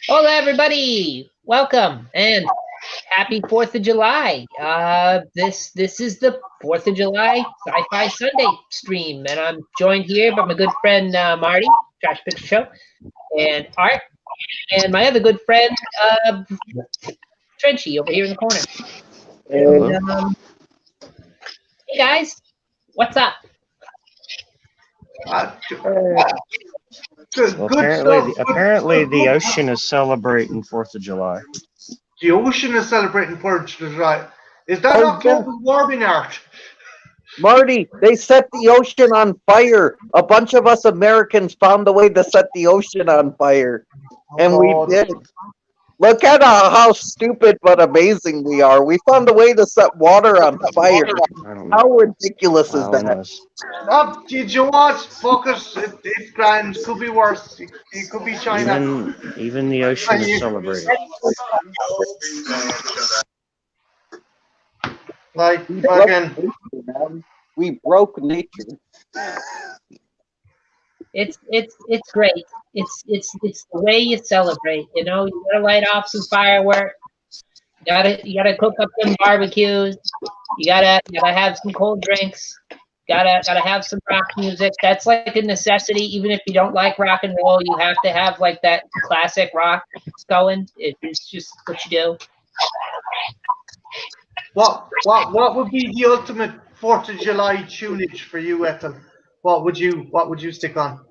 Hola, everybody! Welcome and happy 4th of July. This is the 4th of July Sci-Fi Sunday stream, and I'm joined here by my good friend Marty, Trash Picture Show, and Art, and my other good friend Trenchy over here in the corner. And, hey guys, what's up? Good, Well, good apparently, stuff. the ocean is celebrating 4th of July. The ocean is celebrating 4th of July. Is that not global warming, Art? Marty, they set the ocean on fire. A bunch of us Americans found a way to set the ocean on fire. And we did. Look at how stupid but amazing we are. We found a way to set water on fire. How ridiculous is that? Did you watch? Focus. It's grand. Could be worse. It could be China. Even the ocean is celebrating. Like fucking. We broke nature. It's great. It's the way you celebrate. You know, you gotta light off some fireworks. You gotta cook up some barbecues. You gotta have some cold drinks. Gotta have some rock music. That's like a necessity. Even if you don't like rock and roll, you have to have like that classic rock going. It's just what you do. What would be the ultimate 4th of July tunage for you, Ethel? What would you stick on?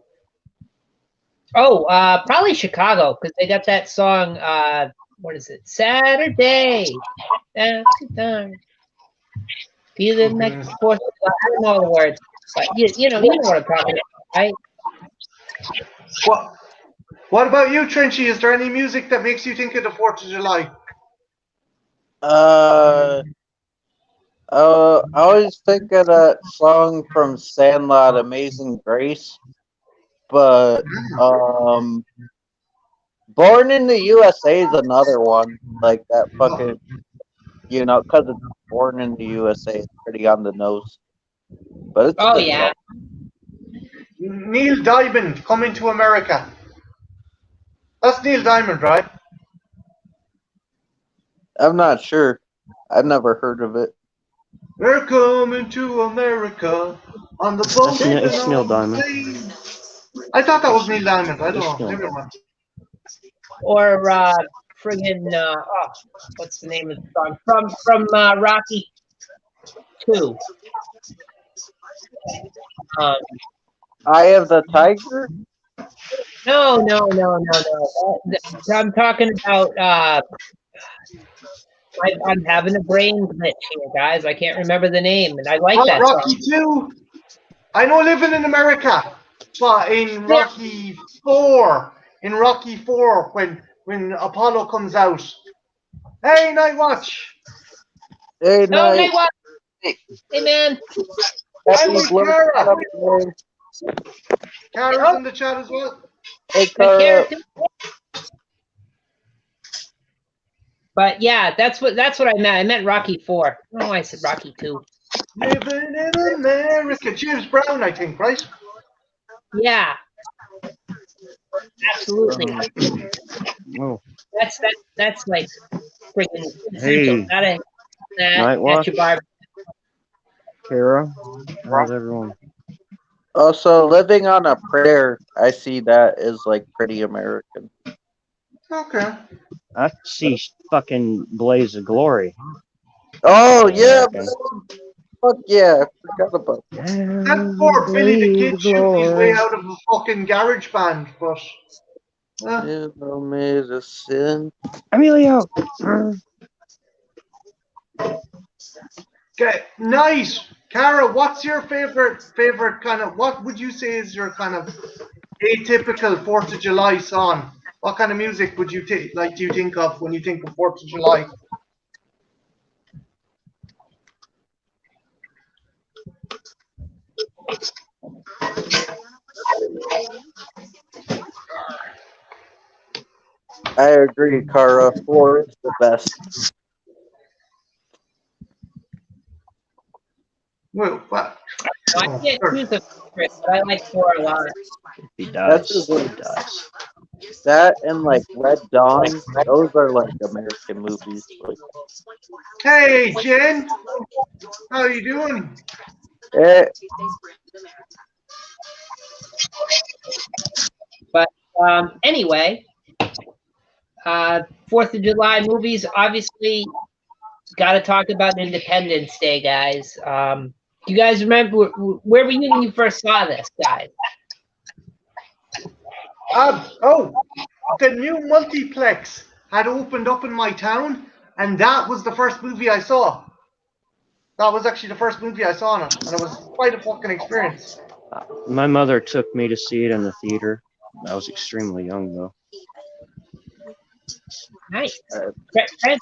Oh, probably Chicago, because they got that song. What is it? Saturday. Feeling like the 4th of July. I don't know the words, but you know what I'm talking about, right? What about you, Trenchy? Is there any music that makes you think of the 4th of July? I always think of that song from Sandlot, Amazing Grace. But Born in the USA is another one. Like that fucking, because it's Born in the USA, it's pretty on the nose. But it's yeah. Neil Diamond, Coming to America. That's Neil Diamond, right? I'm not sure. I've never heard of it. We're coming to America on the boat. It's Neil Diamond. I thought that was Neil Diamond. I don't know. Never mind. Or friggin' what's the name of the song from Rocky 2? Eye of the Tiger? No. I'm talking about. I'm having a brain glitch here, guys. I can't remember the name, and I like that Rocky song. 2. I know Living in America, but in Rocky 4, when Apollo comes out, hey, Night Watch. Hey, Night Watch. Hey, man. Kara. Kara's in the chat as well. Hey, Kara. But yeah, that's what I meant. I meant Rocky 4. I don't know why I said Rocky 2. Living in America. James Brown, I think, right? Yeah. Absolutely. Oh. That's like freaking essential. Hey. Night Watch. Kara. How's everyone? Also, Living on a Prayer, I see that is like pretty American. Okay. I see fucking Blaze of Glory. Oh, yeah. Fuck yeah. I forgot about that. That poor Billy the Kid shooting his way out of a fucking garage band, but. Medicine. Emilio! Okay, nice. Kara, what's your favorite kind of, what would you say is your kind of atypical 4th of July song? What kind of music would you do you think of when you think of 4th of July? I agree, Kara. 4 is the best. Well, what? I Oh, can't sure. choose a favorite, but I like 4 a lot. He That's dies. a He good. dies. That and like Red Dawn. Those are like American movies. Like, Hey, Jen. How you doing? eh, But anyway, 4th of July movies, obviously, got to talk about Independence Day, guys. Do you guys remember where were you when you first saw this, guys? Oh, the new multiplex had opened up in my town, and that was the first movie I saw. That was actually the first movie I saw on it, and it was quite a fucking experience. My mother took me to see it in the theater. I was extremely young though. Nice. uh, Fred?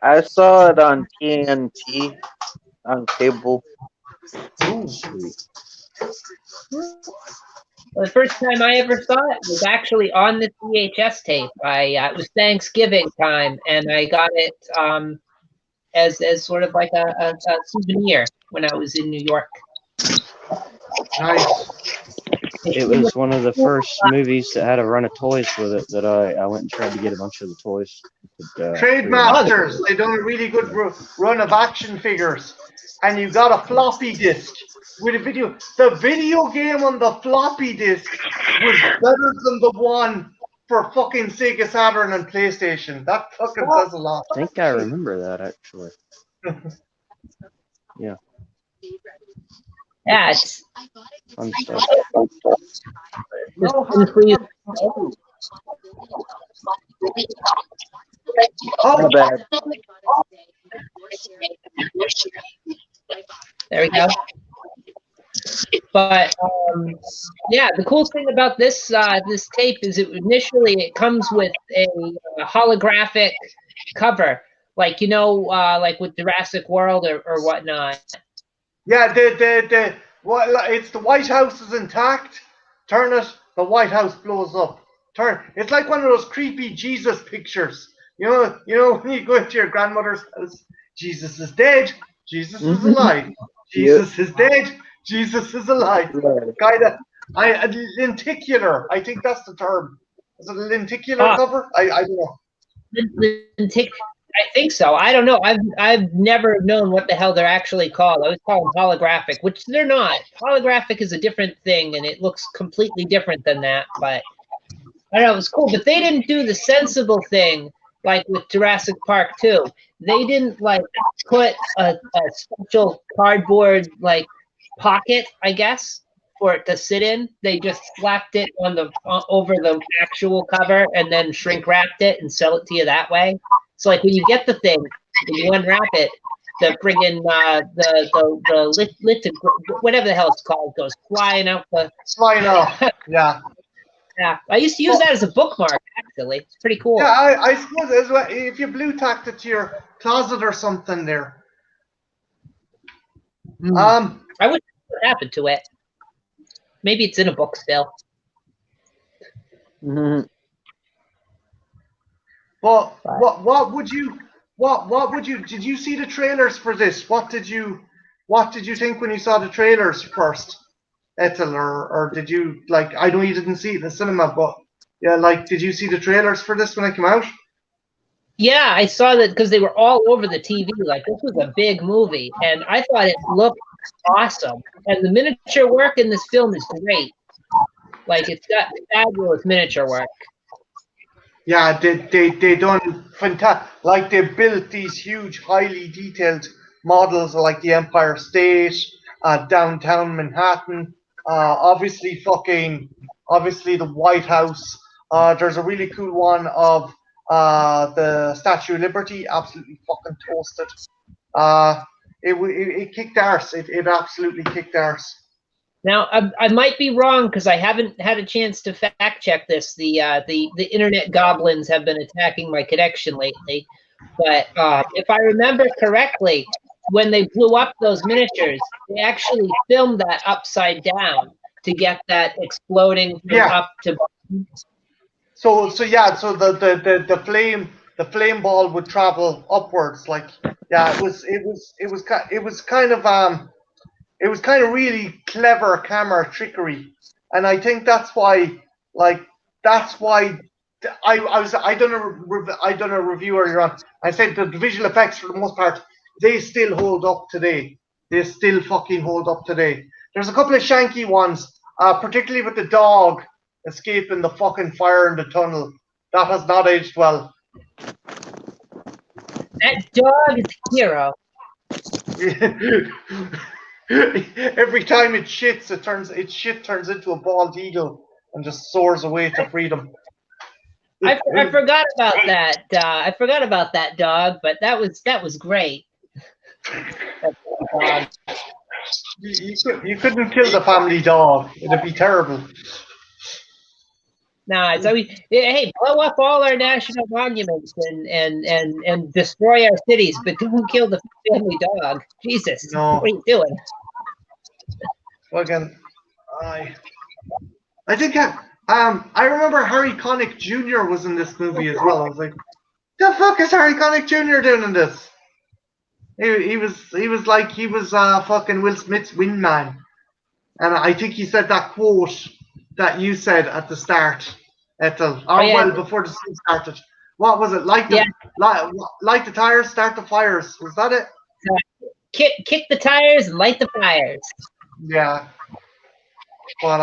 I saw it on TNT on cable. Ooh, Sweet. Well, the first time I ever saw it was actually on the VHS tape. It was Thanksgiving time, and I got it as sort of like a souvenir when I was in New York. nice. It was one of the first movies that had a run of toys with it that I went and tried to get a bunch of the toys. Trademasters, they done a really good run of action figures, and you got a floppy disk with a video. The video game on the floppy disk was better than the one for fucking Sega Saturn and PlayStation. That fucking says a lot. I think I remember that actually. Yeah, Yeah, it's fun stuff. just please. My bad. There we go. But yeah, the cool thing about this this tape is it comes with a holographic cover, like like with Jurassic World or whatnot. Yeah, it's the White House is intact. Turn it, the White House blows up. It's like one of those creepy Jesus pictures. You know when you go into your grandmother's house, Jesus is dead, Jesus is alive, Jesus is dead, Jesus is alive. Kind of, lenticular. I think that's the term. Is it a lenticular cover? I don't know. I think so. I don't know. I've never known what the hell they're actually called. I always call them holographic, which they're not. Holographic is a different thing, and it looks completely different than that. But I don't know. It was cool, but they didn't do the sensible thing like with Jurassic Park 2. They didn't like put a special cardboard like pocket, I guess, for it to sit in. They just slapped it on the over the actual cover and then shrink wrapped it and sell it to you that way. So like when you get the thing and you unwrap it, the friggin' the whatever the hell it's called goes flying out the. Flying off. Yeah. Yeah, I used to use that as a bookmark. Actually, it's pretty cool. Yeah, I suppose as well, if you blue tacked it to your closet or something there. I wouldn't know what happened to it. Maybe it's in a book still. Mhm. Well, what would you did you see the trailers for this? What did you think when you saw the trailers first, Ethel, or did you like? I know you didn't see it in the cinema, but yeah, like, did you see the trailers for this when it came out? Yeah, I saw that because they were all over the TV. Like this was a big movie, and I thought it looked awesome. And the miniature work in this film is great. Like it's got fabulous miniature work. Yeah, they done fantastic. Like they built these huge, highly detailed models of like the Empire State, downtown Manhattan. Obviously the White House. There's a really cool one of the Statue of Liberty, absolutely fucking toasted. It kicked arse. It absolutely kicked arse. Now I might be wrong because I haven't had a chance to fact check this. The internet goblins have been attacking my connection lately, but if I remember correctly, when they blew up those miniatures, they actually filmed that upside down to get that exploding from up to. So the flame ball would travel upwards, like, yeah, it was kind of it was kind of really clever camera trickery, and I think that's why, like, that's why I done a review earlier on. I said the visual effects for the most part they still hold up today. They still fucking hold up today. There's a couple of shanky ones, particularly with the dog escaping the fucking fire in the tunnel. That has not aged well. That dog is a hero. Every time it shits, its shit turns into a bald eagle and just soars away to freedom. I forgot about that. I forgot about that dog, but that was great. You couldn't kill the family dog. It'd be terrible. Nah, so hey, blow up all our national monuments and destroy our cities, but don't kill the family dog. Jesus, No. what are you doing? Again, I think I remember Harry Connick Jr. was in this movie as well. I was like, the fuck is Harry Connick Jr. doing in this? He was fucking Will Smith's wingman, and I think he said that quote that you said at the start, Ethel, well before the scene started. What was it? Like the tires, start the fires. Was that it? Kick the tires and light the fires. Yeah. But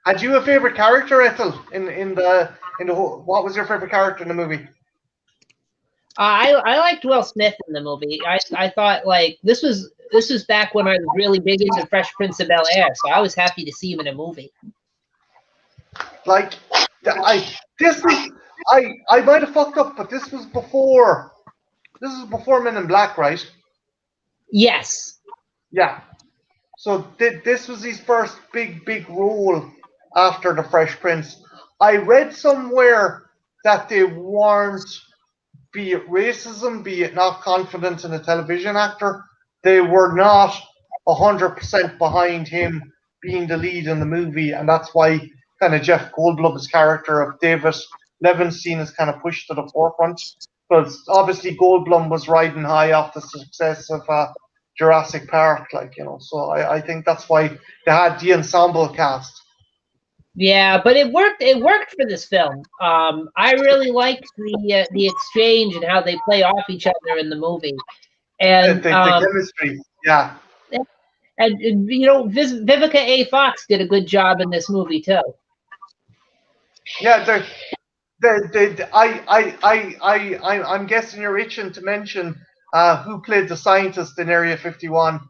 had you a favorite character, Ethel, in the whole? What was your favorite character in the movie? I liked Will Smith in the movie. I thought like this was back when I was really big into Fresh Prince of Bel-Air, so I was happy to see him in a movie. Like I might have fucked up, but this was before Men in Black, right? Yes. Yeah. So this was his first big role after the Fresh Prince. I read somewhere that they weren't, be it racism, be it not confident in a television actor, they were not 100% behind him being the lead in the movie, and that's why kind of Jeff Goldblum's character of David Levinstein is kind of pushed to the forefront, because obviously Goldblum was riding high off the success of Jurassic Park, so I think that's why they had the ensemble cast. Yeah, but it worked. It worked for this film. I really liked the exchange and how they play off each other in the movie, and the chemistry. Yeah. And Vivica A. Fox did a good job in this movie too. Yeah, I'm guessing you're itching to mention who played the scientist in Area 51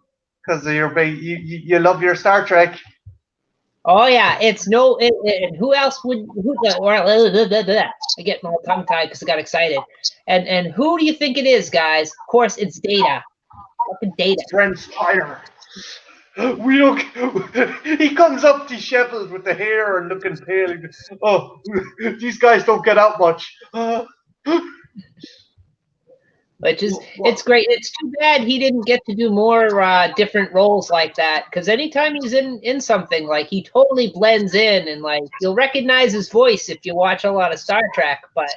because you love your Star Trek. Oh yeah, it's who else would I get all tongue tied because I got excited. And who do you think it is, guys? Of course, it's Data. Fucking Data. Brent Spiner. We don't. He comes up disheveled with the hair and looking pale. Oh, these guys don't get out much. Which is, it's great. It's too bad he didn't get to do more different roles like that. Because anytime he's in something, like he totally blends in, and like you'll recognize his voice if you watch a lot of Star Trek. But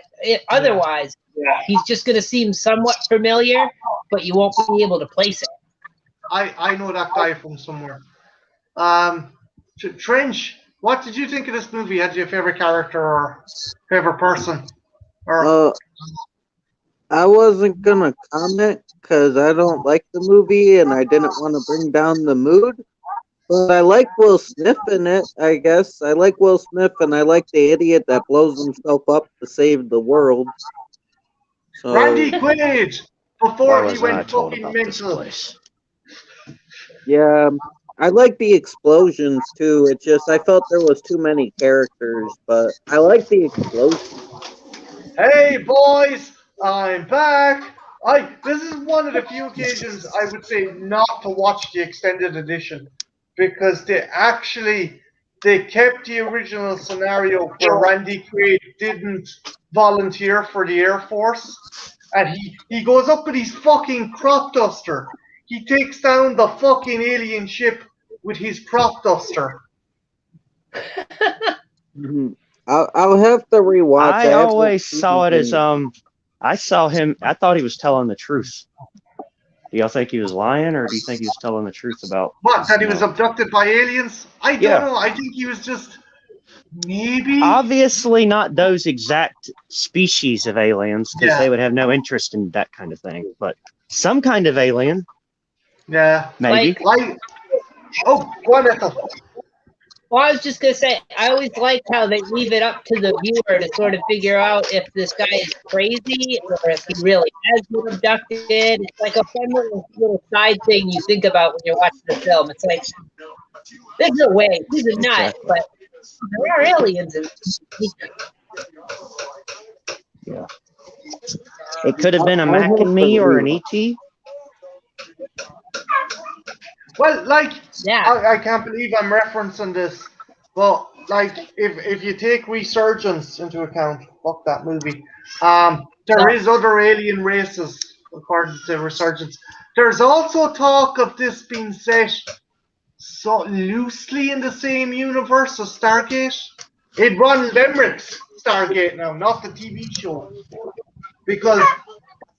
otherwise, he's just going to seem somewhat familiar, but you won't be able to place it. I know that guy from somewhere. Trench, what did you think of this movie? Had you a favorite character or favorite person? Or I wasn't gonna comment because I don't like the movie and I didn't want to bring down the mood. But I like Will Smith in it, I guess. I like Will Smith and I like the idiot that blows himself up to save the world. So, Randy Quaid! Before he went fucking mental. Yeah, I like the explosions too. It just, I felt there was too many characters, but I like the explosions. Hey boys, I'm back. This is one of the few occasions I would say not to watch the extended edition because they kept the original scenario where Randy Quaid didn't volunteer for the Air Force, and he goes up with his fucking crop duster. He takes down the fucking alien ship with his crop duster. I'll have to rewatch. I always saw it as I saw him. I thought he was telling the truth. Do y'all think he was lying, or do you think he was telling the truth about What, that he you was know? abducted by aliens? I don't Yeah. know. I think he was just maybe. Obviously, not those exact species of aliens, because Yeah. they would have no interest in that kind of thing. But some kind of alien, Yeah. maybe. Like, oh, go on, Ethel. Well, I was just gonna say, I always liked how they leave it up to the viewer to sort of figure out if this guy is crazy or if he really has been abducted. It's like a fun little side thing you think about when you're watching the film. It's like, there's no way he's a nut, Exactly. but there are aliens in this. Yeah. It could have been a I Mac have and to Me or an read. ET. Well, like, Yeah. I can't believe I'm referencing this, but like, if you take Resurgence into account, fuck that movie. There is other alien races according to Resurgence. There's also talk of this being set so loosely in the same universe as Stargate. It runs Emmerich's Stargate now, not the TV show, because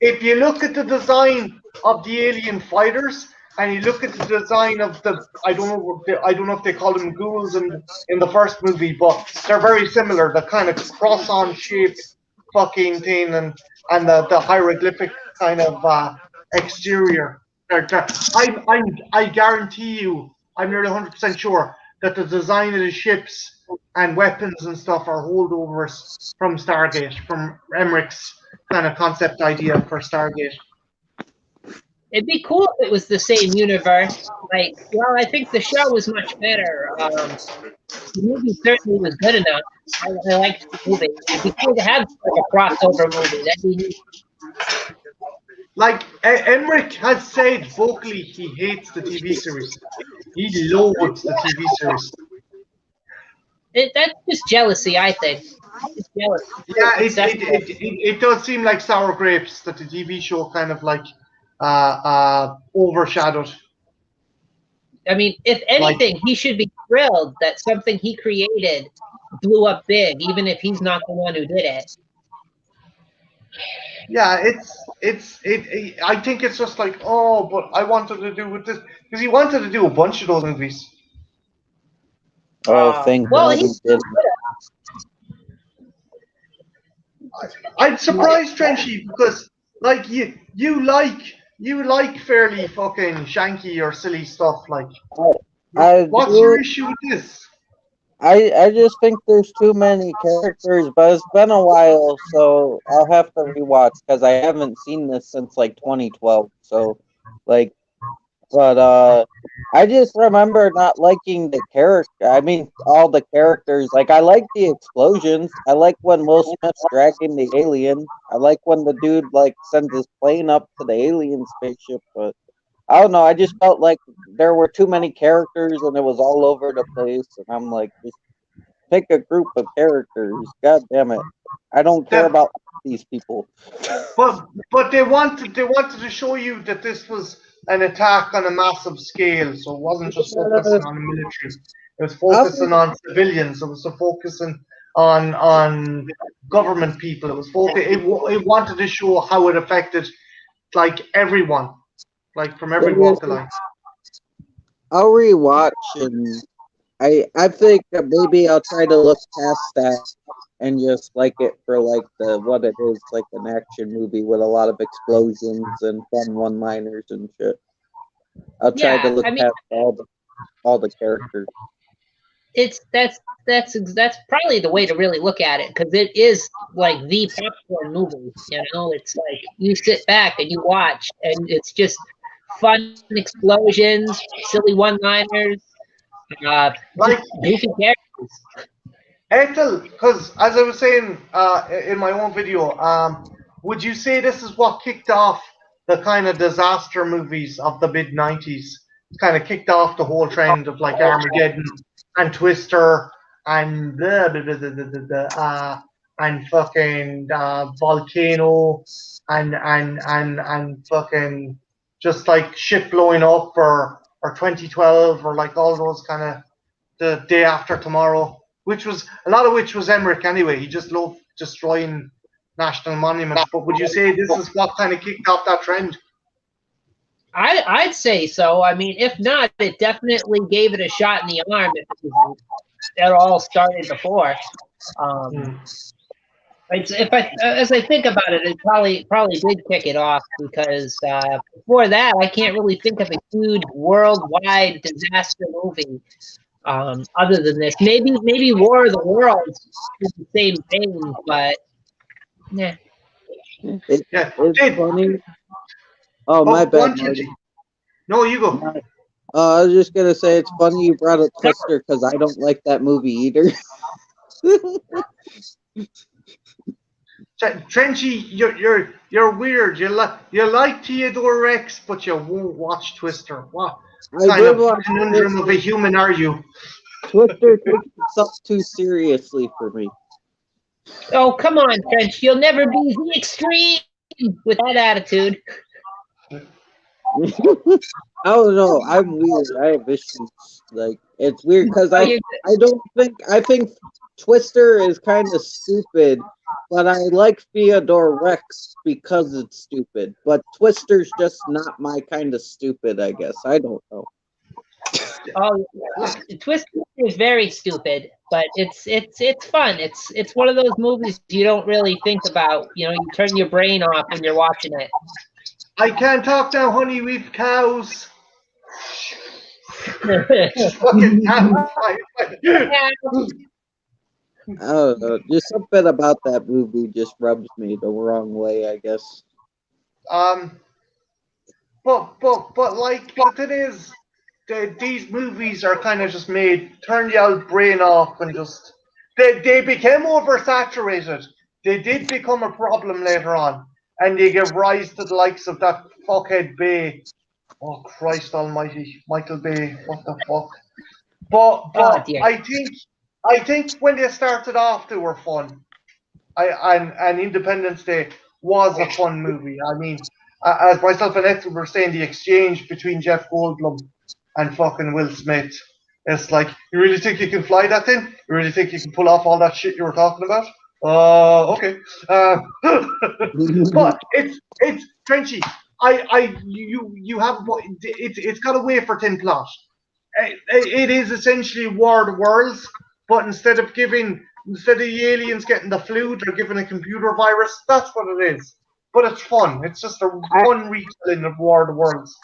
if you look at the design of the alien fighters and you look at the design of the I don't know if they call them ghouls in the first movie, but they're very similar. The kind of cross on shape fucking thing and the hieroglyphic kind of exterior. I guarantee you, I'm nearly 100% sure that the design of the ships and weapons and stuff are holdovers from Stargate, from Emmerich's kind of concept idea for Stargate. It'd be cool if it was the same universe. Like, well, I think the show was much better. The movie certainly was good enough. I liked the movie. It'd be cool to have like a crossover movie. That'd be neat. Like Emmerich has said vocally, he hates the TV series. He loathes the TV series. That's just jealousy, I think. It's jealousy. Yeah, It's it does seem like sour grapes that the TV show kind of like overshadowed. I mean, if Like, anything, he should be thrilled that something he created blew up big, even if he's not the one who did it. yeah, I think it's just like, oh, but I wanted to do with this because he wanted to do a bunch of those movies. Oh, thank Well, God he did. I'm surprised, Trenchy, because like you like fairly fucking shanky or silly stuff. Like, I what's do. your issue with this? I just think there's too many characters, but it's been a while, so I'll have to rewatch because I haven't seen this since like 2012. So, like, but I just remember not liking the character. I mean, all the characters. Like, I like the explosions. I like when Will Smith's dragging the alien. I like when the dude like sends his plane up to the alien spaceship. But I don't know. I just felt like there were too many characters and it was all over the place. And I'm like, just pick a group of characters. God damn it! I don't care about these people. But they wanted to show you that this was an attack on a massive scale, so it wasn't just focusing on the military. It was focusing on civilians. It was focusing on government people. It was it wanted to show how it affected like everyone, like from every walk of life. I'll rewatch and I think that maybe I'll try to look past that and just like it for like the what it is, like an action movie with a lot of explosions and fun one-liners and shit. I'll try to look past all the characters. That's probably the way to really look at it, because it is like the popcorn movie. You know, it's like you sit back and you watch, and it's just fun explosions, silly one-liners, Like goofy characters. Ethel, because as I was saying in my own video, would you say this is what kicked off the kind of disaster movies of the mid '90s? Kind of kicked off the whole trend of like Armageddon and Twister and and fucking Volcano and fucking just like shit blowing up or 2012 or like all those kind of the Day After Tomorrow, which was a lot of which was Emmerich anyway. He just loved destroying national monuments. But would you say this is what kind of kicked off that trend? I'd say so. I mean, if not, it definitely gave it a shot in the arm if it all started before. Um, if I as I think about it, it probably did kick it off because before that, I can't really think of a huge worldwide disaster movie other than this. Maybe War of the Worlds is the same thing, but yeah. It, Yeah. it's Did funny. Oh, my oh, go bad, on, Marty. Chinchi. No, you go. I was just gonna say it's funny you brought up Twister because I don't like that movie either. Trenchy, you're weird. You like Theodore Rex, but you won't watch Twister. What I kind did of watch conundrum of a Twister. human are you? Twister takes itself too seriously for me. Oh, come on, French. You'll never be the extreme with that attitude. I don't know. I'm weird. I have issues. Like it's weird because Oh, I don't think I think Twister is kind of stupid, but I like Theodore Rex because it's stupid. But Twister's just not my kind of stupid. I guess I don't know. oh, Twister is very stupid, but it's fun. It's one of those movies you don't really think about. You know, you turn your brain off when you're watching it. I can't talk now, honey. We've cows. Just fucking cows. I don't know. Just something about that movie just rubs me the wrong way. I guess. um, but like the thing is, these movies are kind of just made turn the old brain off and just they became oversaturated. They did become a problem later on, and they give rise to the likes of that fuckhead Bay. Oh Christ Almighty, Michael Bay, what the fuck? But Oh but dear. I think when they started off, they were fun. And Independence Day was a fun movie. I mean, as myself and Ethel were saying, the exchange between Jeff Goldblum and fucking Will Smith. It's like, you really think you can fly that thing? You really think you can pull off all that shit you were talking about? Okay. But it's Trenchy. You have it's got a wafer thin plot. It is essentially War of the Worlds, but instead of the aliens getting the flu, they're given a computer virus. That's what it is. But it's fun. It's just a I fun retelling of War of the Worlds.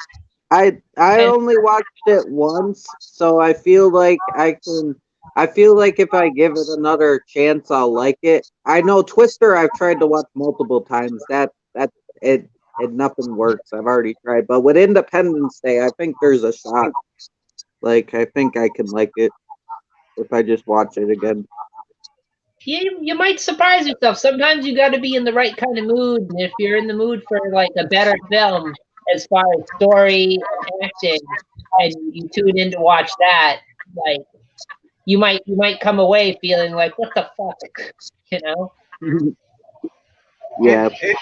I And only watched it once, so I feel like I can. I feel like if I give it another chance, I'll like it. I know Twister. I've tried to watch multiple times. That it nothing works. I've already tried, but with Independence Day, I think there's a shot. Like I think I can like it if I just watch it again. you might surprise yourself. Sometimes you got to be in the right kind of mood. And if you're in the mood for like a better film as far as story and acting, and you tune in to watch that, like you might come away feeling like, what the fuck, you know? It, Yeah, it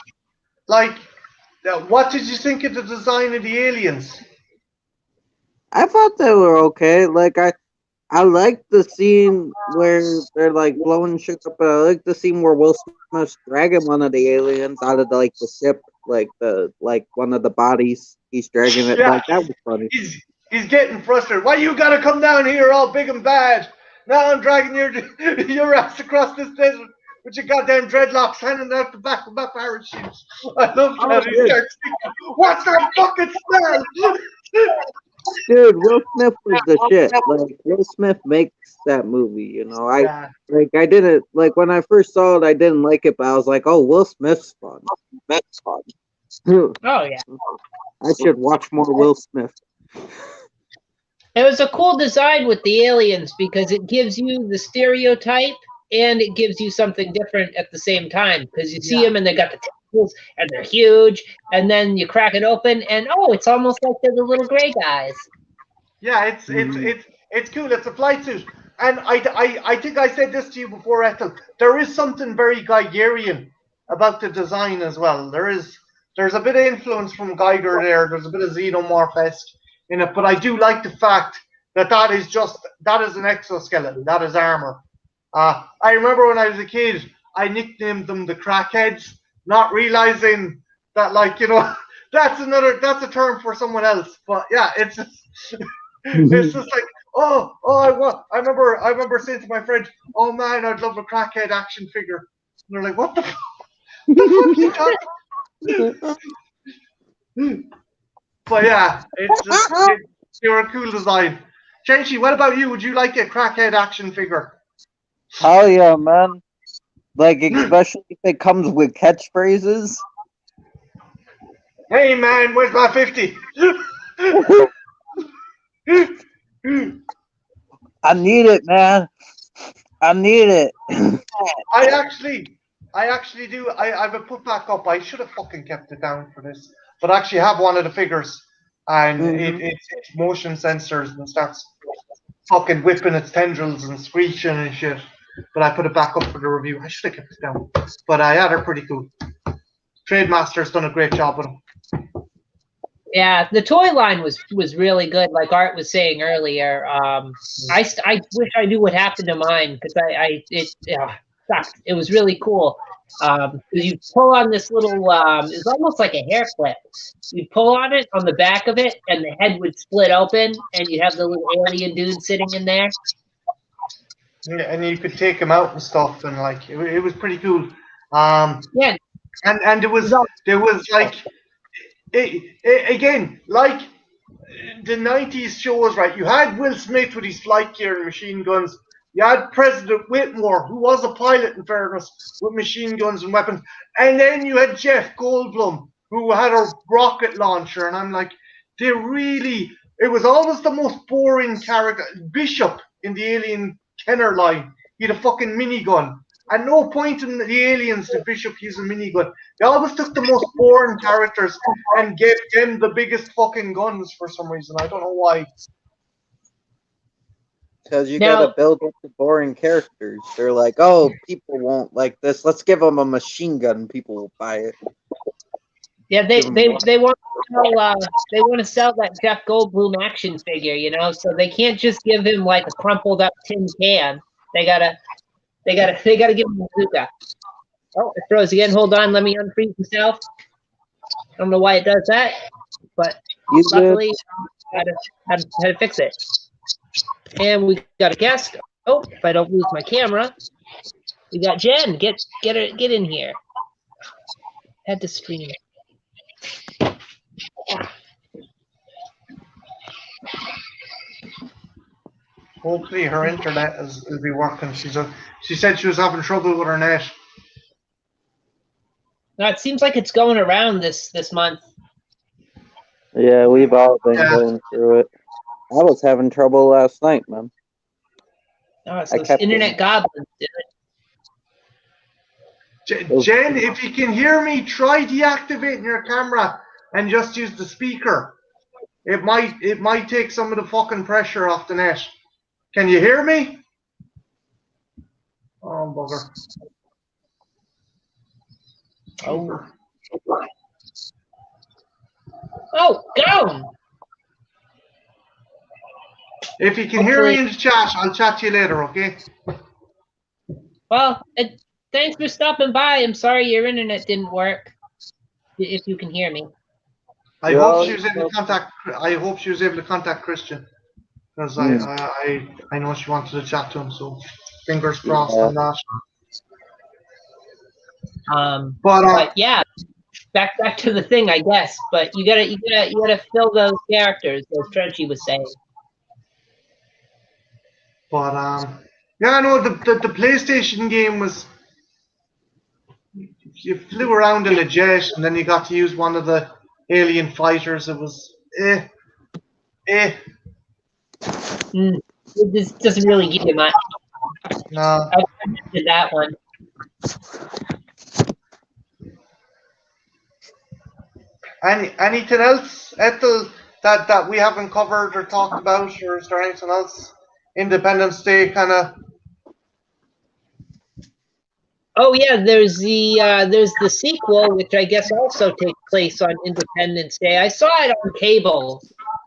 like, what did you think of the design of the aliens? I thought they were okay. I like the scene where they're like blowing shit up. I like the scene where Will Smith's dragging one of the aliens out of the ship, like one of the bodies. He's dragging it. Yeah, Like that was funny. he's getting frustrated. Why you gotta come down here all big and bad? Now I'm dragging your ass across this desert with your goddamn dreadlocks hanging out the back of my parachutes. I love Oh, that. He dude, starts thinking, what's that fucking smell? dude, Will Smith was the shit. Like Will Smith makes that movie. Yeah. I didn't like when I first saw it. I didn't like it, but I was like, oh, Will Smith's fun. That's fun. Oh yeah. I should watch more Will Smith. It was a cool design with the aliens because it gives you the stereotype and it gives you something different at the same time because you see Yeah. them and they got the tentacles and they're huge, and then you crack it open and oh, it's almost like they're the little gray guys. Yeah, it's cool. It's a flight suit, and I think I said this to you before, Ethel. There is something very Geigerian about the design as well. There's a bit of influence from Geiger there. There's a bit of xenomorph-esque in it, but I do like the fact that is an exoskeleton. That is armor. I remember when I was a kid, I nicknamed them the crackheads, not realizing that That's a term for someone else. But yeah, it's just, it's just like, I remember saying to my friend, oh man, I'd love a crackhead action figure. And they're like, what the fuck? The fuck you talking? But yeah, it's just, you're a cool design. Chenchi, what about you? Would you like a crackhead action figure? Oh yeah, man. Like, especially if it comes with catchphrases. Hey man, where's my 50? I need it, man. I need it. I actually do. I've a put back up. I should have fucking kept it down for this, but I actually have one of the figures, and it's motion sensors and starts fucking whipping its tendrils and screeching and shit. But I put it back up for the review. I should have kept it down, but yeah, they're pretty cool. Trademaster's done a great job with them. Yeah, the toy line was really good. Like Art was saying earlier, I wish I knew what happened to mine because it sucked. It was really cool. You pull on this little, it's almost like a hair clip. You pull on it on the back of it, and the head would split open, and you have the little alien dude sitting in there. Yeah, and you could take him out and stuff, and like it was pretty cool. Yeah, and there was like. Again, like the 90s shows, right? You had Will Smith with his flight gear and machine guns. You had President Whitmore, who was a pilot in fairness, with machine guns and weapons. And then you had Jeff Goldblum, who had a rocket launcher. And I'm like, it was always the most boring character. Bishop in the Alien Kenner line, he had a fucking minigun. At no point in the Aliens did Bishop use a minigun. They always took the most boring characters and gave them the biggest fucking guns for some reason. I don't know why. Because you gotta build up the boring characters. They're like, oh, people won't like this. Let's give them a machine gun. People will buy it. Yeah, they want to sell that Jeff Goldblum action figure, you know. So they can't just give him like a crumpled up tin can. They gotta give him a bazooka. Oh, it froze again. Hold on, let me unfreeze myself. I don't know why it does that, but luckily I had to fix it. And we got a guest. Oh, if I don't lose my camera, we got Jen. Get in here. Had to stream. Hopefully her internet will be working. She said she was having trouble with her net. Now it seems like it's going around this month. Yeah, we've all been going through it. I was having trouble last night, man. Oh, so it's internet goblins did it. Jen, if you can hear me, try deactivating your camera and just use the speaker. It might take some of the fucking pressure off the net. Can you hear me? Oh, bugger. Oh, go! If you can hear me in the chat, I'll chat to you later, okay? Well, thanks for stopping by. I'm sorry your internet didn't work. If you can hear me. I hope she was able to contact Christian, because I know she wanted to chat to him. So fingers crossed on that. But yeah, back to the thing, I guess. But you gotta fill those characters, as Trenchy was saying. But yeah, no, the PlayStation game was, you flew around in a jet and then you got to use one of the alien fighters. It was It doesn't really give you much. No. I did that one. Anything else, Ethel, that we haven't covered or talked about, or is there anything else? Independence Day kind of. Oh yeah, there's the sequel, which I guess also takes place on Independence Day. I saw it on cable,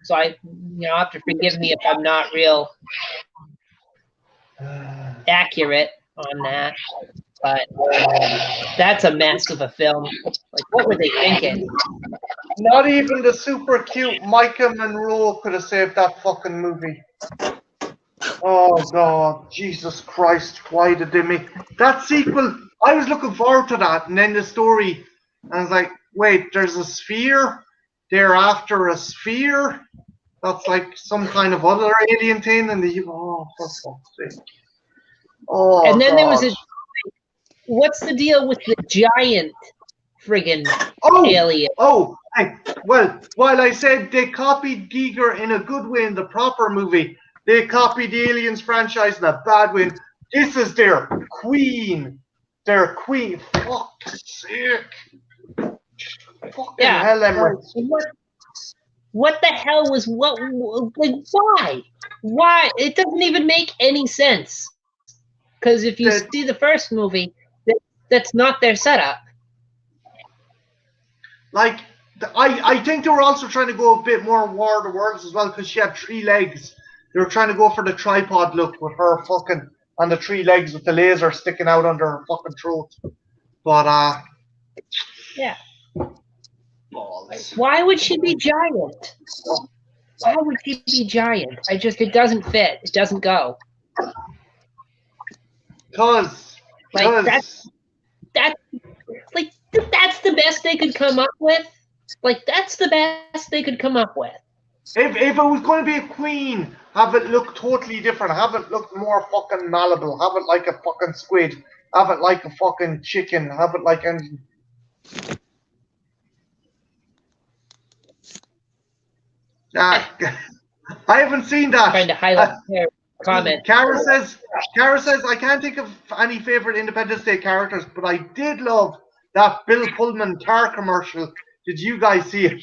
so I have to forgive me if I'm not real accurate on that. But that's a mess of a film. Like, what were they thinking? Not even the super cute Micah Monroe could have saved that fucking movie. Oh God, Jesus Christ! Why did they make that sequel? I was looking forward to that, and then the story, and I was like, wait, there's a sphere. They're after a sphere. That's like some kind of other alien thing, and for fuck's sake. Oh, and then God. there was a. What's the deal with the giant friggin' alien? Oh, well, while I said they copied Giger in a good way in the proper movie, they copied the Aliens franchise in a bad way. This is their queen. Their queen. Fuck's sake. Fucking hell, Emmerich. What the hell was like? Why? Why? It doesn't even make any sense. Because if you see the first movie, that's not their setup. Like, I think they were also trying to go a bit more War of the Worlds as well, because she had 3 legs. They were trying to go for the tripod look with her fucking on the 3 legs with the laser sticking out under her fucking throat. But yeah. Balls. Why would she be giant? Why would she be giant? It doesn't fit. It doesn't go. Cause that's the best they could come up with. Like, that's the best they could come up with. If it was going to be a queen, have it look totally different. Have it look more fucking malleable. Have it like a fucking squid. Have it like a fucking chicken. Have it like anything. I haven't seen that. Trying to highlight their comment. Kara says, I can't think of any favorite Independence Day characters, but I did love that Bill Pullman car commercial. Did you guys see it?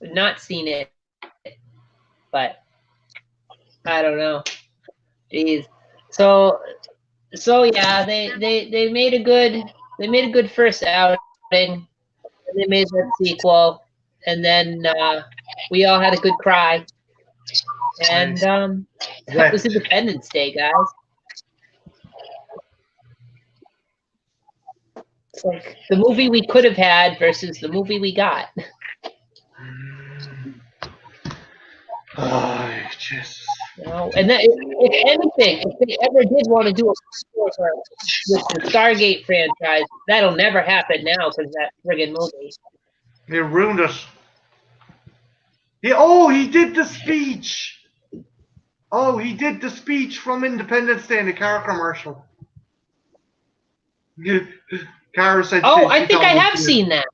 Not seen it, but I don't know. Jeez. So yeah, they made a good first outing. They made that sequel, and then we all had a good cry. And that was Independence Day, guys. It's like the movie we could have had versus the movie we got. Oh, Jesus. You know, and that, if anything, if they ever did want to do a crossover with the Stargate franchise, that'll never happen now because that friggin' movie. They ruined it. He did the speech. Oh, he did the speech from Independence Day in the car commercial. Cara said. Oh, I think I have seen that.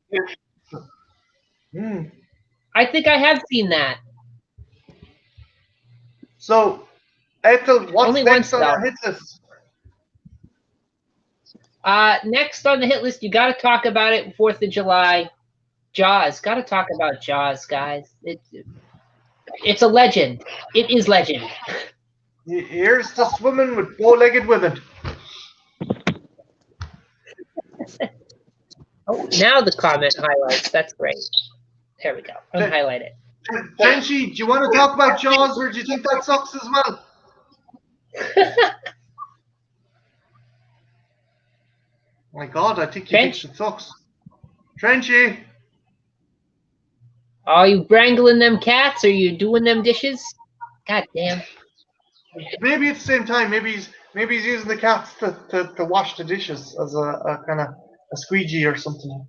I think I have seen that. So, Ethel, what's next on our hit list? Next on the hit list, you got to talk about it. 4th of July, Jaws. Got to talk about Jaws, guys. It's a legend. It is legend. Here's the swimming with bow-legged women. Oh, now the comment highlights. That's great. There we go. Unhighlight it. Frenchy, do you want to talk about Jaws, or do you think that sucks as well? My God, I think you think it sucks. Frenchy. Are you wrangling them cats? Are you doing them dishes? God damn. Maybe at the same time, maybe he's using the cats to wash the dishes as a kind of a squeegee or something.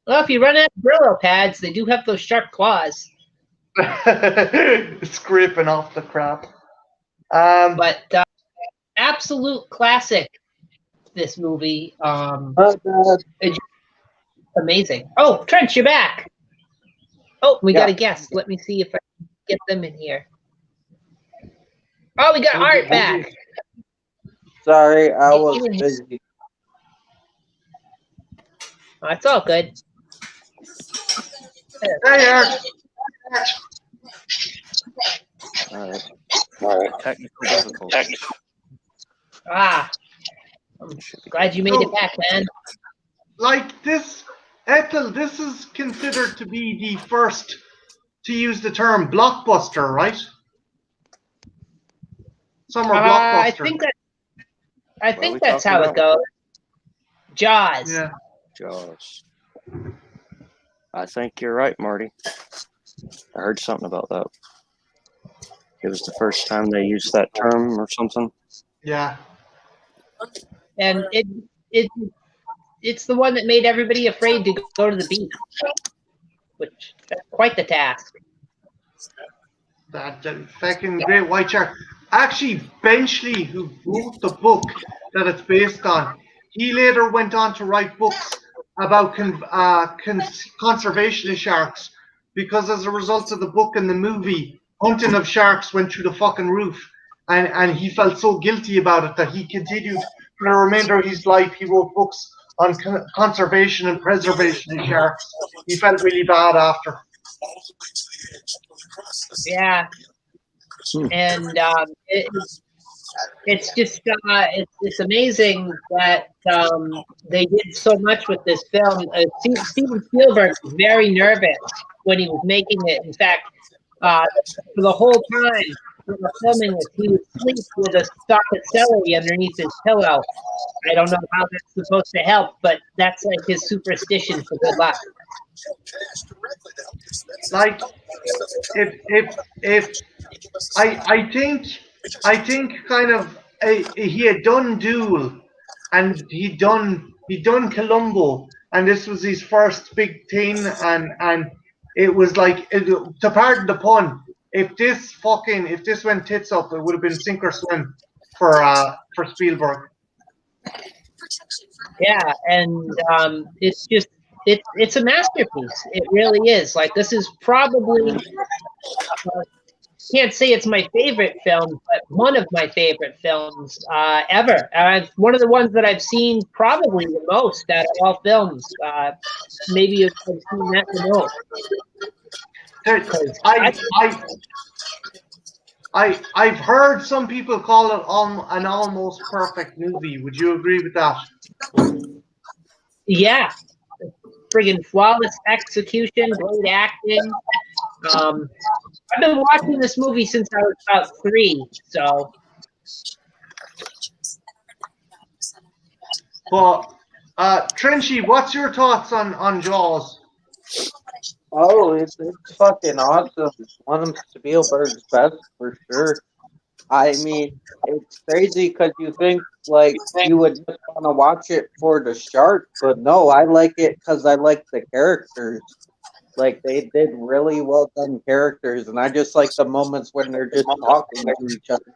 Well, if you run out of Brillo pads, they do have those sharp claws. Scraping off the crap. But absolute classic. This movie. It's amazing. Oh, Trent, you're back. Oh, we got a guest. Let me see if I can get them in here. Oh, we got Art back. Sorry, I was busy. Oh, it's all good. Hey, Art. All right. Technical difficulties. I'm glad you made it back, man. Like this, Ethel, this is considered to be the first to use the term blockbuster, right? Summer blockbuster. I think that's how it goes. Jaws. Yeah. Jaws. I think you're right, Marty. I heard something about that. It was the first time they used that term or something. Yeah. And it's the one that made everybody afraid to go to the beach, which that's quite the task. That fucking great white shark. Actually, Benchley, who wrote the book that it's based on, he later went on to write books about conservation of sharks because as a result of the book and the movie, hunting of sharks went through the fucking roof. And he felt so guilty about it that he continued for the remainder of his life. He wrote books on conservation and preservation of sharks. He felt really bad after. Yeah, and it's just it's amazing that they did so much with this film. Steven Spielberg was very nervous when he was making it. In fact, for the whole time we were filming this, he would sleep with a stalk of celery underneath his pillow. I don't know how that's supposed to help, but that's like his superstition for good luck. Like, if I think kind of he had done Duel and he'd done Columbo, and this was his first big thing, and it was like, to pardon the pun, if this went tits up, it would have been sink or swim for Spielberg. Yeah, and it's just it's a masterpiece. It really is. Like, this is probably can't say it's my favorite film, but one of my favorite films ever. One of the ones that I've seen probably the most out of all films. Maybe I've seen that the most. I've heard some people call it an almost perfect movie. Would you agree with that? Yeah, friggin' flawless execution, great acting. I've been watching this movie since I was about 3, so. But Trenchy, what's your thoughts on Jaws? Oh, it's fucking awesome. It's one of Spielberg's best for sure. I mean, it's crazy because you think like you would just want to watch it for the shark, but no, I like it because I like the characters. Like, they did really well done characters, and I just like the moments when they're just talking to each other.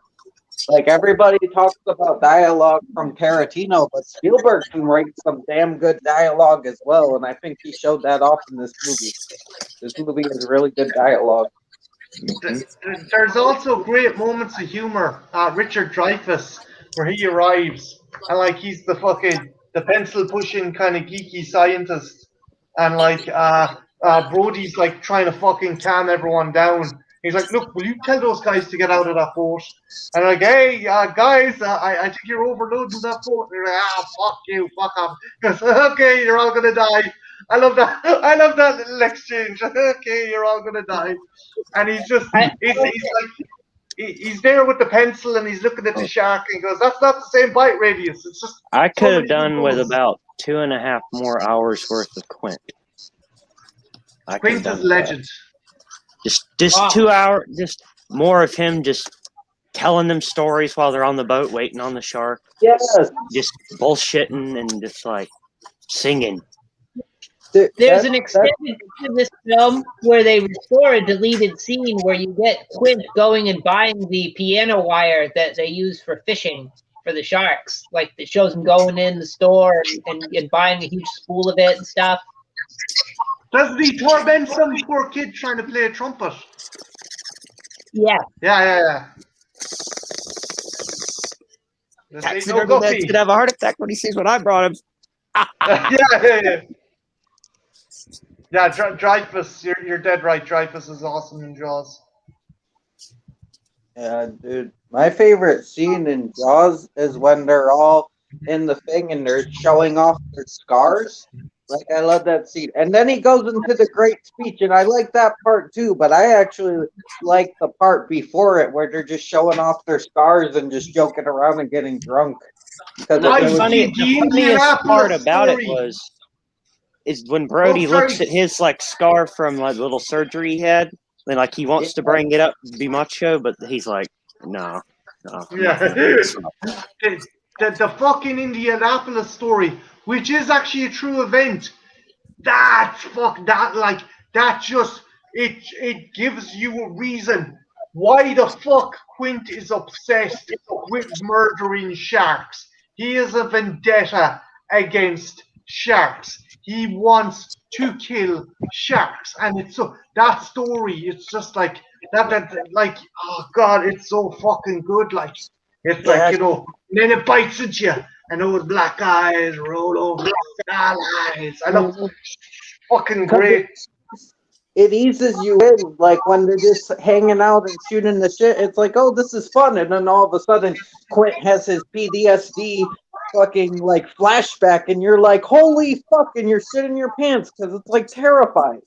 Like, everybody talks about dialogue from Tarantino, but Spielberg can write some damn good dialogue as well, and I think he showed that off in this movie. This movie has really good dialogue. There's also great moments of humor. Richard Dreyfuss, where he arrives, and like he's the pencil pushing kind of geeky scientist, and like Brody's like trying to fucking calm everyone down. He's like, look, will you tell those guys to get out of that boat? And like, hey, guys, I think you're overloading that boat. And they're like, fuck you, fuck off. He goes, okay, you're all gonna die. I love that. I love that little exchange. Okay, you're all gonna die. And he's just, he's there with the pencil and he's looking at the shark and he goes, that's not the same bite radius. It's just. I could have done with about 2.5 more hours worth of Quint. Quint is legend. Just 2 hours, just more of him just telling them stories while they're on the boat waiting on the shark. Yes. Just bullshitting and just like singing. There's an extended to this film where they restore a deleted scene where you get Quint going and buying the piano wire that they use for fishing for the sharks. Like, it shows him going in the store and buying a huge spool of it and stuff. Doesn't he torment some poor kid trying to play a trumpet? Yeah. Yeah. Taxidermy could have a heart attack when he sees what I brought him. Yeah. Yeah, Dreyfuss, you're dead right. Dreyfuss is awesome in Jaws. Yeah, dude. My favorite scene in Jaws is when they're all in the thing and they're showing off their scars. Like, I love that scene. And then he goes into the great speech, and I like that part too, but I actually like the part before it where they're just showing off their scars and just joking around and getting drunk. Because I The see funniest the part Indianapolis about story. it is when Brody Oh, sorry. looks at his like scar from like the little surgery he had, and like he wants to bring it up to be macho, but he's like, no, I'm not gonna bring this up. The fucking Indianapolis story, which is actually a true event. That just it gives you a reason why the fuck Quint is obsessed with murdering sharks. He is a vendetta against sharks. He wants to kill sharks, and it's so that story. It's just like like oh god, it's so fucking good. Like it's like and then it bites at you, and those black eyes roll over the eyes. I love fucking great. It eases you in, like when they're just hanging out and shooting the shit. It's like, oh, this is fun, and then all of a sudden, Quint has his PTSD fucking like flashback, and you're like, holy fuck, and you're shitting your pants because it's like terrifying.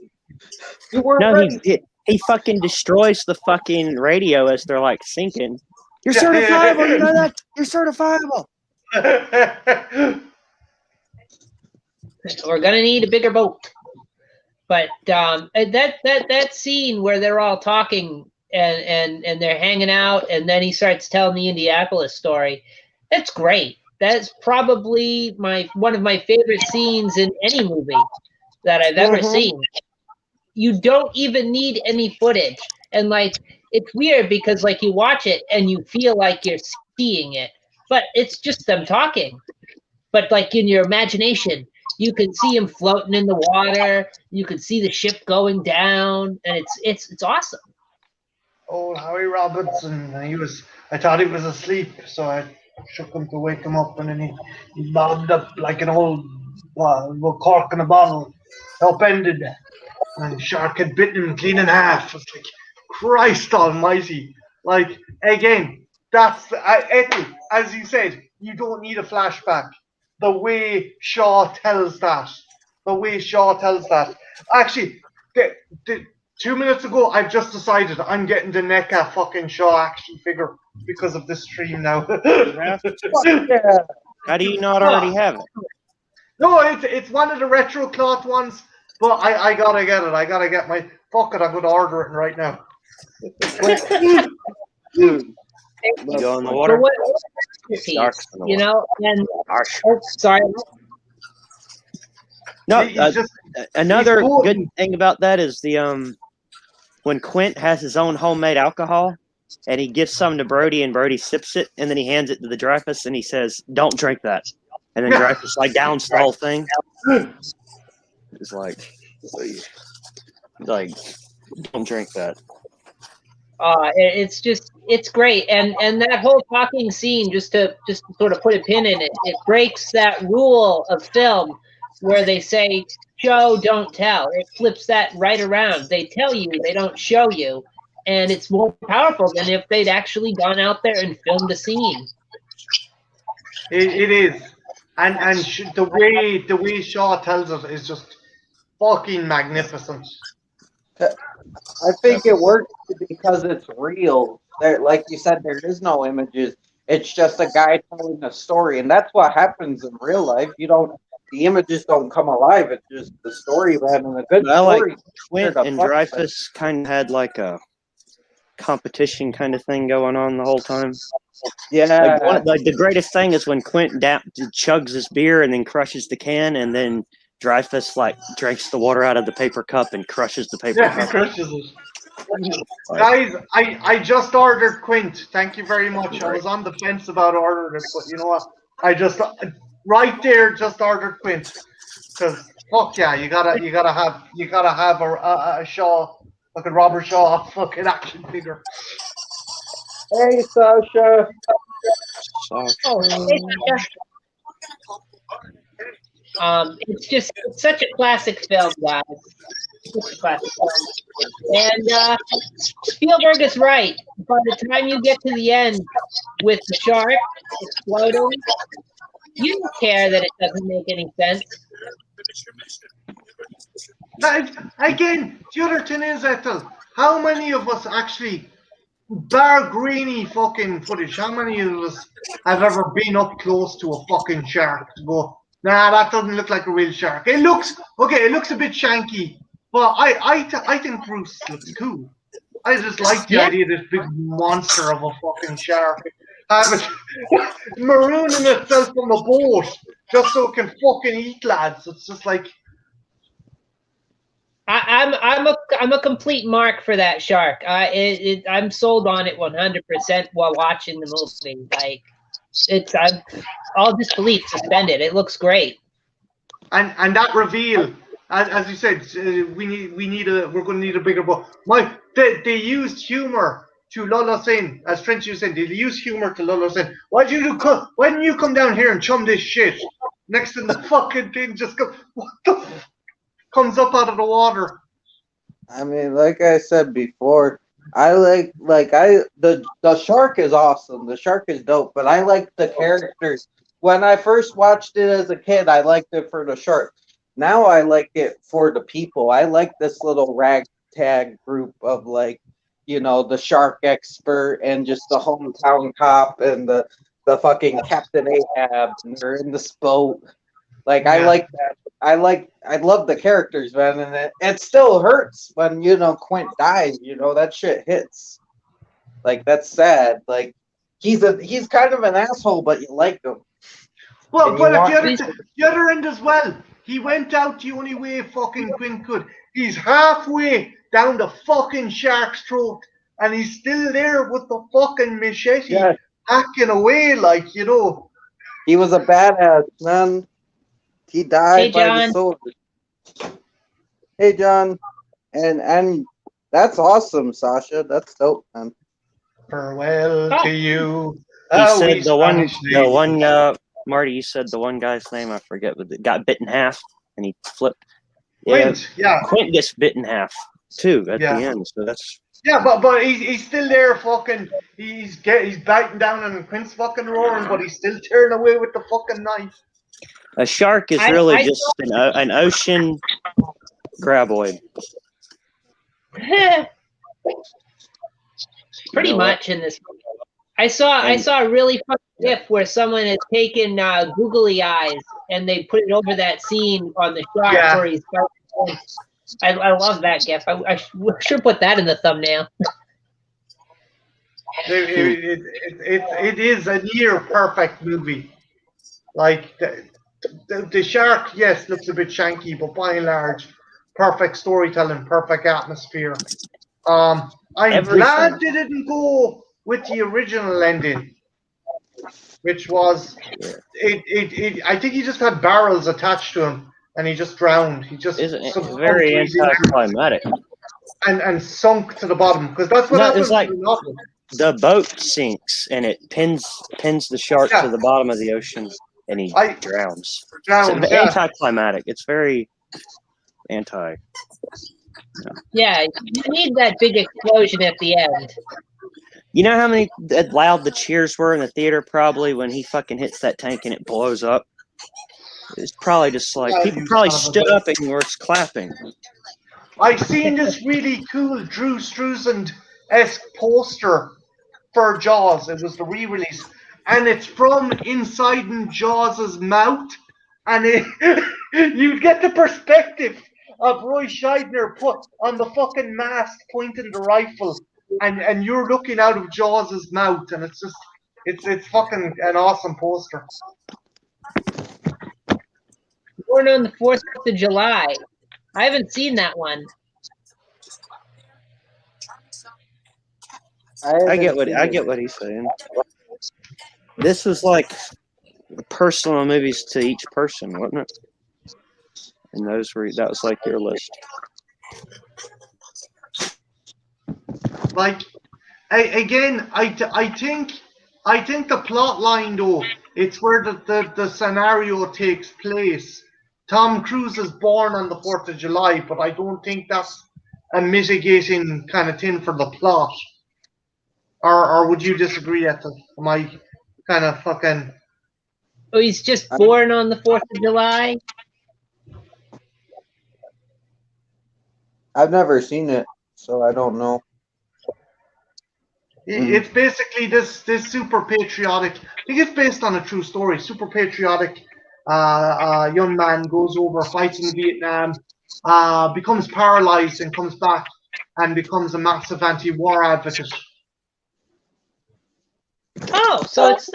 You weren't No, ready. he fucking destroys the fucking radio as they're like sinking. You're certifiable, you know that? You're certifiable. We're gonna need a bigger boat. But that scene where they're all talking and they're hanging out, and then he starts telling the Indianapolis story. That's great. That's probably one of my favorite scenes in any movie that I've ever seen. You don't even need any footage, and like it's weird because like you watch it and you feel like you're seeing it, but it's just them talking. But like in your imagination, you can see him floating in the water. You can see the ship going down, and it's awesome. Oh, Harry Robinson. I thought he was asleep, so I shook him to wake him up, and then he bobbed up like an old cork in a bottle, upended, and shark had bitten him clean in half. It's like, Christ Almighty! Like again, that's Ethel, as you said, you don't need a flashback. The way Shaw tells that. Actually, 2 minutes ago, I've just decided I'm getting the NECA fucking Shaw action figure because of this stream now. How do you not already have it? No, it's one of the retro cloth ones, but I gotta get it. I gotta get my fuck it. I'm gonna order it right now. Dude, you go in the water. Sharks in the water. You know, and sorry. No, another good thing about that is the when Quint has his own homemade alcohol and he gives some to Brody and Brody sips it and then he hands it to the Dreyfus and he says, "Don't drink that," and then Dreyfus like downs the whole thing. It's like, don't drink that. It's great, and that whole talking scene, just to sort of put a pin in it, it breaks that rule of film where they say show, don't tell. It flips that right around. They tell you, they don't show you, and it's more powerful than if they'd actually gone out there and filmed a scene. It is, and the way Shaw tells it is just fucking magnificent. I think it works because it's real. There, like you said, there is no images. It's just a guy telling a story, and that's what happens in real life. The images don't come alive. It's just the story of having a good story. Like Quint and Dreyfus kind of had like a competition kind of thing going on the whole time. Yeah. Like the greatest thing is when Quint chugs his beer and then crushes the can, and then Dreyfus like drinks the water out of the paper cup and crushes the paper cup. Crushes it. Guys, I just ordered Quint. Thank you very much. I was on the fence about ordering it, but you know what? I just right there just ordered Quint. Because fuck yeah, you gotta have a Shaw, fucking Robert Shaw fucking action figure. Hey Sasha. It's such a classic film, guys. It's a classic film. And Spielberg is right. By the time you get to the end with the shark exploding, you don't care that it doesn't make any sense. Again, the other thing is, Ethel, how many of us actually bar grainy fucking footage. How many of us have ever been up close to a fucking shark to go, nah, that doesn't look like a real shark. It looks okay. It looks a bit shanky, but I think Bruce looks cool. I just like the idea of this big monster of a fucking shark having marooning itself on the boat just so it can fucking eat lads. It's just like I'm a complete mark for that shark. I'm sold on it 100% while watching the movie. Like I'm all disbelief suspended. It looks great. and that reveal, as you said, we're going to need a bigger boat. They used humor to lull us in, as French you said. They used humor to lull us in. Why didn't you come down here and chum this shit? Next to the fucking thing, just go. What the? Comes up out of the water. I mean, like I said before, I the shark is awesome. The shark is dope, but I like the characters. When I first watched it as a kid, I liked it for the shark. Now I like it for the people. I like this little ragtag group of the shark expert and just the hometown cop and the fucking Captain Ahab, and they're in this boat. Like, I like that. I love the characters, man, and it still hurts when, Quint dies, that shit hits. Like, that's sad. Like, he's kind of an asshole, but you like him. Well, but at the other end as well, he went out the only way fucking Quint could. He's halfway down the fucking shark's throat, and he's still there with the fucking machete hacking away, He was a badass, man. He died by the soldiers. Hey, John. And that's awesome, Sasha. That's dope, man. Farewell to you. He said the one, Marty, you said the one guy's name, I forget, but it got bit in half and he flipped. Quint, Quint gets bit in half too at the end, so that's. Yeah, but he's still there, fucking. He's biting down on Quint's fucking roaring, but he's still tearing away with the fucking knife. A shark is really just an ocean graboid. Pretty much in this movie. I saw a really funny gif where someone has taken googly eyes and they put it over that scene on the shark where he's fighting. I love that gif. I should put that in the thumbnail. It is a near perfect movie. Like the shark, yes, looks a bit shanky, but by and large, perfect storytelling, perfect atmosphere. I'm glad they didn't go with the original ending, which was I think he just had barrels attached to him and he just drowned. He just very anticlimactic and sunk to the bottom, because that's what happens. It's like the boat sinks and it pins the shark to the bottom of the ocean. And he drowns. It's anticlimactic. It's very anti. Yeah, you need that big explosion at the end. You know how loud the cheers were in the theater probably when he fucking hits that tank and it blows up? It's probably just like people probably stood up and were clapping. I've seen this really cool Drew Struzan-esque poster for Jaws. It was the re-release. And it's from inside Jaws' mouth, and you get the perspective of Roy Scheidner put on the fucking mask pointing the rifle, and you're looking out of Jaws' mouth, and it's fucking an awesome poster. Born on the 4th of July. I haven't seen that one. I get what he's saying. This was like personal movies to each person, wasn't it? And that was like your list. Like, I think the plot line though, it's where the scenario takes place. Tom Cruise is born on the 4th of July, but I don't think that's a mitigating kind of thing for the plot. Or would you disagree at the my kind of fucking... Oh, he's just born on the 4th of July? I've never seen it, so I don't know. It's basically this super patriotic. I think it's based on a true story. Super patriotic young man goes over, fights in Vietnam, becomes paralyzed, and comes back and becomes a massive anti-war advocate. Oh, so it's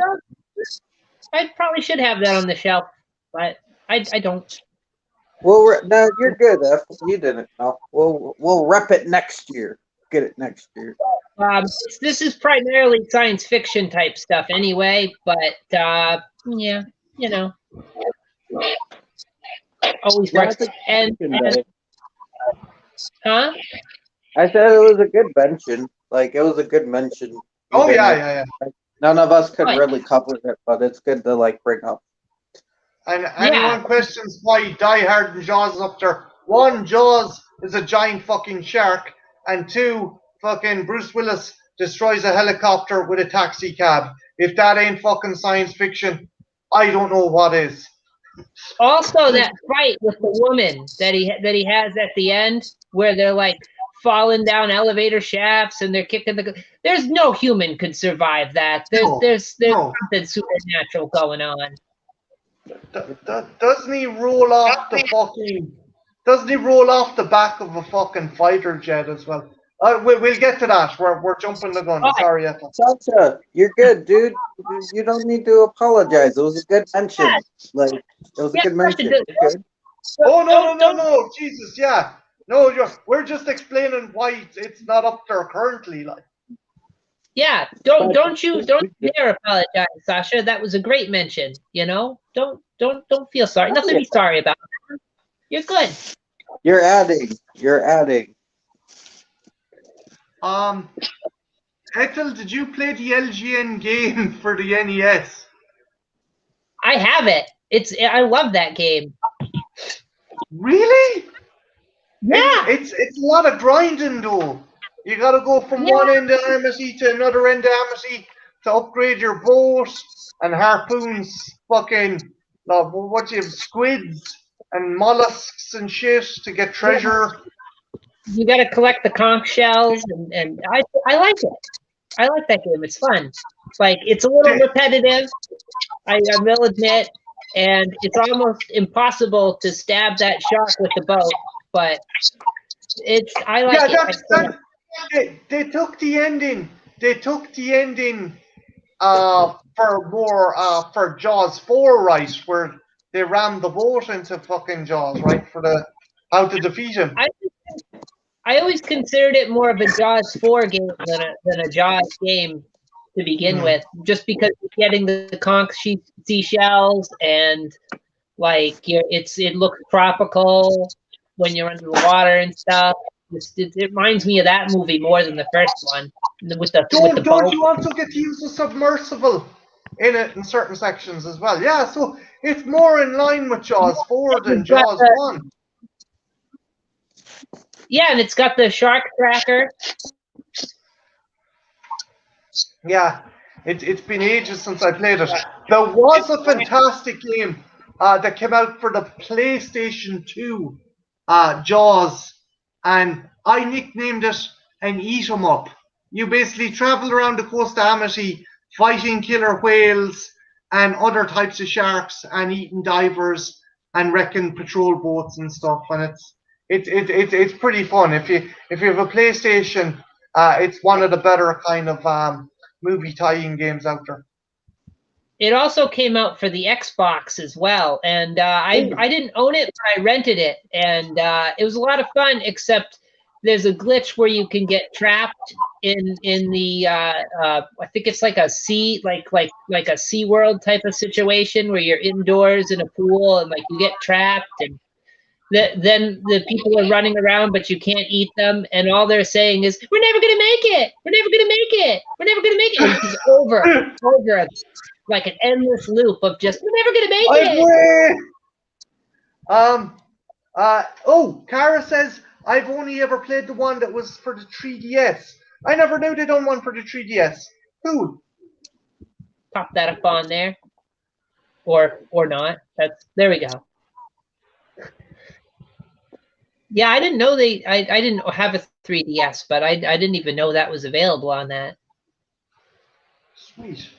I probably should have that on the shelf, but I don't. Well, no, you're good. You didn't know. We'll rep it next year. Get it next year. This is primarily science fiction type stuff anyway, but yeah, you know, always works. And huh? I said it was a good mention. Like, it was a good mention. Oh yeah. None of us could really cover it, but it's good to like bring up. And anyone questions why Die Hard and Jaws is up there? One, Jaws is a giant fucking shark, and two, fucking Bruce Willis destroys a helicopter with a taxi cab. If that ain't fucking science fiction, I don't know what is. Also, that fight with the woman that he has at the end, where they're like falling down elevator shafts and they're kicking there's no human could survive that. There's something supernatural going on. Doesn't he roll off the fucking? Doesn't he roll off the back of a fucking fighter jet as well? We'll get to that. We're jumping the gun. Sorry, Ethel. Sasha, you're good, dude. You don't need to apologize. It was a good mention. Like, it was a good mention. Okay? Oh no! Jesus, yeah. No, we're just explaining why it's not up there currently. Like, yeah, don't dare apologize, Sasha. That was a great mention. You know, don't feel sorry. Nothing to be sorry about. You're good. You're adding. Ethel, did you play the LGN game for the NES? I have it. I love that game. Really? Yeah. It's a lot of grinding though. You gotta go from one end of Amity to another end of Amity to upgrade your boat and harpoons fucking what you have, squids and mollusks and shit to get treasure. You gotta collect the conch shells and I like it. I like that game. It's fun. Like, it's a little repetitive, I will admit, and it's almost impossible to stab that shark with the boat, but I like it. They took the ending. For more for Jaws 4, right, where they rammed the boat into fucking Jaws, right, for how to defeat him. I always considered it more of a Jaws 4 game than a Jaws game to begin with, just because you're getting the conch seashells and like it looks tropical when you're under the water and stuff. It reminds me of that movie more than the first one with the Don't boat. you also get to use the submersible in it in certain sections as well? Yeah, so it's more in line with Jaws 4 than Jaws 1. Yeah, and it's got the shark tracker. Yeah, it's been ages since I played it. There was a fantastic game that came out for the PlayStation 2, Jaws, and I nicknamed it an Eat 'em Up. You basically travel around the coast of Amity fighting killer whales and other types of sharks and eating divers and wrecking patrol boats and stuff, and it's pretty fun. If you have a PlayStation, it's one of the better kind of movie tie-in games out there. It also came out for the Xbox as well, and I didn't own it, but I rented it, and it was a lot of fun. Except there's a glitch where you can get trapped in the I think it's like a sea like a SeaWorld type of situation where you're indoors in a pool and like you get trapped and. Then the people are running around, but you can't eat them, and all they're saying is, "We're never gonna make it. We're never gonna make it. We're never gonna make it." And it's just over, like an endless loop of just, "We're never gonna make it." Kara says I've only ever played the one that was for the 3DS. I never knew they done one for the 3DS. Cool. Pop that up on there, or not. There we go. Yeah, I didn't know I didn't have a 3DS, but I didn't even know that was available on that. Sweet.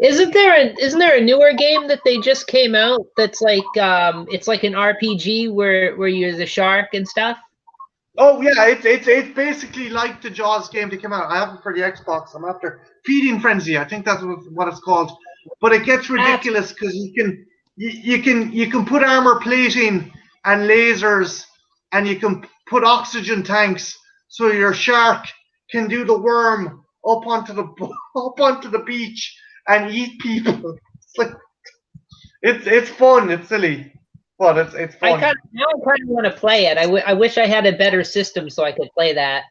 Isn't there a newer game that they just came out that's like it's like an RPG where you're the shark and stuff? Oh yeah, it's basically like the Jaws game that came out. I have it for the Xbox. I'm after Feeding Frenzy. I think that's what it's called. But it gets ridiculous because you can put armor plating and lasers, and you can put oxygen tanks, so your shark can do the worm up onto the beach and eat people. It's like it's fun. It's silly, but it's fun. Now I kind of want to play it. I wish I had a better system so I could play that.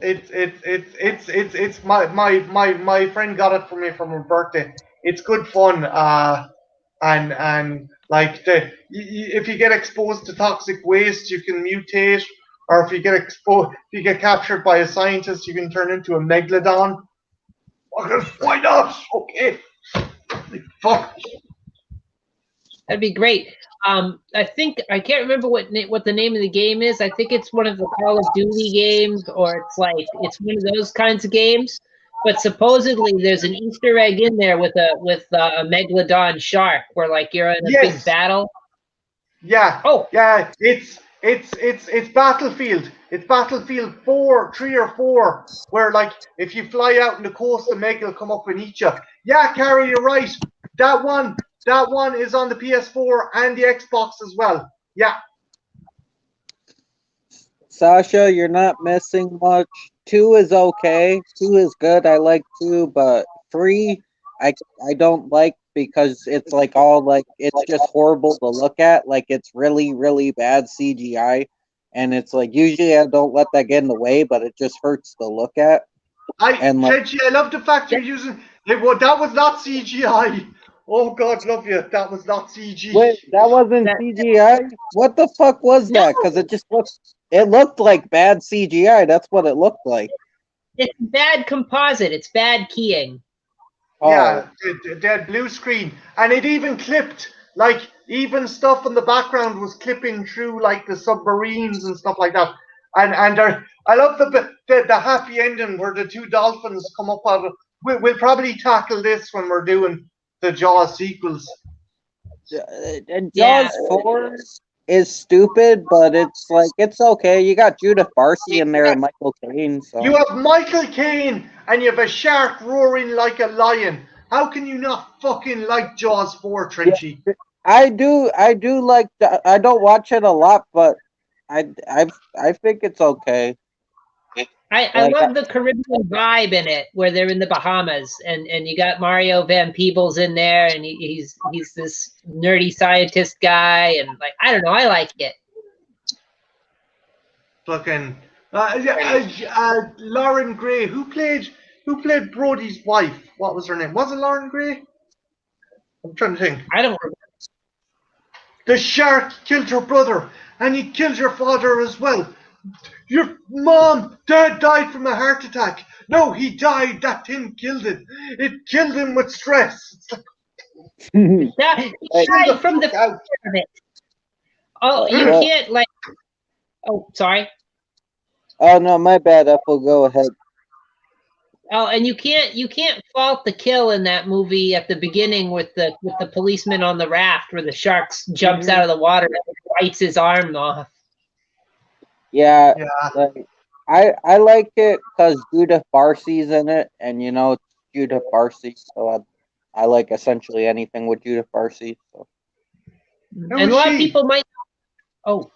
It's my friend got it for me for my birthday. It's good fun. And like if you get exposed to toxic waste, you can mutate, or if you get captured by a scientist, you can turn into a megalodon. Why not? Okay. Fuck. That'd be great. I think I can't remember what the name of the game is. I think it's one of the Call of Duty games, or it's one of those kinds of games. But supposedly there's an Easter egg in there with a megalodon shark, where like you're in a big battle. Yeah. Oh. Yeah. It's Battlefield. It's Battlefield 3 or 4, where like if you fly out in the coast, the meg will come up and eat you. Yeah, Carrie, you're right. That one is on the PS4 and the Xbox as well. Yeah. Sasha, you're not missing much. 2 is okay. 2 is good. I like 2, but 3, I don't like because it's like it's just horrible to look at. Like it's really, really bad CGI. And it's like usually I don't let that get in the way, but it just hurts to look at. I love the fact you're using it. Well, that was not CGI. Oh God, love you. That was not CG. Wait, that wasn't CGI? What the fuck was that? Because it looked like bad CGI. That's what it looked like. It's bad composite. It's bad keying. Yeah, that blue screen, and it even clipped. Like even stuff in the background was clipping through, like the submarines and stuff like that. And I love the happy ending where the 2 dolphins come up out of. We'll probably tackle this when we're doing the Jaws sequels. Jaws 4 is stupid, but it's like it's okay. You got Judith Barcy in there and Michael Caine. So. You have Michael Caine and you have a shark roaring like a lion. How can you not fucking like Jaws 4, Trenchy? Yeah, I do like. I don't watch it a lot, but I think it's okay. I love the Caribbean vibe in it, where they're in the Bahamas, and you got Mario Van Peebles in there, and he's this nerdy scientist guy, and like I don't know, I like it. Fucking Lauren Gray, who played Brody's wife? What was her name? Was it Lauren Gray? I'm trying to think. I don't remember. The shark killed your brother, and he killed your father as well. Your dad died from a heart attack. No, he died. That thing killed him. It killed him with stress. He died from the fear of it. Oh, you can't like. Oh, sorry. Oh no, my bad. Apple, go ahead. Oh, and you can't fault the kill in that movie at the beginning with the policeman on the raft where the shark jumps out of the water and bites his arm off. Yeah. Like, I like it because Judith Barcy's in it, and you know it's Judith Barcy, so I like essentially anything with Judith Barcy. So. And a lot of people might. Oh.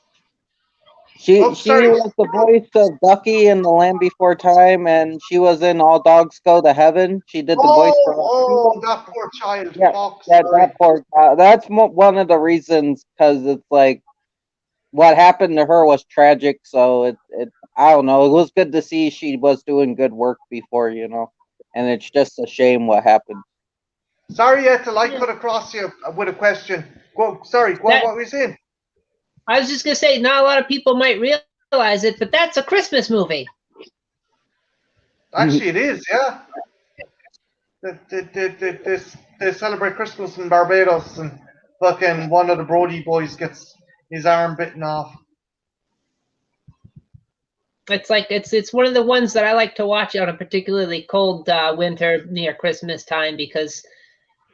She was the voice of Ducky in The Land Before Time, and she was in All Dogs Go to Heaven. She did the voice for. Oh, that poor child. Yeah, that poor. That's one of the reasons, because it's like what happened to her was tragic. So it I don't know. It was good to see she was doing good work before, you know, and it's just a shame what happened. Sorry, Ethel, I cut across you with a question. What were you saying? I was just gonna say, not a lot of people might realize it, but that's a Christmas movie. Actually, it is, yeah. They celebrate Christmas in Barbados, and fucking one of the Brody boys gets his arm bitten off. It's like it's one of the ones that I like to watch on a particularly cold winter near Christmas time because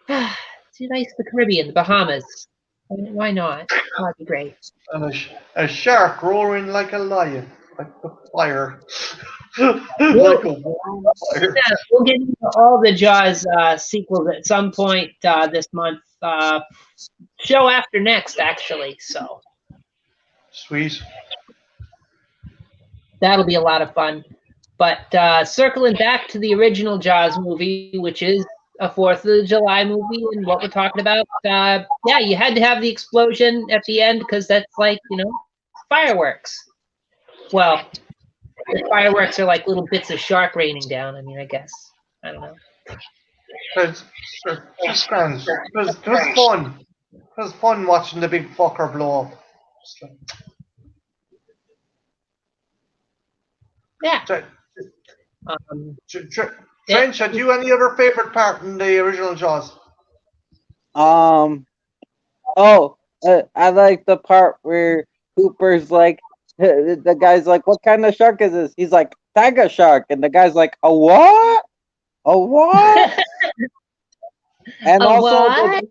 it's nice, the Caribbean, the Bahamas. Why not? That'd be great. And a shark roaring like a lion, like the fire, like a warm fire. Yeah, we'll get into all the Jaws sequels at some point this month. Show after next, actually. So Sweet. that'll be a lot of fun. But circling back to the original Jaws movie, which is a 4th of July movie, and what we're talking about, yeah, you had to have the explosion at the end because that's like, fireworks. Well, the fireworks are like little bits of shark raining down. I mean, I guess. I don't know. It's just grand. It was fun. It was fun watching the big fucker blow up. Yeah. Trench, had you any other favorite part in the original Jaws? I like the part where Hooper's like, the guy's like, what kind of shark is this? He's like, tiger shark. And the guy's like, a what? A what? And A also what?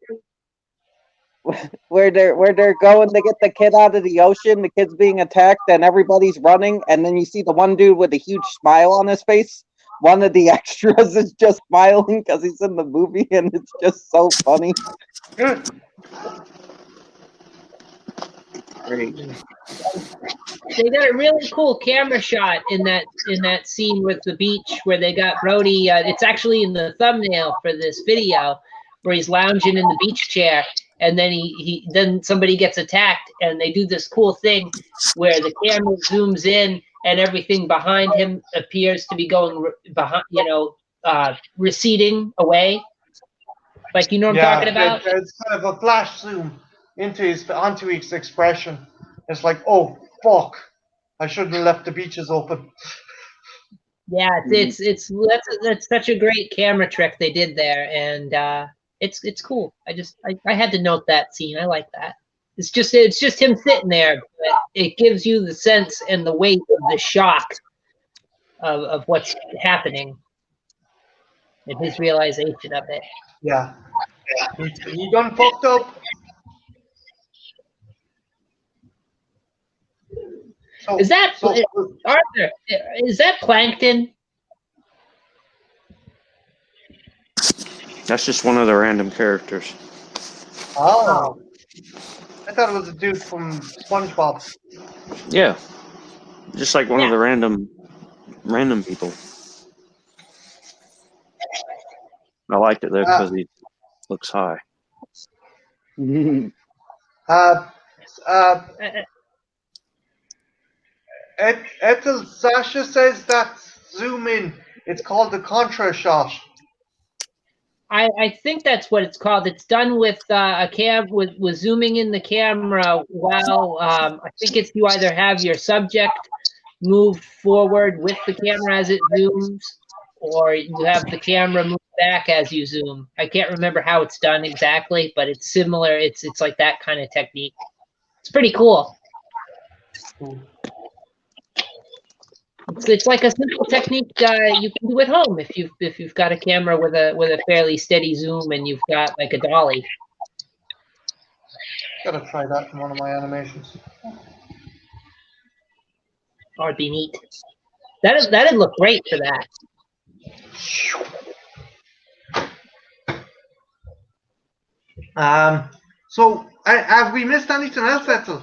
where they're going to get the kid out of the ocean, the kid's being attacked and everybody's running, and then you see the one dude with a huge smile on his face. One of the extras is just smiling because he's in the movie, and it's just so funny. Good. Great. They got a really cool camera shot in that scene with the beach where they got Brody. It's actually in the thumbnail for this video where he's lounging in the beach chair, and then then somebody gets attacked, and they do this cool thing where the camera zooms in and everything behind him appears to be going behind, receding away. Like, you know what I'm talking about? It's kind of a flash zoom onto his expression. It's like, oh fuck, I shouldn't have left the beaches open. Yeah, that's such a great camera trick they did there, and it's cool. I had to note that scene. I like that. It's just him sitting there, but it gives you the sense and the weight of the shock of what's happening and his realization of it. Yeah. He done fucked up. So, Arthur? Is that plankton? That's just one of the random characters. Oh. I thought it was a dude from SpongeBob. Yeah. Just like one of the random people. I liked it though because he looks high. Ethel Sasha says that zoom in. It's called the contra shot. I think that's what it's called. It's done with a cam with zooming in the camera while I think it's you either have your subject move forward with the camera as it zooms, or you have the camera move back as you zoom. I can't remember how it's done exactly, but it's similar. It's like that kind of technique. It's pretty cool. It's like a simple technique you can do at home if you've got a camera with a fairly steady zoom and you've got like a dolly. Gotta try that in one of my animations. Or it'd be neat. That'd look great for that. So have we missed anything else, Ethel?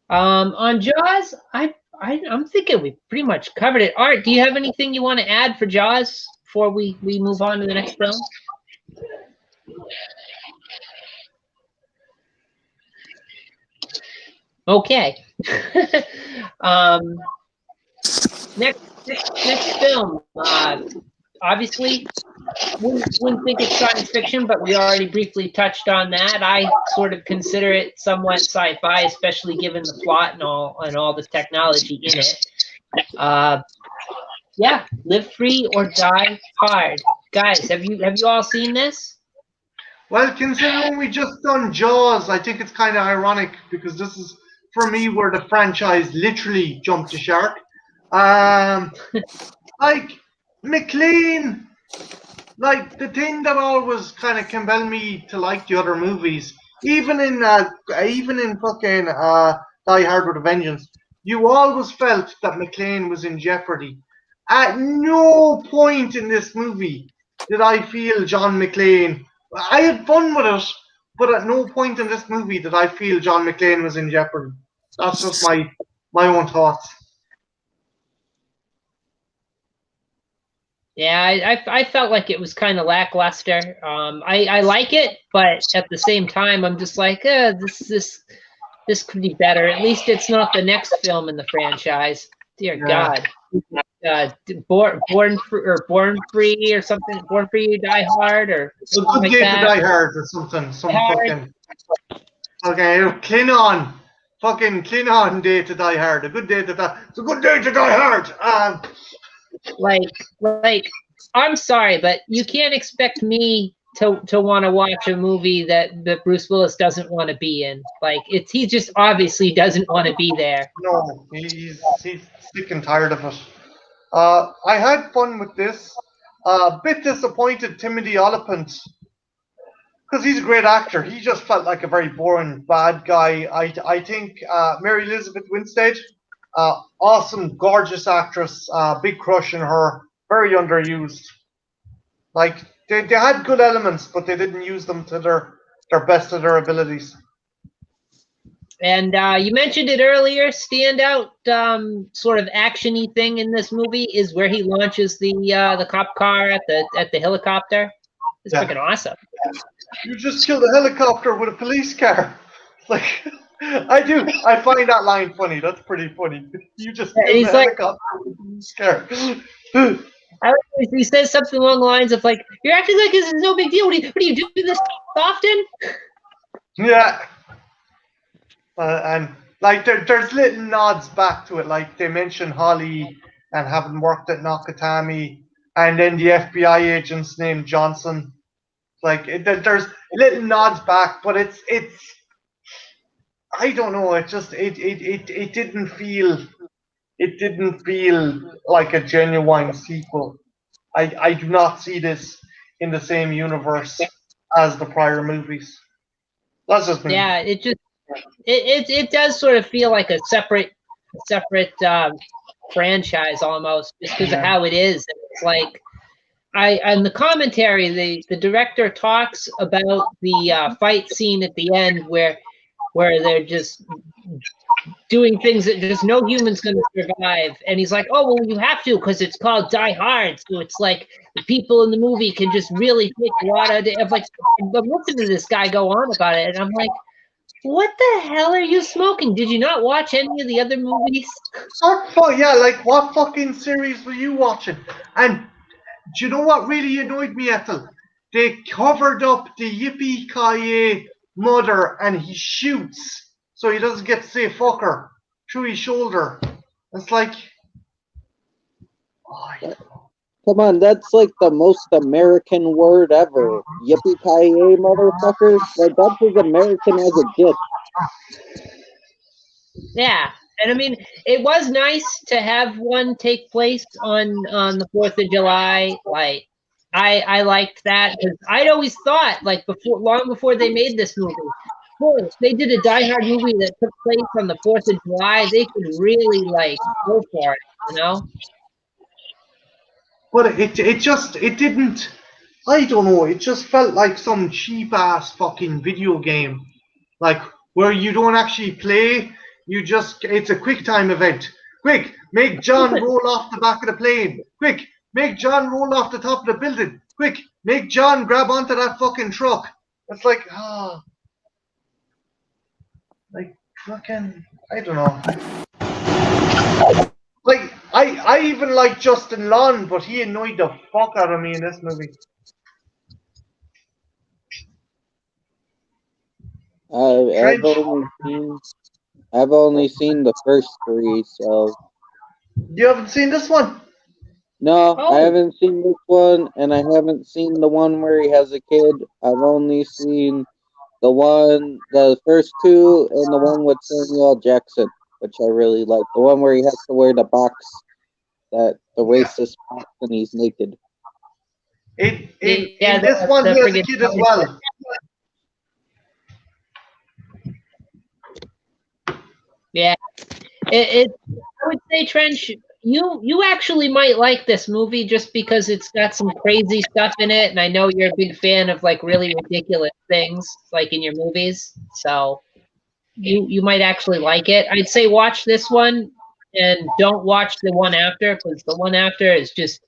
On Jaws, I'm thinking we pretty much covered it. Art, do you have anything you want to add for Jaws before we move on to the next film? Okay. Next film. Obviously, wouldn't think it's science fiction, but we already briefly touched on that. I sort of consider it somewhat sci-fi, especially given the plot and all the technology in it. Yeah, Live Free or Die Hard. Guys, have you all seen this? Well, considering we just done Jaws, I think it's kind of ironic because this is, for me, where the franchise literally jumped the shark. Um, like McLean, like the thing that always kind of compelled me to like the other movies, even in fucking Die Hard with a Vengeance, you always felt that McLean was in jeopardy. At no point in this movie did I feel John McClane. I had fun with it, but at no point in this movie did I feel John McClane was in jeopardy. That's just my own thoughts. Yeah, I felt like it was kind of lackluster. I like it, but at the same time, I'm just like, this could be better. At least it's not the next film in the franchise. Dear Yeah. God, Born Free or something. Born Free, Die Hard or A something good like day to that. Die Hard or something. Some Hard. fucking clean on. Fucking clean on day to Die Hard. A good day to die. It's a good day to Die Hard. Like I'm sorry, but you can't expect me to want to watch a movie that Bruce Willis doesn't want to be in. Like he just obviously doesn't want to be there. No, he's sick and tired of it. I had fun with this. A bit disappointed Timothy Olyphant because he's a great actor. He just felt like a very boring bad guy. I think Mary Elizabeth Winstead, awesome, gorgeous actress, big crush on her, very underused. Like they had good elements, but they didn't use them to their best of their abilities. And you mentioned it earlier. Standout sort of actiony thing in this movie is where he launches the cop car at the helicopter. It's freaking awesome. You just killed a helicopter with a police car. Like I find that line funny. That's pretty funny. You just killed a helicopter with a police car. He says something along the lines of like, "You're acting like this is no big deal. What do you do this often?" Yeah. And like there's little nods back to it. Like they mention Holly and having worked at Nakatami, and then the FBI agent's name Johnson. Like there's little nods back, but it's I don't know. It just it didn't feel like a genuine sequel. I do not see this in the same universe as the prior movies. That's just me. Yeah, it does sort of feel like a separate franchise almost, just because of how it is. It's like in the commentary, the director talks about the fight scene at the end where they're just doing things that just no human's going to survive, and he's like, "Oh well, you have to because it's called Die Hard, so it's like the people in the movie can just really take a lot of like." I'm listening to this guy go on about it, and I'm like, what the hell are you smoking? Did you not watch any of the other movies? Yeah, like what fucking series were you watching? And do you know what really annoyed me, Ethel? They covered up the Yippee-ki-yay mother and he shoots so he doesn't get to say fuck her through his shoulder. It's like... Come on, that's like the most American word ever. Yippee-ki-yay, motherfucker. Like, that's as American as it gets. Yeah, and I mean, it was nice to have one take place on the 4th of July. Like, I liked that because I'd always thought, like, long before they made this movie, if they did a Die Hard movie that took place on the 4th of July, they could really, like, go for it, you know? But it didn't, I don't know, it just felt like some cheap ass fucking video game. Like, where you don't actually play, it's a quick time event. Quick, make John roll off the back of the plane. Quick, make John roll off the top of the building. Quick, make John grab onto that fucking truck. It's like, like, fucking, I don't know. Like, I even like Justin Long, but he annoyed the fuck out of me in this movie. I've only seen the first three, so. You haven't seen this one? No, I haven't seen this one, and I haven't seen the one where he has a kid. I've only seen the first two, and the one with Samuel Jackson, which I really like. The one where he has to wear the box that the racist and he's naked. In Yeah, this one, the he has a friggin' kid as well. Yeah, I would say, Trench, you actually might like this movie just because it's got some crazy stuff in it, and I know you're a big fan of like really ridiculous things like in your movies, so you might actually like it. I'd say watch this one and don't watch the one after because the one after is just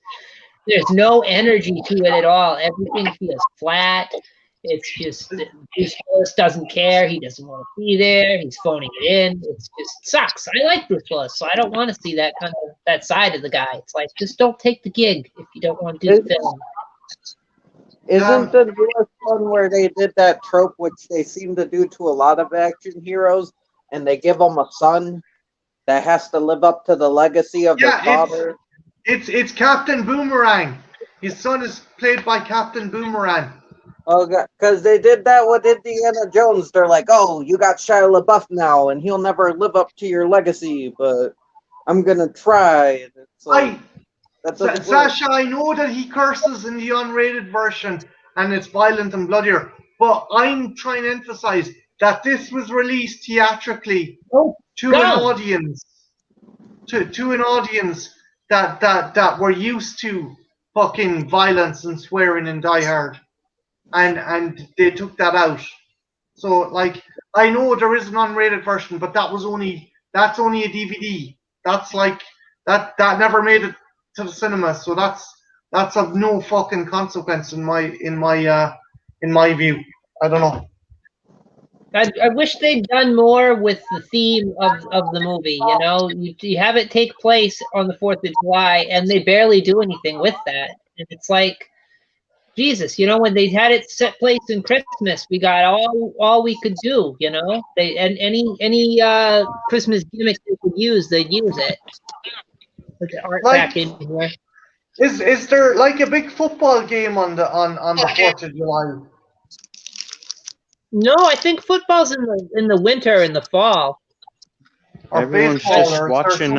there's no energy to it at all. Everything feels flat. It's just Bruce Willis doesn't care. He doesn't want to be there. He's phoning it in. It's just sucks. I like Bruce Willis, so I don't want to see that kind of that side of the guy. It's like just don't take the gig if you don't want to do the film. Isn't the newest one where they did that trope, which they seem to do to a lot of action heroes, and they give them a son that has to live up to the legacy of their father? It's Captain Boomerang. His son is played by Captain Boomerang. Oh, because they did that with Indiana Jones. They're like, "Oh, you got Shia LaBeouf now, and he'll never live up to your legacy, but I'm gonna try." And it's like, Sasha, I know that he curses in the unrated version, and it's violent and bloodier. But I'm trying to emphasize that this was released theatrically to an audience, to an audience that were used to fucking violence and swearing in Die Hard. And they took that out. So like I know there is an unrated version, but that's only a DVD. That's like that never made it to the cinema. So that's of no fucking consequence in my view. I don't know. I wish they'd done more with the theme of the movie. You know, you have it take place on the 4th of July, and they barely do anything with that. And it's like, Jesus, you know, when they had it set place in Christmas, we got all we could do. You know, they and any Christmas gimmick they could use, they'd use it. Put the art back in here. Is there like a big football game on the 4th of July? No, I think football's in the winter and the fall. Everyone's just watching.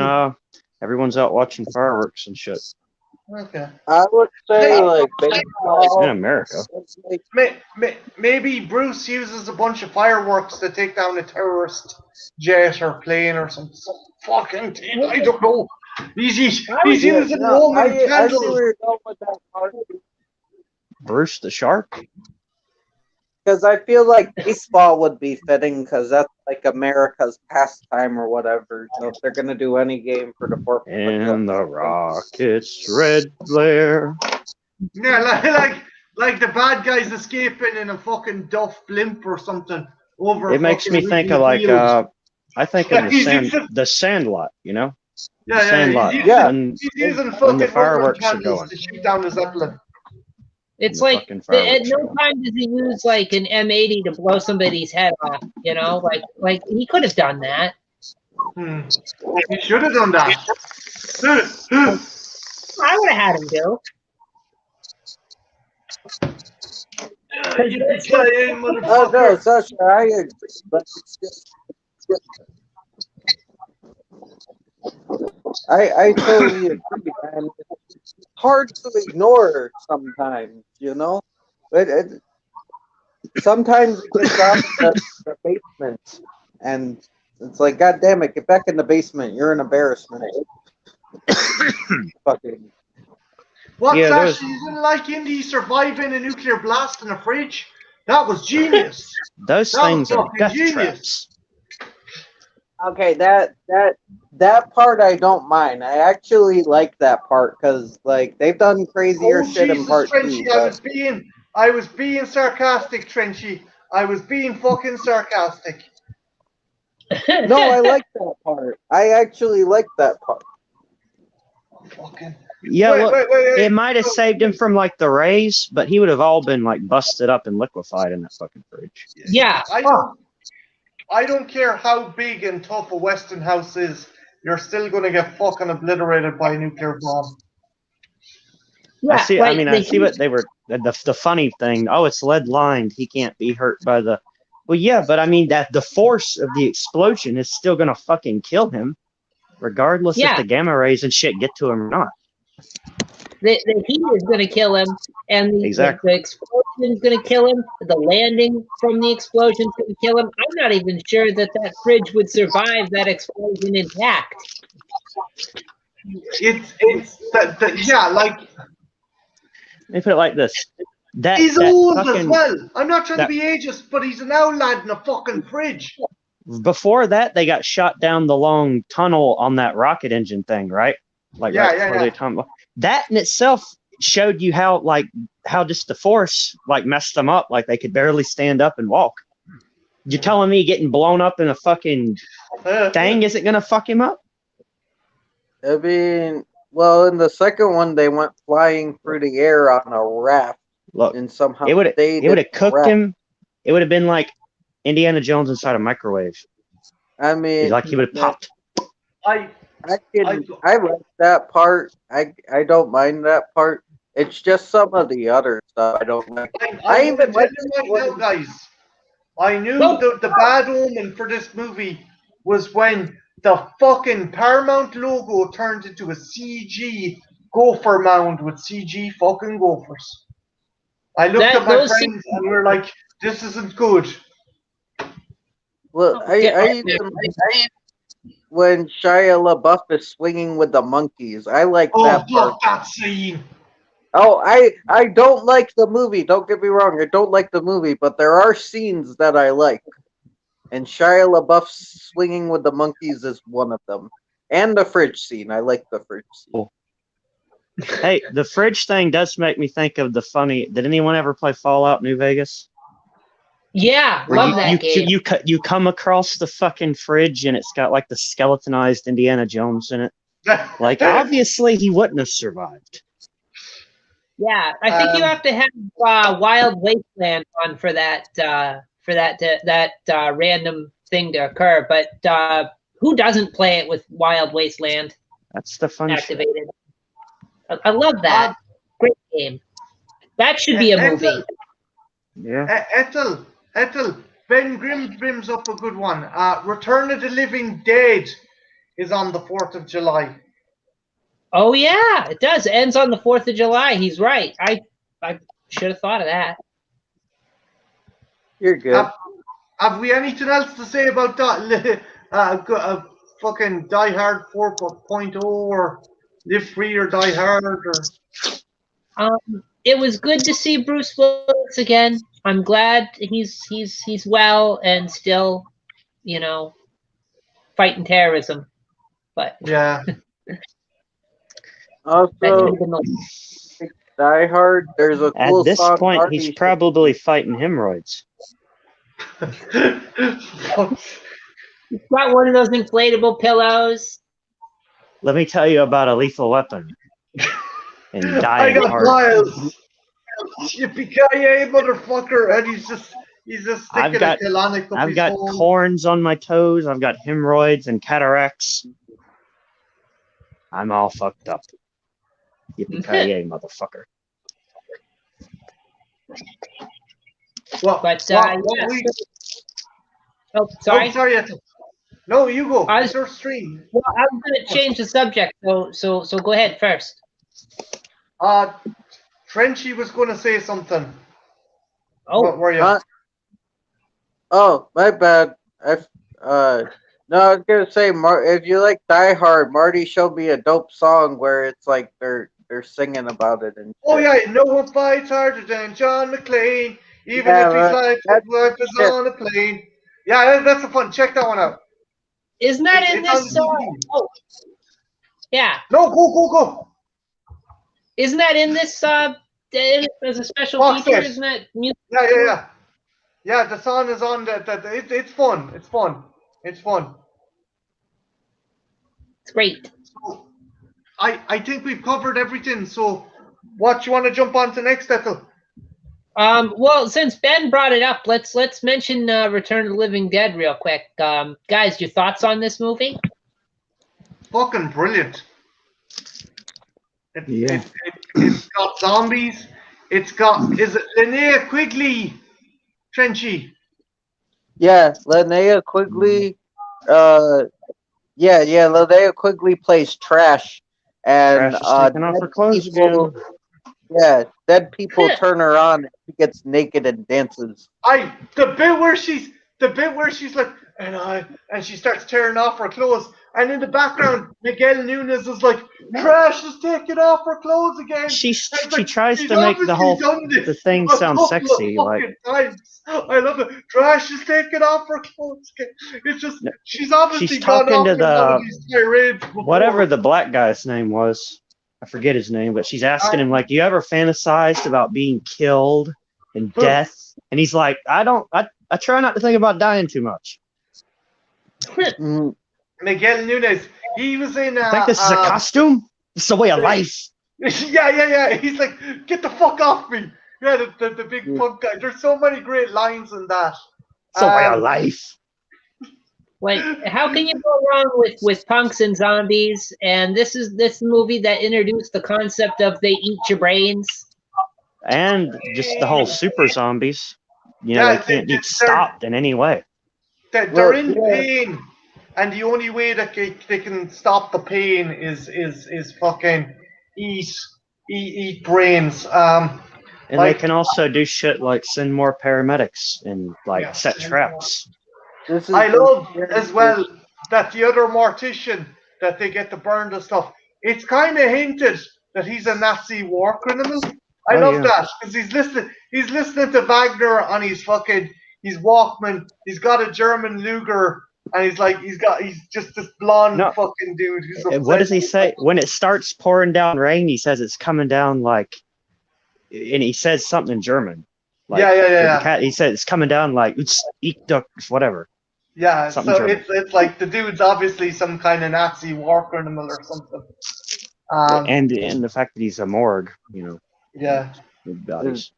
Everyone's out watching fireworks and shit. Okay. I would say like baseball in America. Maybe Bruce uses a bunch of fireworks to take down a terrorist jet or plane or some fucking thing. I don't know. He's using Roman candles. Bruce the Shark. Because I feel like baseball would be fitting because that's like America's pastime or whatever. So if they're gonna do any game for the 4th, and the Rockets' red glare. Yeah, like the bad guys escaping in a fucking Duff blimp or something over. It makes me think of like I think of the Sandlot. You know. Yeah, Sandlot. He's using fucking the fireworks are going to shoot down the Zeppelin. It's like at no time does he use like an M80 to blow somebody's head off. You know, like he could have done that. He should have done that. I would have had him do. Oh no, Sasha, I agree, but it's just I totally agree, man. It's hard to ignore sometimes, you know? Sometimes it gets down to the basement, and it's like, God damn it, get back in the basement. You're an embarrassment. Fucking. What, Sasha, you didn't like Indy surviving a nuclear blast in a fridge? That was genius. Those things are death traps. Okay, that part I don't mind. I actually like that part because like they've done crazier shit in part Trenchy, 2. I was being sarcastic, Trenchy. I was being fucking sarcastic. No, I like that part. I actually like that part. Fucking. Yeah, wait. It might have saved him from like the rays, but he would have all been like busted up and liquefied in that fucking fridge. Yeah. I don't care how big and tough a Westinghouse is, you're still going to get fucking obliterated by a nuclear bomb. Yeah, I see what they were. The funny thing. Oh, it's lead lined. He can't be hurt by the. Well, yeah, but I mean that the force of the explosion is still going to fucking kill him. regardless if the gamma rays and shit get to him or not. The heat is going to kill him, and the explosion is going to kill him. The landing from the explosion is going to kill him. I'm not even sure that fridge would survive that explosion intact. Like. Let me put it like this. He's old as well. I'm not trying to be ageist, but he's an old lad in a fucking fridge. Before that, they got shot down the long tunnel on that rocket engine thing, right? Like that in itself showed you how just the force messed them up. Like they could barely stand up and walk. You're telling me getting blown up in a fucking thing isn't gonna fuck him up? I mean, well, in the second one, they went flying through the air on a raft. Look, and somehow it would have cooked him. It would have been like Indiana Jones inside a microwave. I mean, he would have popped. I like that part. I don't mind that part. It's just some of the other stuff I don't like. I even like now, guys. I knew the bad omen for this movie was when the fucking Paramount logo turned into a CG gopher mound with CG fucking gophers. I looked at my friends and we were like, "This isn't good." Well, I even when Shia LaBeouf is swinging with the monkeys. I like that part. That scene. Oh, I don't like the movie. Don't get me wrong. I don't like the movie, but there are scenes that I like. And Shia LaBeouf swinging with the monkeys is one of them. And the fridge scene. I like the fridge scene. Cool. Hey, the fridge thing does make me think of the funny... Did anyone ever play Fallout New Vegas? Yeah, love that game. You come across the fucking fridge and it's got like the skeletonized Indiana Jones in it. Like, obviously he wouldn't have survived. Yeah, I think you have to have Wild Wasteland on for that random thing to occur. But who doesn't play it with Wild Wasteland? That's the fun activated. I love that. Great game. That should be a movie. Yeah. Ethel, Ben Grimm brings up a good one. Return of the Living Dead is on the 4th of July. Oh yeah, it does. It ends on the 4th of July. He's right. I should have thought of that. You're good. Have we anything else to say about that? Fucking Die Hard 4.0 or Live Free or Die Hard or? It was good to see Bruce Willis again. I'm glad he's well and still, fighting terrorism. But yeah. Also, Die Hard. There's a cool At this song point, he's probably fighting hemorrhoids. He's got one of those inflatable pillows. Let me tell you about a Lethal Weapon. And I dying got hard. Miles. Yippee-ki-yay, motherfucker! And he's just sticking a colonic up I've his got hole. corns on my toes. I've got hemorrhoids and cataracts. I'm all fucked up. Yippee-ki-yay, motherfucker. But yes. Oh, sorry. Oh, sorry, Ethel. No, you go. It's your stream. Well, I was going to change the subject, so go ahead first. Trenchy was going to say something. Oh, what were you? Oh, my bad. No, I was gonna say, if you like Die Hard, Marty showed me a dope song where it's like they're singing about it and. Oh yeah, no one fights harder than John McClane, even if his life is on a plane. Yeah, that's a fun. Check that one out. Isn't that in this? Oh, yeah. No, go. Isn't that in this? As a special feature, isn't that music? Yeah. Yeah, the song is on that. It's fun. It's fun. It's great. So, I think we've covered everything. So, what you want to jump on to next, Ethel? Well, since Ben brought it up, let's mention Return of the Living Dead real quick. Guys, your thoughts on this movie? Fucking brilliant. It's got zombies. It's got, is it Linnea Quigley, Trenchy? Yeah, Linnea Quigley. Yeah, Linnea Quigley plays Trash, and Trash is taking off her clothes again. dead people turn her on, and she gets naked and dances. The bit where she's like, and she starts tearing off her clothes, and in the background, Miguel Nunes is like, Trash is taking off her clothes again. She Like, tries she's to make the whole done this the thing a sound couple sexy, of like fucking times. I love it. Trash is taking off her clothes again. It's just she's obviously she's gone talking off to in one of these tirades before. whatever the black guy's name was. I forget his name, but she's asking him like, "You ever fantasized about being killed and death?" And he's like, "I don't. I try not to think about dying too much." Miguel Nunes, he was in. I think this is a costume. This is a way of life. Yeah. He's like, get the fuck off me. Yeah, the big punk guy. There's so many great lines in that. It's a way of life. Like, how can you go wrong with punks and zombies? And this movie that introduced the concept of they eat your brains. And just the whole super zombies. You know, they can't be stopped in any way. They're in pain, and the only way that they can stop the pain is fucking eat brains. And they can also do shit like send more paramedics and like set traps. I love as well that the other mortician that they get to burn the stuff. It's kind of hinted that he's a Nazi war criminal. I love that because he's listening to Wagner on his Walkman. He's got a German Luger, and he's just this blonde fucking dude. What does he say when it starts pouring down rain? He says it's coming down like, and he says something in German. Like, yeah. He said it's coming down like whatever. Yeah, something so it's like the dude's obviously some kind of Nazi war criminal or something. And the fact that he's a morgue, you know. Yeah. Bodies.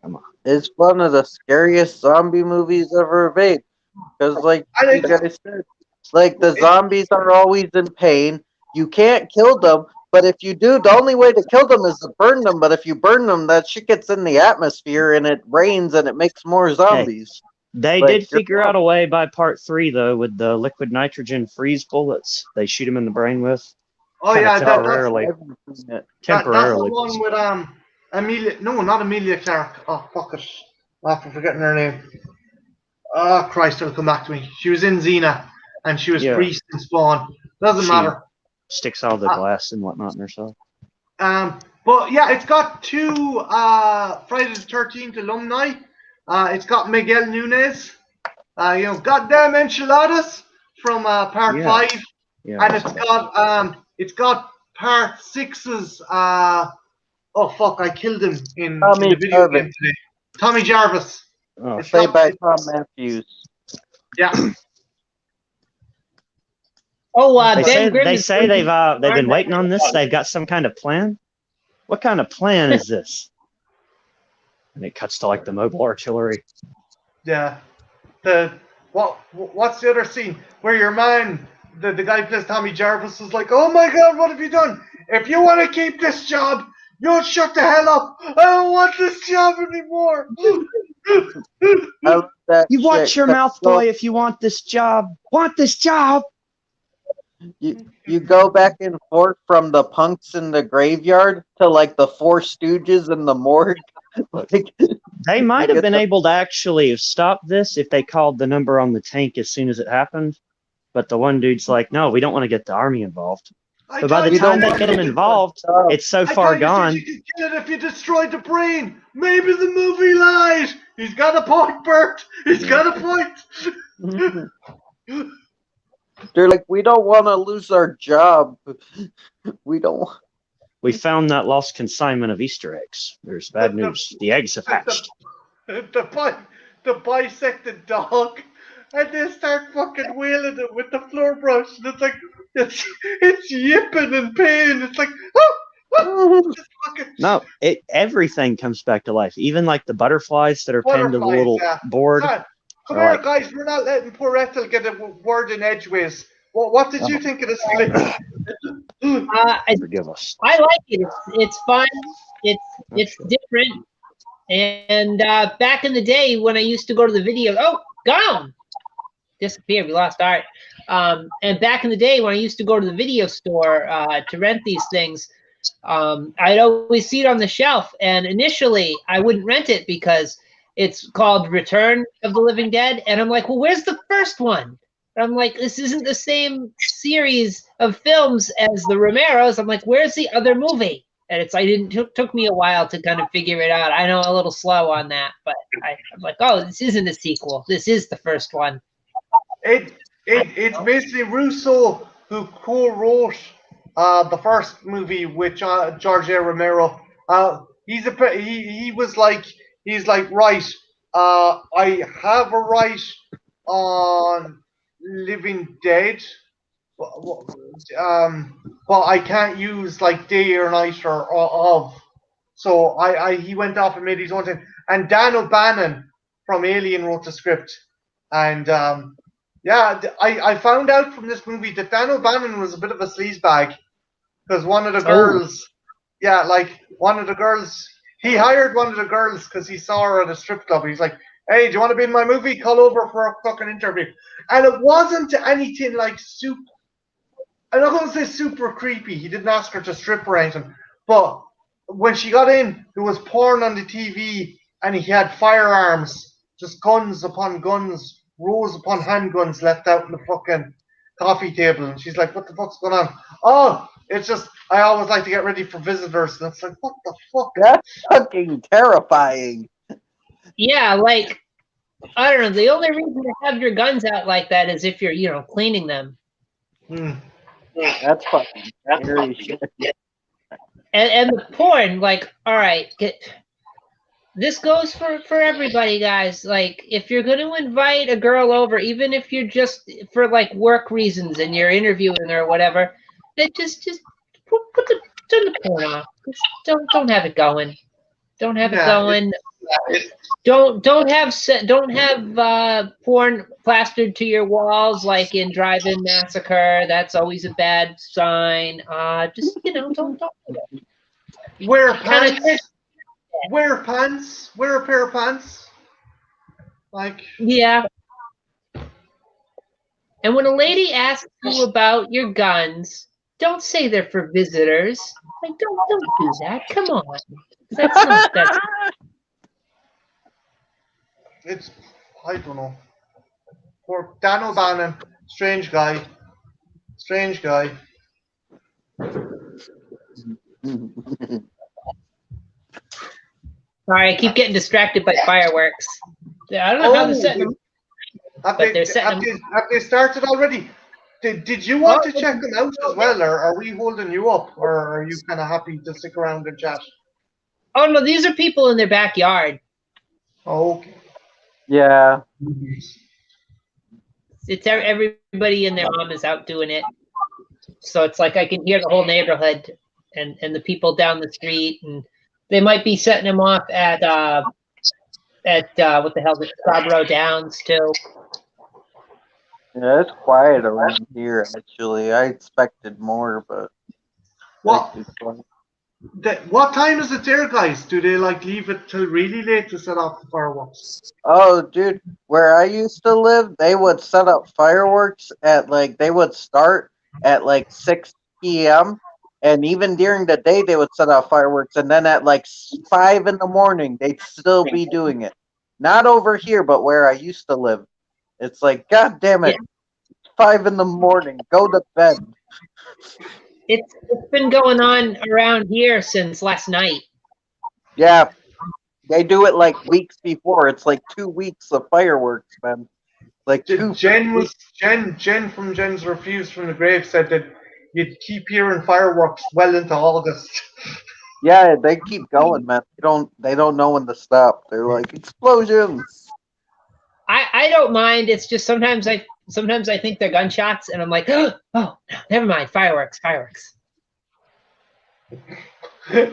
Come on. It's one of the scariest zombie movies ever made. Because, like you guys said, like the zombies are always in pain. You can't kill them, but if you do, the only way to kill them is to burn them. But if you burn them, that shit gets in the atmosphere and it rains and it makes more zombies. They did figure out a way by part 3, though, with the liquid nitrogen freeze bullets. They shoot them in the brain with. Oh yeah, temporarily. That's the one with Amelia. No, not Amelia Clark. Oh fuck it! I'm forgetting her name. Oh Christ, it'll come back to me. She was in Xena, and she was Priest in Spawn. Doesn't matter. Sticks all the glass and whatnot in herself. But yeah, it's got 2 Friday the 13th alumni. It's got Miguel Nunes, goddamn enchiladas from part 5, and it's got part 6's. Oh fuck! I killed him in the video game today. Tommy Jarvis. Oh, played by Tom Matthews. Yeah. They say they've been waiting on this. They've got some kind of plan. What kind of plan is this? And it cuts to like the mobile artillery. Yeah. What's the other scene where your man, the guy who plays Tommy Jarvis, is like, "Oh my God, what have you done? If you want to keep this job, you shut the hell up. I don't want this job anymore." You watch your mouth, boy. If you want this job, You go back and forth from the punks in the graveyard to like the 4 Stooges in the morgue. They might have been able to actually stop this if they called the number on the tank as soon as it happened. But the one dude's like, "No, we don't want to get the army involved." But by the time they get him involved, it's so far gone. You could kill it if you destroyed the brain. Maybe the movie lied. He's got a point, Bert. He's got a point. They're like, "We don't want to lose our job. We don't." We found that lost consignment of Easter eggs. There's bad news. The eggs have hatched. The bisected dog, and they start fucking wailing it with the floor brush, and it's like it's yipping in pain. It's like no, everything comes back to life. Even like the butterflies that are pinned to the little board. Come here, guys. We're not letting poor Ethel get a word in edgeways. What did you think of the split? Forgive us. I like it. It's fun. It's different. And back in the day when I used to go to the video, gone. disappeared. We lost Art. And back in the day when I used to go to the video store to rent these things, I'd always see it on the shelf. And initially, I wouldn't rent it because it's called Return of the Living Dead. And I'm like, well, where's the first one? And I'm like, this isn't the same series of films as the Romeros. I'm like, where's the other movie? And took me a while to kind of figure it out. I know a little slow on that, but I'm like, oh, this isn't a sequel. This is the first one. It's basically Russo who co-wrote the first movie with George A. Romero. He's like, right, I have a right on Living Dead, but I can't use like day or night or of. So he went off and made his own thing. And Dan O'Bannon from Alien wrote the script. And I found out from this movie that Dan O'Bannon was a bit of a sleazebag because one of the girls, he hired one of the girls because he saw her at a strip club. He's like, hey, do you want to be in my movie? Call over for a fucking interview. And it wasn't anything like super. I'm not going to say super creepy. He didn't ask her to strip or anything. But when she got in, there was porn on the TV and he had firearms, just guns upon guns, rows upon handguns left out on the fucking coffee table. And she's like, what the fuck's going on? Oh, it's just, I always like to get ready for visitors. And it's like, what the fuck? That's fucking terrifying. Yeah, like, I don't know. The only reason to have your guns out like that is if you're, cleaning them. That's fucking scary shit. And the porn, like, all right, this goes for everybody, guys. Like, if you're going to invite a girl over, even if you're just for like work reasons and you're interviewing her or whatever, then just turn the porn off. Just don't have it going. Don't have it going. Don't have porn plastered to your walls like in Drive-In Massacre. That's always a bad sign. Just don't. Wear pants. Wear pants. Wear a pair of pants. Like, yeah. And when a lady asks you about your guns, don't say they're for visitors. Like, don't do that. Come on. That's it's, I don't know. Poor Dan O'Bannon, strange guy. Sorry, I keep getting distracted by fireworks. I don't know how they're setting them. Have they started already? Did you want to check them out as well, or are we holding you up, or are you kind of happy to stick around and chat? Oh no, these are people in their backyard. Oh, okay. Yeah. It's everybody and their mom is out doing it. So it's like I can hear the whole neighborhood and the people down the street, and they might be setting them off at what the hell, the Scarborough Downs too. Yeah, it's quiet around here actually. I expected more, but what time is it there, guys? Do they like leave it till really late to set off the fireworks? Oh, dude, where I used to live, they would set up fireworks at they would start at 6 p.m. and even during the day they would set off fireworks, and then at 5 in the morning they'd still be doing it. Not over here, but where I used to live. It's like, God damn it, 5 in the morning, go to bed. It's been going on around here since last night. Yeah, they do it weeks before. It's 2 weeks of fireworks, man. Jen from Jen's Refuse from the Grave said that you'd keep hearing fireworks well into August. Yeah, they keep going, man. They don't know when to stop. They're like, explosions. I don't mind. It's just sometimes I think they're gunshots, and I'm like, oh, never mind, fireworks.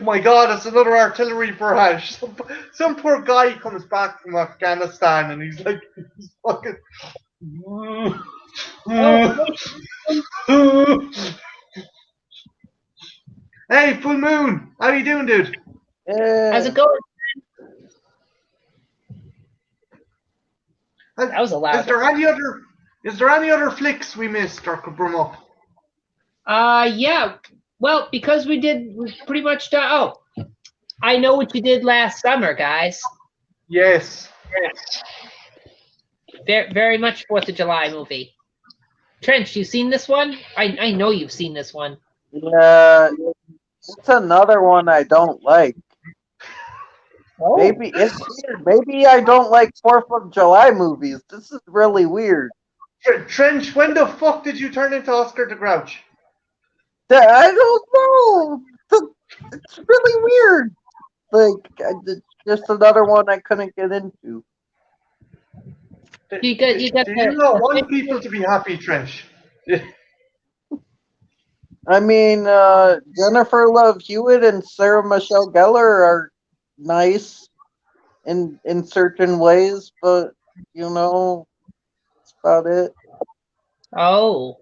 My God, it's another artillery barrage. Some poor guy comes back from Afghanistan, and he's fucking. Hey, Full Moon, how you doing, dude? How's it going? That was a loud. Is there any other flicks we missed or could bring up? Yeah. Well, because we pretty much done. Oh, I Know What You Did Last Summer, guys. Yes. Very, very much 4th of July movie. Trench, you seen this one? I know you've seen this one. Yeah, it's another one I don't like. Oh. Maybe it's weird. Maybe I don't like 4th of July movies. This is really weird. Trench, when the fuck did you turn into Oscar the Grouch? I don't know. It's really weird. Like, it's just another one I couldn't get into. You got Do you not want people to be happy, Trench? I mean, Jennifer Love Hewitt and Sarah Michelle Gellar are nice in certain ways, but that's about it. Oh.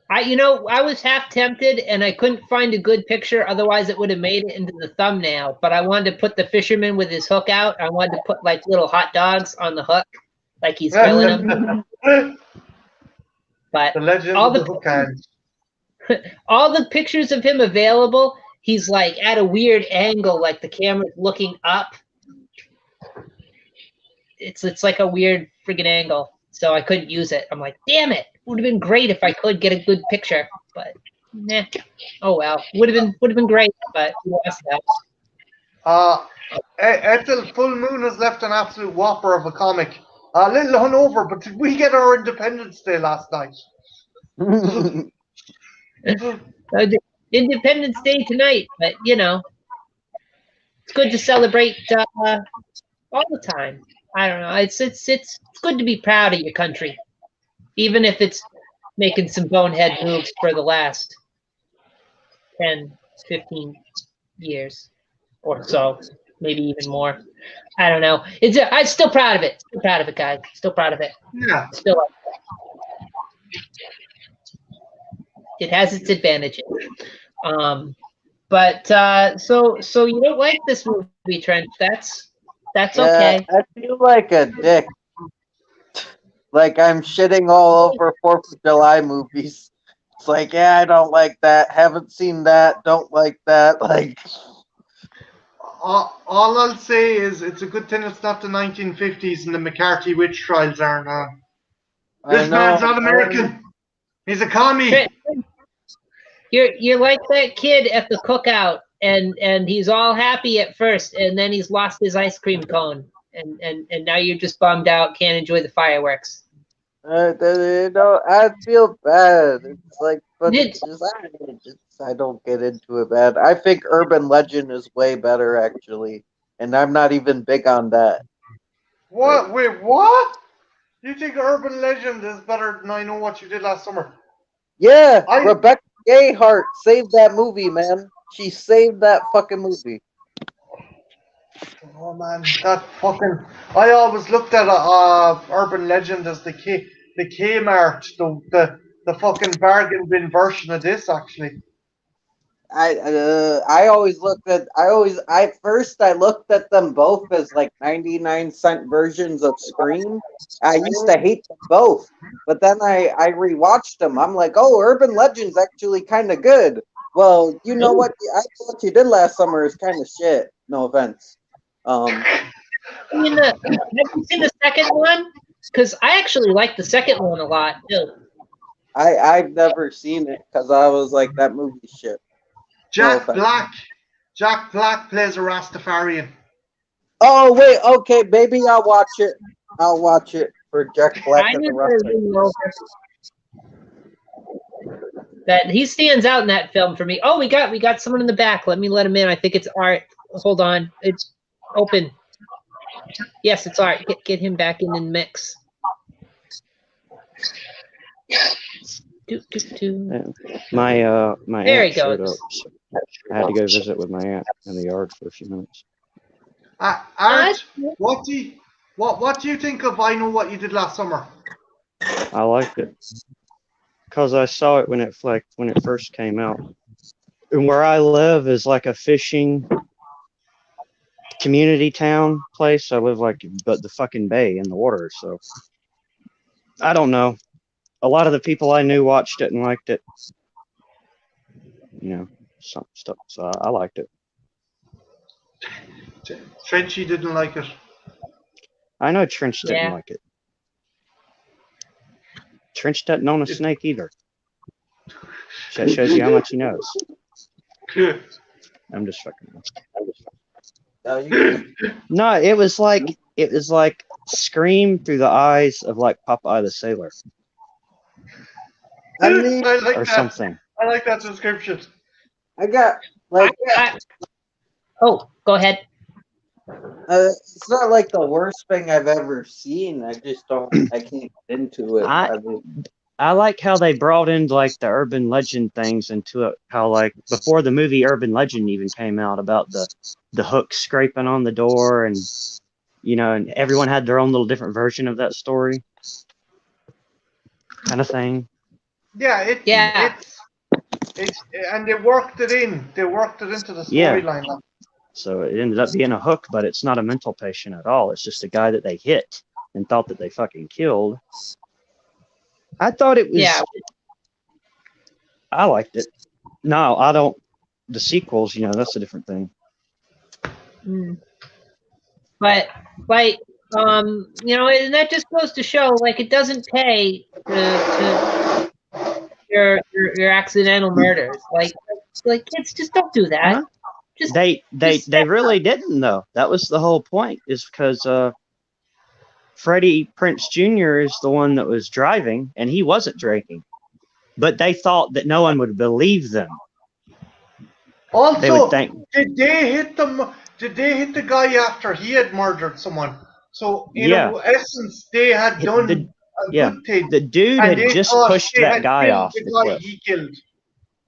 I was half tempted and I couldn't find a good picture. Otherwise, it would have made it into the thumbnail. But I wanted to put the fisherman with his hook out. I wanted to put like little hot dogs on the hook, like he's filling them. But the legend of the hook hand. All the pictures of him available, he's like at a weird angle, like the camera's looking up. It's like a weird friggin' angle. So I couldn't use it. I'm like, damn it. Would have been great if I could get a good picture, but nah. Oh well. Would have been great, but we lost that. Ethel Full Moon has left an absolute whopper of a comic. A little hungover, but did we get our Independence Day last night? Independence Day tonight, but it's good to celebrate all the time. I don't know. It's good to be proud of your country, even if it's making some bonehead moves for the last 10, 15 years or so, maybe even more. I don't know. I'm still proud of it. Still proud of it, guys. Still proud of it. Yeah. Still. It has its advantages. But so you don't like this movie, Trent? That's okay. I feel like a dick. Like I'm shitting all over 4th of July movies. It's like, yeah, I don't like that. Haven't seen that. Don't like that. Like, all I'll say is it's a good thing it's not the 1950s and the McCarthy witch trials aren't on. This man's not American. He's a commie. Trent, you're like that kid at the cookout, and he's all happy at first, and then he's lost his ice cream cone, and now you're just bummed out, can't enjoy the fireworks. I feel bad. It's like, but I don't get into it bad. I think Urban Legend is way better, actually, and I'm not even big on that. What? Wait, what? You think Urban Legend is better than I Know What You Did Last Summer? Yeah, Rebecca Gayheart saved that movie, man. She saved that fucking movie. Oh man, that fucking! I always looked at Urban Legend as the Kmart, the fucking bargain bin version of this. Actually, I always looked at first I looked at them both as like 99-cent versions of Scream. I used to hate them both, but then I rewatched them. I'm like, oh, Urban Legend's actually kind of good. Well, you know what? I Know What You Did Last Summer is kind of shit. No offense. Have you seen the second one? Because I actually like the second one a lot too. I've never seen it because I was like, that movie shit. Jack Black plays a Rastafarian. Oh wait, okay, maybe I'll watch it. I'll watch it for Jack Black and the Rastafarian. That he stands out in that film for me. Oh, we got someone in the back. Let him in. I think it's Art. Hold on, it's open. Yes, it's Art. Get him back in the mix. My there aunt he showed goes. up. So I had to go visit with my aunt in the yard for a few minutes. Art, what do you think of I Know What You Did Last Summer? I liked it because I saw it when it first came out. And where I live is like a fishing community town place. I live but the fucking bay in the water, so I don't know. A lot of the people I knew watched it and liked it. You know, some stuff. So I liked it. Trenchy didn't like it. I know Trench didn't Yeah. like it. Trench doesn't own a snake either. That shows you how much he knows. I'm just fucking. No, it was like Scream through the eyes of like Popeye the Sailor I mean, I like or that. something. I like that description. I got like Oh, go ahead. it's not like the worst thing I've ever seen. I just don't. I can't get into it. I like how they brought in like the urban legend things into it. How like before the movie Urban Legend even came out about the hook scraping on the door, and you know, and everyone had their own little different version of that story, kind of thing. Yeah, it's and they worked it in. They worked it into the storyline. Yeah. So it ended up being a hook, but it's not a mental patient at all. It's just a guy that they hit and thought that they fucking killed. I thought it was. Yeah. I liked it. No, I don't. The sequels, you know, that's a different thing. But like, you know, and that just goes to show, like, it doesn't pay to your accidental murders. Like kids, just don't do that. Huh? Just They really didn't though. That was the whole point. Is because Freddie Prinze Jr. is the one that was driving, and he wasn't drinking. But they thought that no one would believe them. Also, They would think, did they hit the guy after he had murdered someone? So in essence, they had done a good thing. The dude And had they just thought pushed they that had guy killed off the the guy cliff. he killed.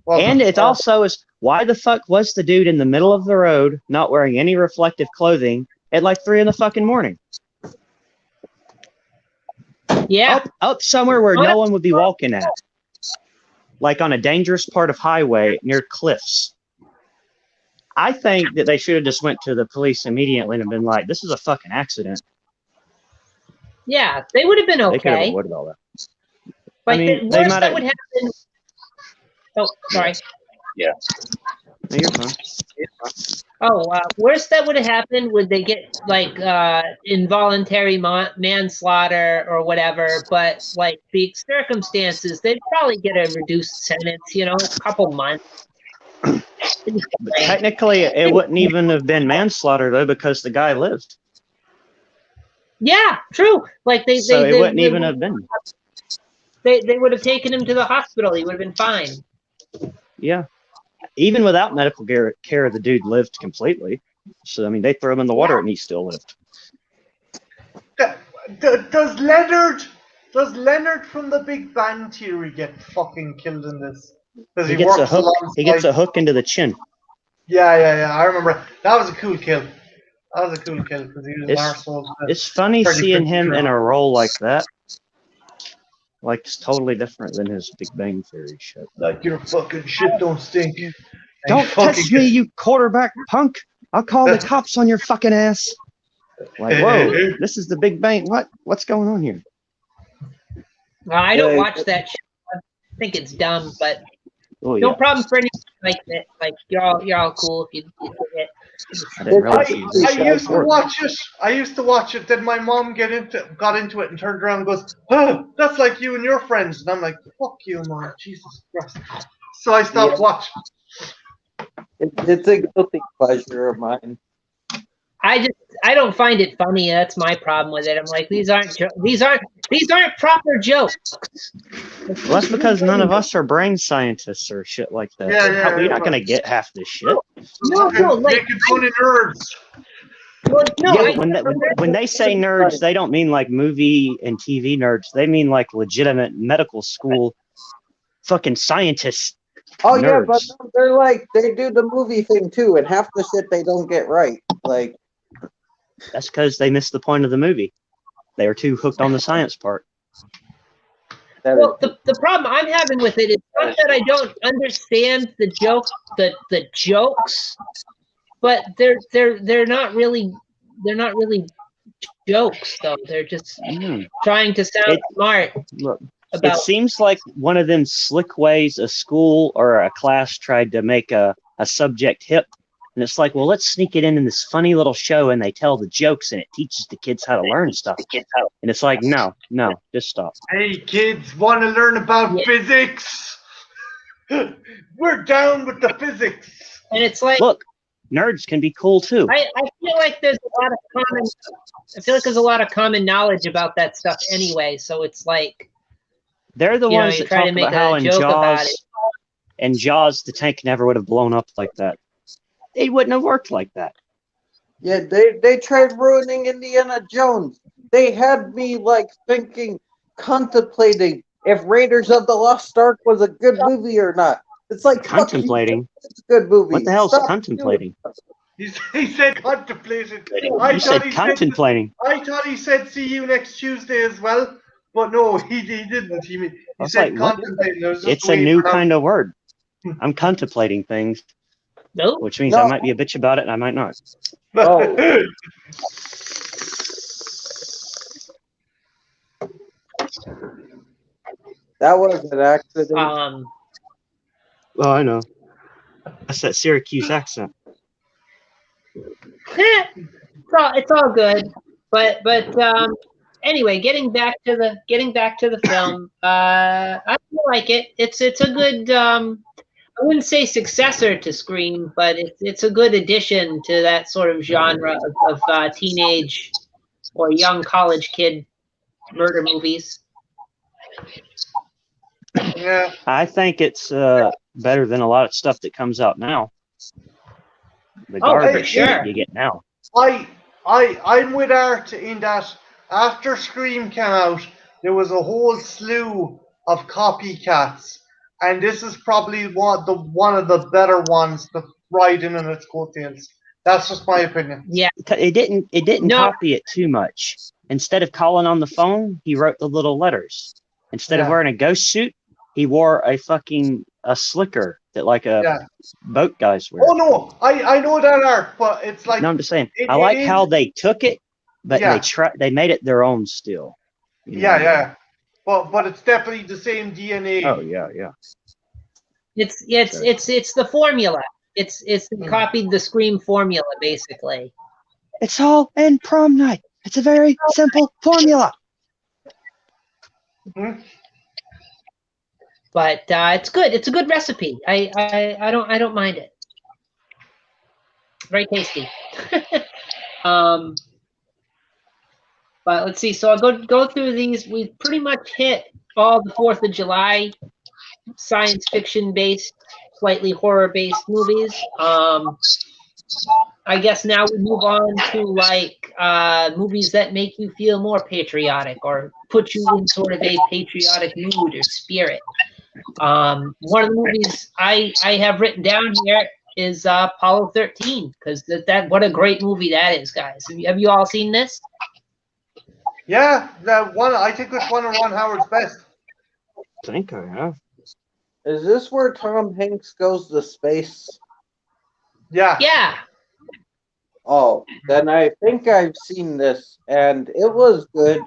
And it also is, why the fuck was the dude in the middle of the road, not wearing any reflective clothing, at like 3 a.m? yeah. Up somewhere where no one would be walking at. Like on a dangerous part of highway near cliffs. I think that they should have just went to the police immediately and been like, this is a fucking accident. Yeah, they would have been They could have okay. avoided all that. Like, I mean, the they worst might that have. would happen. Oh, sorry. Yeah. No, you're fine. Oh, worst that would have happened would they get like involuntary manslaughter or whatever, but like the circumstances, they'd probably get a reduced sentence, you know, a couple months. But technically, it wouldn't even have been manslaughter though, because the guy lived. Yeah, true. Like they wouldn't even have been. They would have taken him to the hospital. He would have been fine. Yeah. Even without medical care, the dude lived completely. So, I mean, they threw him in the water and he still lived. Does Leonard from the Big Bang Theory get fucking killed in this? He gets a hook into the chin. Yeah. I remember. That was a cool kill. Because he was an arsehole. It's funny seeing him in a role like that. Like, it's totally different than his Big Bang Theory shit. Like, your fucking shit don't stink. Don't touch me, you quarterback punk. I'll call the cops on your fucking ass. Like, whoa, this is the Big Bang. What's going on here? Well, I don't watch that shit. I think it's dumb, but no problem for anyone like that. Like, you're all cool if you do it. I didn't realize I used to watch it. Then my mom got into it and turned around and goes, "Oh, that's like you and your friends." And I'm like, "Fuck you, Mom. Jesus Christ." So I stopped watching. It's a guilty pleasure of mine. I don't find it funny. That's my problem with it. I'm like, these aren't proper jokes. Well, that's because none of us are brain scientists or shit like that. We're not gonna get half this shit. No, like, making fun of nerds. Well, no, yeah, when they say nerds, they don't mean like movie and TV nerds. They mean like legitimate medical school fucking scientists. Oh nerds. Yeah, but they're like, they do the movie thing too, and half the shit they don't get right. Like, that's because they missed the point of the movie. They were too hooked on the science part. Well, the problem I'm having with it is not that I don't understand the jokes, but they're not really jokes, though. They're just Mm. trying to sound smart Look, it about. seems like one of them slick ways a school or a class tried to make a subject hip. And it's like, well, let's sneak it in this funny little show, and they tell the jokes, and it teaches the kids how to learn stuff. And it's like, no, just stop. Hey, kids, want to learn about physics? We're down with the physics. And it's like, look, nerds can be cool too. I feel like there's a lot of common. I feel like there's a lot of common knowledge about that stuff anyway. So it's like they're the ones that talk about how in Jaws the tank never would have blown up like that. It wouldn't have worked like that. Yeah, they tried ruining Indiana Jones. They had me like thinking, contemplating if Raiders of the Lost Ark was a good movie or not. It's like contemplating. It's a good movie. What the hell's contemplating? He said contemplating. You said contemplating. I thought he said see you next Tuesday as well, but no, he didn't. He said like, contemplating. It's a new kind of word. I'm contemplating things. Nope. Which means I might be a bitch about it and I might not. Oh. That was an accident. Oh, I know. That's that Syracuse accent. It's all good. But anyway, getting back to the film, I like it. It's a good I wouldn't say successor to Scream, but it's a good addition to that sort of genre of teenage or young college kid murder movies. Yeah, I think it's better than a lot of stuff that comes out now. The garbage that you get now. I'm with Art in that after Scream came out, there was a whole slew of copycats. And this is probably one of the better ones to ride in its coattails. That's just my opinion. Yeah, it didn't copy it too much. Instead of calling on the phone, he wrote the little letters. Instead of wearing a ghost suit, he wore a slicker that like boat guys wear. Oh no, I know that Art, but it's like no, I'm just saying. I like how they took it, but they made it their own still. Yeah. But it's definitely the same DNA. Oh yeah. It's the formula. It's copied the Scream formula basically. It's all in prom night. It's a very simple formula. Mm-hmm. But it's good. It's a good recipe. I don't mind it. Very tasty. But let's see. So I'll go through these. We've pretty much hit all the 4th of July science fiction based, slightly horror based movies. I guess now we move on to like movies that make you feel more patriotic or put you in sort of a patriotic mood or spirit. One of the movies I have written down here is Apollo 13 because that what a great movie that is, guys. Have you all seen this? Yeah, that one. I think it's one of Ron Howard's best. I think I have. Is this where Tom Hanks goes to space? Yeah. Yeah. Oh, then I think I've seen this, and it was good.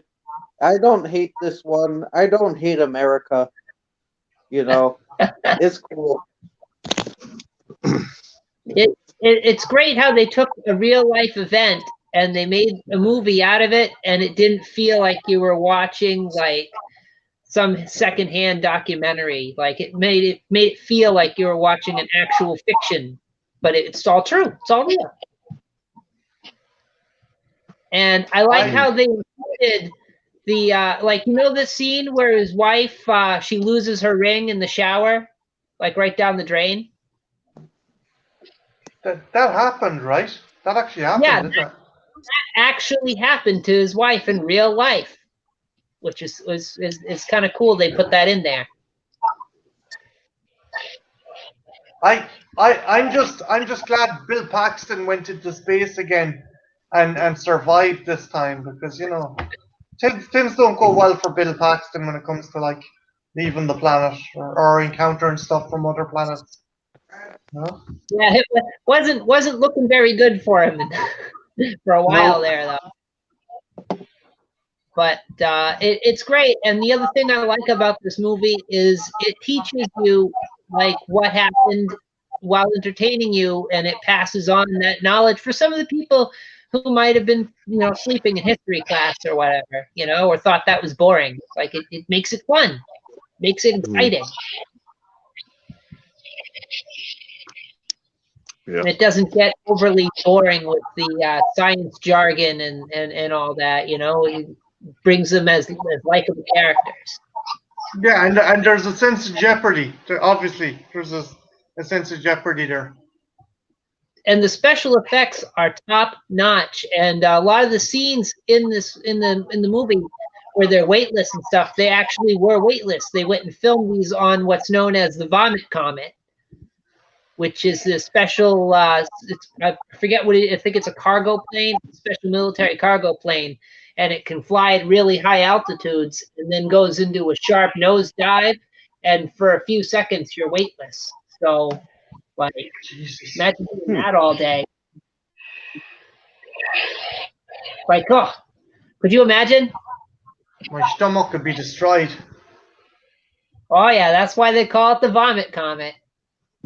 I don't hate this one. I don't hate America. It's cool. It's great how they took a real life event and they made a movie out of it, and it didn't feel like you were watching like some secondhand documentary. Like it made it feel like you were watching an actual fiction, but it's all true. It's all real. And I like how they included the the scene where his wife she loses her ring in the shower, like right down the drain. That happened, right? That actually happened. Yeah, didn't it? that actually happened to his wife in real life, which is kind of cool. They put that in there. I'm just glad Bill Paxton went into space again and survived this time because things don't go well for Bill Paxton when it comes to like leaving the planet or encountering stuff from other planets. No? Yeah, it wasn't looking very good for him for a while there though. But it's great. And the other thing I like about this movie is it teaches you like what happened while entertaining you, and it passes on that knowledge for some of the people who might have been, sleeping in history class or whatever, or thought that was boring. Like it makes it fun, makes it exciting. Yeah. And it doesn't get overly boring with the science jargon and all that, It brings them as likable characters. Yeah, and there's a sense of jeopardy. Obviously, there's a sense of jeopardy there. And the special effects are top notch. And a lot of the scenes in the movie where they're weightless and stuff, they actually were weightless. They went and filmed these on what's known as the Vomit Comet, which is the special. I forget what I think it's a cargo plane, special military cargo plane, and it can fly at really high altitudes and then goes into a sharp nosedive, and for a few seconds you're weightless. So, like, Jesus. imagine doing that all day. Like, oh, could you imagine? My stomach could be destroyed. Oh yeah, that's why they call it the Vomit Comet,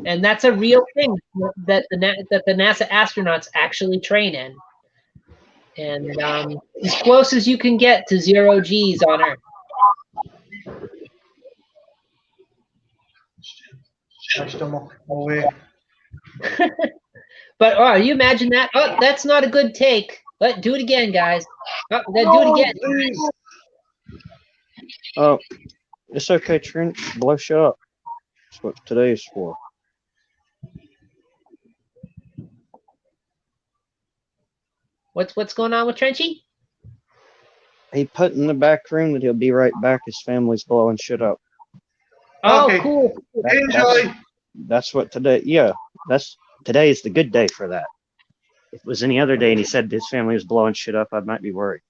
and that's a real thing that the NASA astronauts actually train in. And as close as you can get to 0 G's on Earth. My stomach, no way. But you imagine that? Oh, that's not a good take. But do it again, guys. Oh, then do it again. Please. Oh, it's okay, Trent. Blow shut up. That's what today is for. What's going on with Trenchy? He put in the back room that he'll be right back. His family's blowing shit up. Oh, Okay. cool. Enjoy. That's what today. Yeah, today is the good day for that. If it was any other day and he said his family was blowing shit up, I might be worried.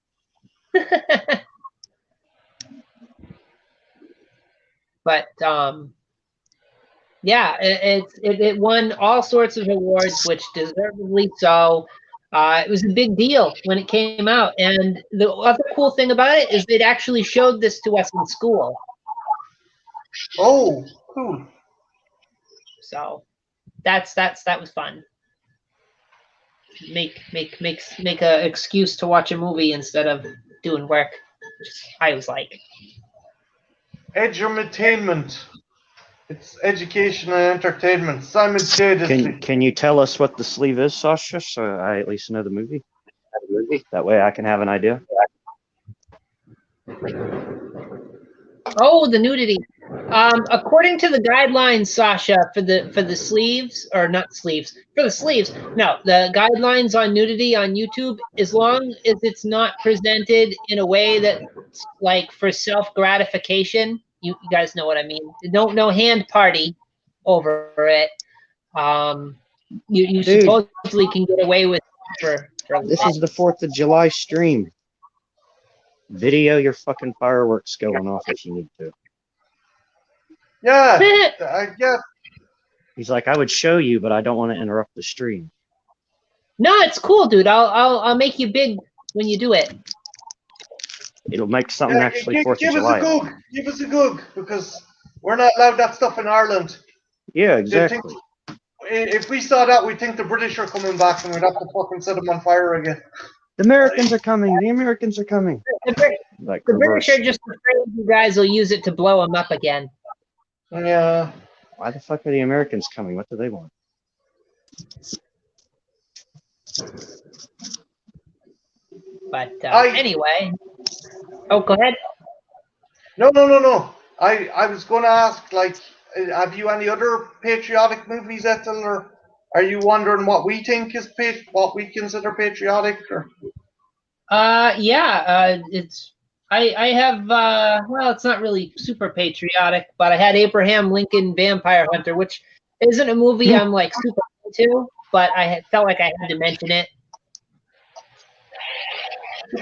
But yeah, it won all sorts of awards, which deservedly so. It was a big deal when it came out, and the other cool thing about it is they'd actually showed this to us in school. Oh, cool. So that was fun. Make a excuse to watch a movie instead of doing work, which I was like. Edutainment. It's education and entertainment. Simon said Can you tell us what the sleeve is, Sasha, so I at least know the movie? That way I can have an idea. Oh, the nudity. According to the guidelines, Sasha, for the sleeves, or not sleeves, for the sleeves, no, the guidelines on nudity on YouTube, as long as it's not presented in a way that's like for self-gratification, you guys know what I mean. No hand party over it. You supposedly can get away with for this is the 4th of July stream. Video your fucking fireworks going off if you need to. Yeah, yeah. He's like, I would show you, but I don't want to interrupt the stream. No, it's cool, dude. I'll make you big when you do it. It'll make something actually 4th of July. Give us a goog, because we're not allowed that stuff in Ireland. Yeah, exactly. If we saw that, we'd think the British are coming back and we'd have to fucking set them on fire again. The Americans are coming. The Americans are coming. The British are just afraid you guys will use it to blow them up again. Yeah. Why the fuck are the Americans coming? What do they want? But anyway. Oh, go ahead. No. I was going to ask, like, have you any other patriotic movies, Ethel, or are you wondering what we think is what we consider patriotic? Or? It's I have well, it's not really super patriotic, but I had Abraham Lincoln Vampire Hunter, which isn't a movie I'm like super into, but I felt like I had to mention it.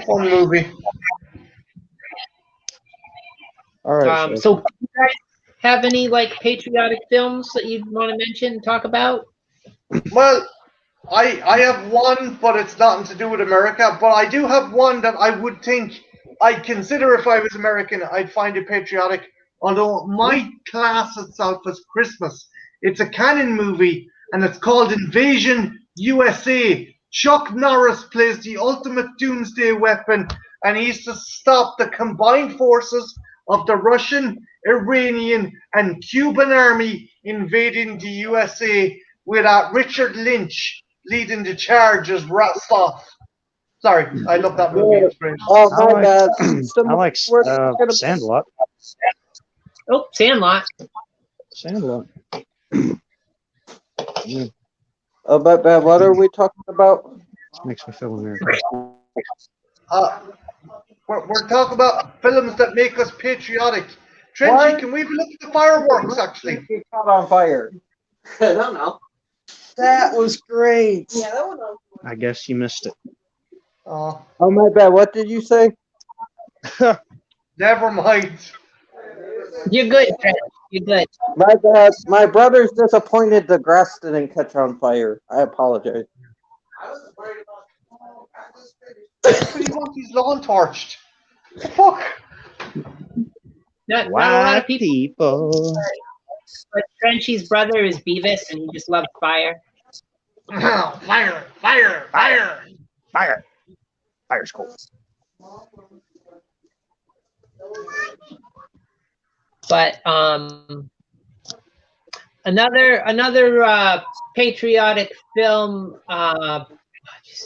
Fun movie. All right. So do you guys have any like patriotic films that you'd want to mention and talk about? Well, I have one, but it's nothing to do with America. But I do have one that I would think I'd consider if I was American, I'd find it patriotic. Although it might class itself as Christmas. It's a canon movie, and it's called Invasion USA. Chuck Norris plays the ultimate doomsday weapon, and he's to stop the combined forces of the Russian, Iranian, and Cuban army invading the USA, with Richard Lynch leading the charge as Rostov. Sorry, I love that movie. It's great. Oh, my bad. I like Sandlot. Oh, Sandlot. Sandlot. Yeah, Oh, my bad. What are we talking about? makes me feel American. We're talking about films that make us patriotic. Trenchy, can we look at the fireworks, actually? He caught on fire. I don't know. That was great. Yeah, that one. I guess you missed it. Oh, Oh, my bad. What did you say? never mind. You're good, Trent. You're good. My bad. My brother's disappointed the grass didn't catch on fire. I apologize. But he wants his lawn torched. Fuck. Not a lot of people. people. But Trenchy's brother is Beavis, and he just loves fire. Fire, fire, fire. Fire. Fire's cool. But another patriotic film.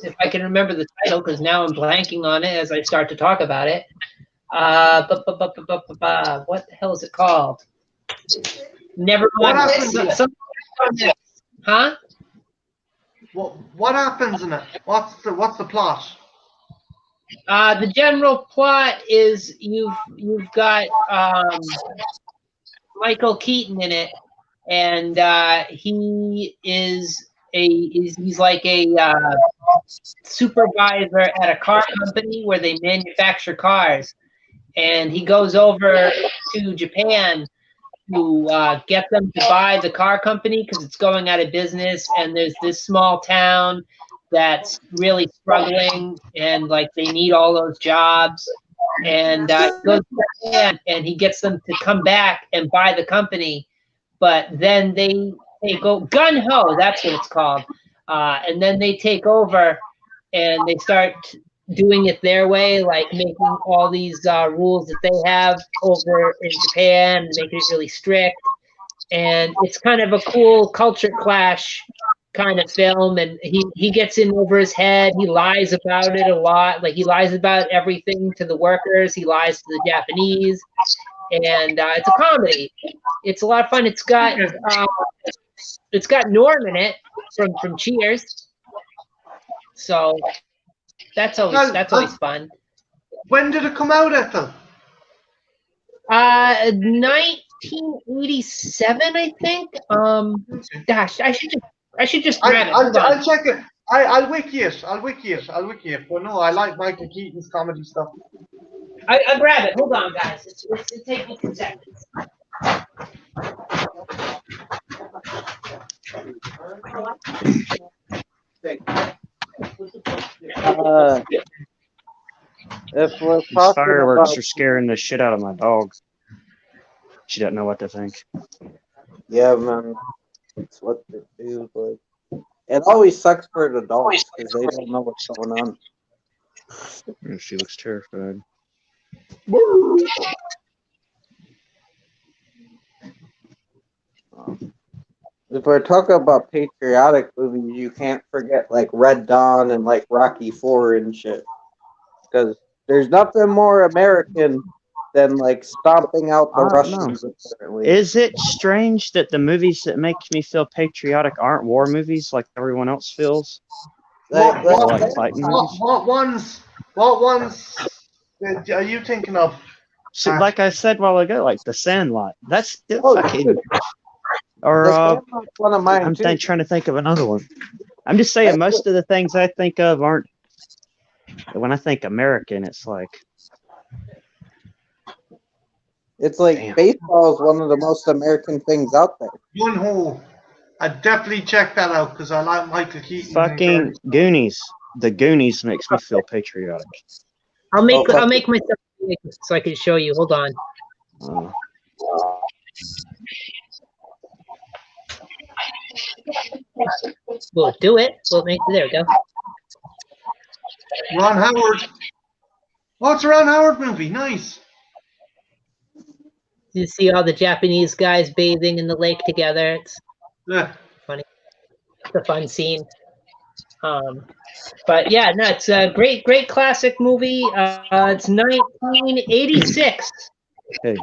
If I can remember the title, because now I'm blanking on it as I start to talk about it. What the hell is it called? Never What mind. happens? Huh? What happens in it? What's the plot? The general plot is you've got Michael Keaton in it, and he's like a supervisor at a car company where they manufacture cars, and he goes over to Japan to get them to buy the car company because it's going out of business, and there's this small town that's really struggling, and like they need all those jobs, and he goes to Japan and he gets them to come back and buy the company, but then they go gun ho, that's what it's called, and then they take over and they start doing it their way, like making all these rules that they have over in Japan, making it really strict, and it's kind of a cool culture clash kind of film, and he gets in over his head. He lies about it a lot. Like he lies about everything to the workers. He lies to the Japanese, and it's a comedy. It's a lot of fun. It's got Norm in it from Cheers. So that's always fun. When did it come out, Ethel? 1987, I think. Gosh, I should just grab it. I'll check it. I'll wiki it. But no, I like Michael Keaton's comedy stuff. I'll grab it. Hold on, guys. It'll take me 2 seconds. If we're These talking fireworks about, are scaring the shit out of my dog. She doesn't know what to think. yeah, man, it's what they do. But it always sucks for the dogs because they don't know what's going on. She looks terrified. If we're talking about patriotic movies, you can't forget like Red Dawn and like Rocky IV and shit. Because there's nothing more American than like stomping out the Russians. Apparently. Is it strange that the movies that make me feel patriotic aren't war movies like everyone else feels? Like, Like fighting movies? What ones are you thinking of? So, like I said a while ago, like The Sandlot. That's Oh, fucking. dude. Or The Sandlot's one of mine I'm too. trying to think of another one. I'm just saying most of the things I think of aren't. When I think American, it's like. It's like Damn. baseball is one of the most American things out there. One Hole. I'd definitely check that out because I like Michael Keaton. Fucking Goonies. The Goonies makes me feel patriotic. I'll Oh, fuck. make myself so I can show you. Hold on. We'll do it. There we go. Ron Howard. Oh, it's a Ron Howard movie. Nice. You see all the Japanese guys bathing in the lake together. It's Yeah. funny. It's a fun scene. But yeah, no, it's a great classic movie. It's 1986. Hey,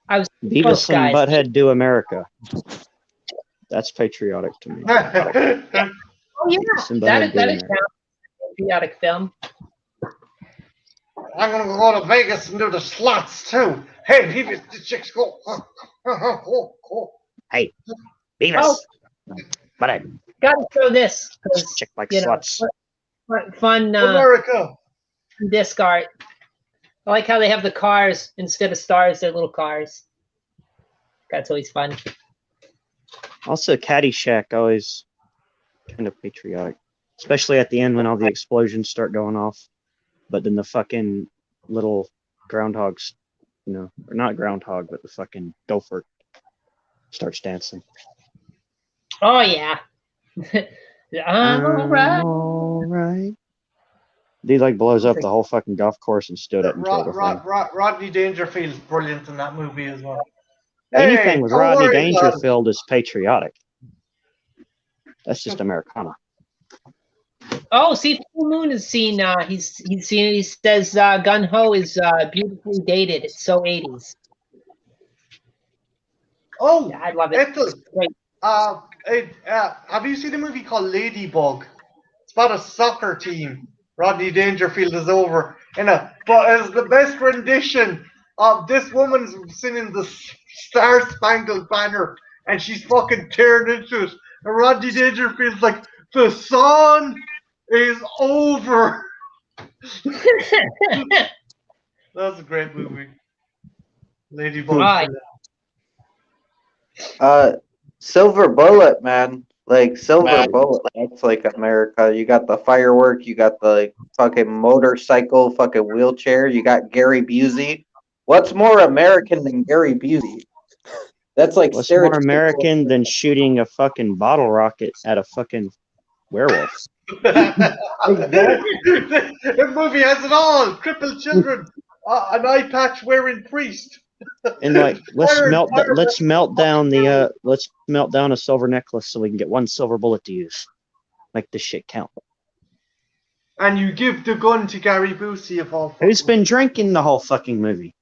I was Beavis close, and guys. Butthead Do America. That's patriotic to me. Oh yeah, Beavis and that Butthead is Do America. a patriotic film. I'm gonna go to Vegas and do the slots too. Hey, Beavis, the chicks go. Hey, Beavis. Oh. Butthead. Gotta show this because Chick like you know, sluts. fun America. disc art. I like how they have the cars instead of stars. They're little cars. That's always fun. Also, Caddyshack always kind of patriotic, especially at the end when all the explosions start going off. But then the fucking little groundhogs, or not groundhog, but the fucking gopher starts dancing. Oh yeah. I'm alright. All right. Dude blows up the whole fucking golf course and stood up and killed the thing. Rodney Dangerfield's brilliant in that movie as well. Anything with Rodney worry, Dangerfield is patriotic. That's just Americana. Oh, see, Full Moon has seen. He's seen it. He says Gun Ho is beautifully dated. It's so 80s. Oh, Yeah, I love it. Ethel, It's great. have you seen a movie called Ladybug? It's about a soccer team. Rodney Dangerfield is over but it's the best rendition of this woman's singing the Star Spangled Banner, and she's fucking tearing into it. And Rodney Dangerfield's like, the song is over. That's a great movie. Ladybug. Silver Bullet, man. Silver Bullet, that's like America. You got the firework, you got the fucking motorcycle, fucking wheelchair, you got Gary Busey. What's more American than Gary Busey? That's like what's more American than shooting a fucking bottle rocket at a fucking werewolf? The movie has it all. Crippled children, an eye patch wearing priest. And let's melt down a silver necklace so we can get one silver bullet to use. Make this shit count. And you give the gun to Gary Busey of all. Who's been drinking the whole fucking movie?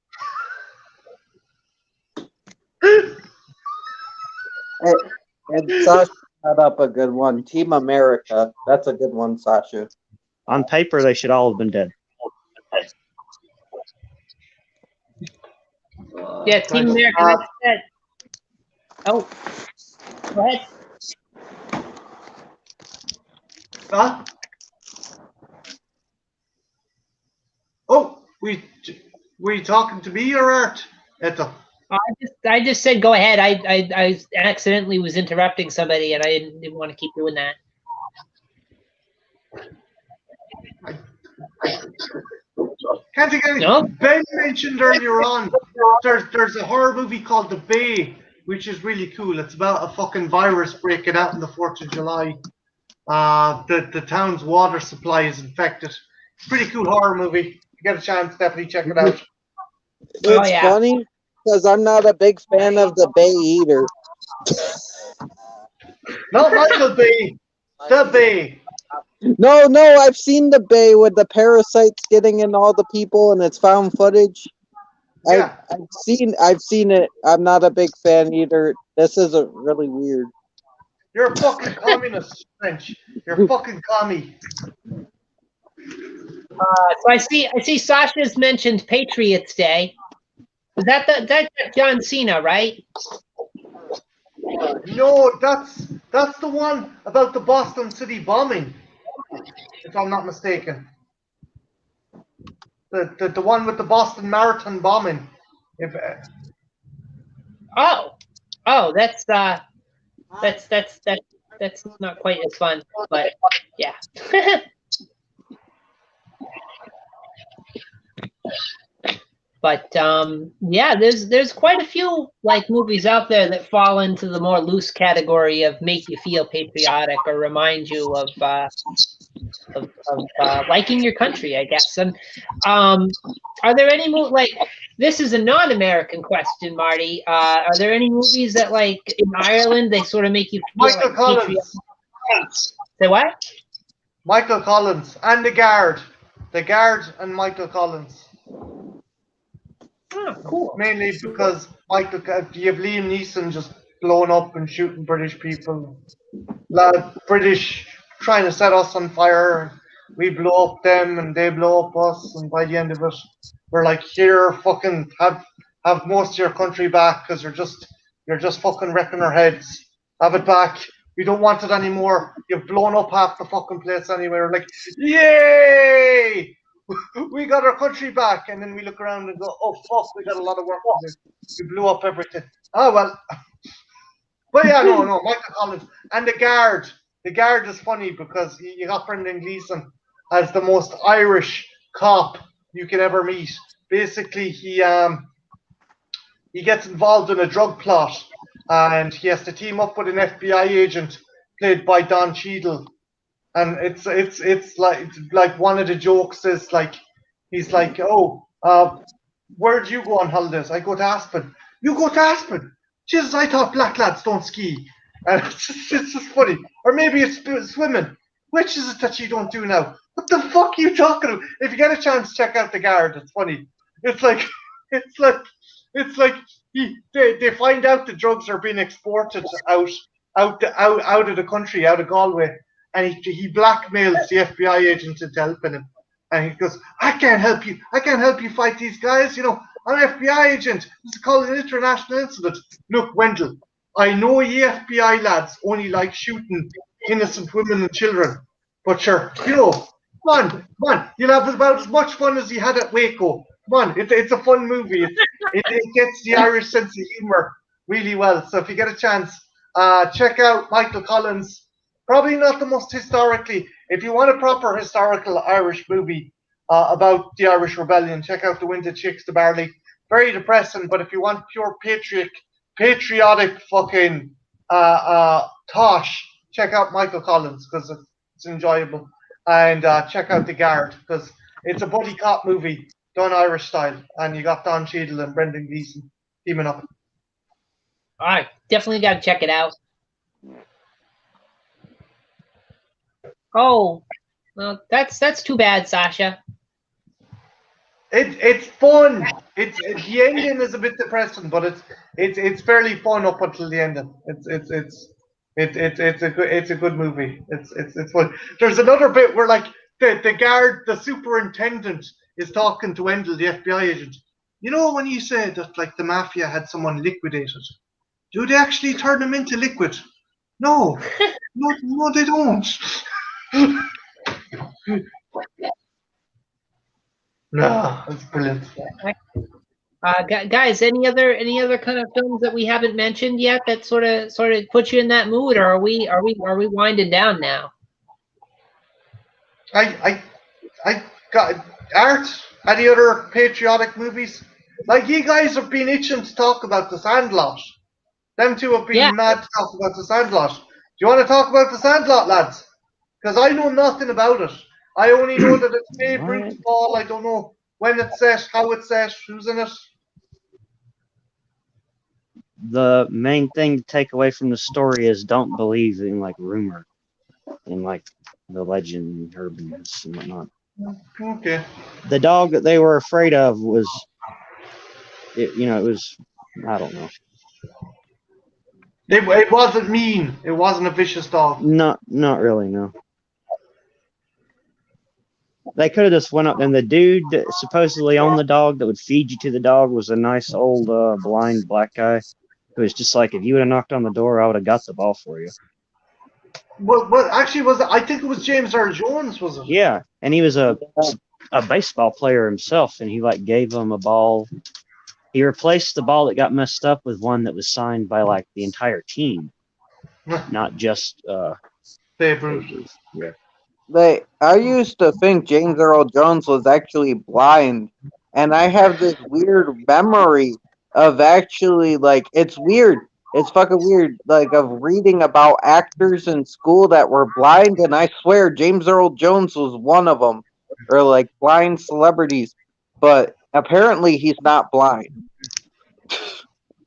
And Sasha brought up a good one. Team America. That's a good one, Sasha. On paper, they should all have been dead. Yeah, Team America. That's it. Oh, go ahead. Huh? Oh, we talking to me or Art? I just said go ahead. I accidentally was interrupting somebody, and I didn't want to keep doing that. Can't think of anything. No? Ben mentioned earlier on there's a horror movie called The Bay, which is really cool. It's about a fucking virus breaking out on the 4th of July. The town's water supply is infected. Pretty cool horror movie. If you get a chance, definitely check it out. It's funny because I'm not a big fan of The Bay either. Not Michael Bay. The Bay. No, I've seen The Bay with the parasites getting in all the people and it's found footage. Yeah. I've seen it. I'm not a big fan either. This is really weird. You're a fucking communist, French. You're a fucking commie. So I see Sasha's mentioned Patriots Day. Is that's John Cena, right? No, that's the one about the Boston City bombing, if I'm not mistaken. The one with the Boston Marathon bombing. Oh, that's not quite as fun, but yeah. But yeah, there's quite a few like movies out there that fall into the more loose category of make you feel patriotic or remind you of liking your country, I guess. And are there any like this is a non-American question, Marty? Are there any movies that like in Ireland they sort of make you feel Michael like Collins. patriotic? Say what? Michael Collins and The Guard. The Guard and Michael Collins. Oh, cool. Mainly because Michael, you have Liam Neeson just blowing up and shooting British people. British trying to set us on fire. We blow up them and they blow up us. And by the end of it, we're like, here, fucking have most of your country back because you're just fucking wrecking our heads. Have it back. We don't want it anymore. You've blown up half the fucking place anyway. We're like, yay! We got our country back, and then we look around and go, oh fuck, we got a lot of work to do. We blew up everything. Oh well. But yeah, no, Michael Collins. And The Guard. The Guard is funny because you got Brendan Gleeson as the most Irish cop you can ever meet. Basically, he gets involved in a drug plot and he has to team up with an FBI agent played by Don Cheadle. And it's like one of the jokes is like he's like, oh, where do you go on holidays? I go to Aspen. You go to Aspen? Jesus, I thought black lads don't ski. And it's just funny. Or maybe it's swimming. Which is it that you don't do now? What the fuck are you talking about? If you get a chance, check out The Guard. It's funny. It's like they find out the drugs are being exported out of the country, out of Galway. And he blackmails the FBI agent into helping him. And he goes, I can't help you. I can't help you fight these guys. You know, I'm an FBI agent. This is called an international incident. Look, Wendell, I know you FBI lads only like shooting innocent women and children. But sure, you know, come on. You'll have about as much fun as you had at Waco. Come on, it's a fun movie. It gets the Irish sense of humor really well. So if you get a chance, check out Michael Collins. Probably not the most historically. If you want a proper historical Irish movie about the Irish Rebellion, check out The Winter Chicks, The Barley. Very depressing, but if you want pure patriotic fucking tosh, check out Michael Collins because it's enjoyable. And check out The Guard because it's a buddy cop movie done Irish style. And you got Don Cheadle and Brendan Gleeson teaming up. All right, definitely got to check it out. Oh, well, that's too bad, Sasha. It's fun. The ending is a bit depressing, but it's fairly fun up until the ending. It's a good movie. It's fun. There's another bit where like the guard, the superintendent, is talking to Wendell, the FBI agent. You know when you said that like the mafia had someone liquidated, do they actually turn them into liquid? No, no, they don't. No, that's brilliant. Guys, any other kind of films that we haven't mentioned yet that sort of put you in that mood, or are we winding down now? I got Art. Any other patriotic movies? Like you guys have been itching to talk about The Sandlot. Them two have been mad to talk about The Sandlot. Do you want to talk about The Sandlot, lads? Because I know nothing about it. I only know that it's Babe Ruth's ball. I don't know when it's set, how it's set, who's in it. The main thing to take away from the story is don't believe in like rumor and like the legend and urbanness and whatnot. Okay. The dog that they were afraid of was, it was, I don't know. It wasn't mean. It wasn't a vicious dog. Not really, no. They could have just went up, and the dude that supposedly owned the dog that would feed you to the dog was a nice old blind black guy who was just like, if you would have knocked on the door, I would have got the ball for you. Well, actually, I think it was James Earl Jones, was it? Yeah, and he was a baseball player himself, and he like gave him a ball. He replaced the ball that got messed up with one that was signed by like the entire team, not just Babe Ruth. Yeah. I used to think James Earl Jones was actually blind and I have this weird memory of actually like it's weird. It's fucking weird, like of reading about actors in school that were blind, and I swear James Earl Jones was one of them, or like blind celebrities. But apparently he's not blind.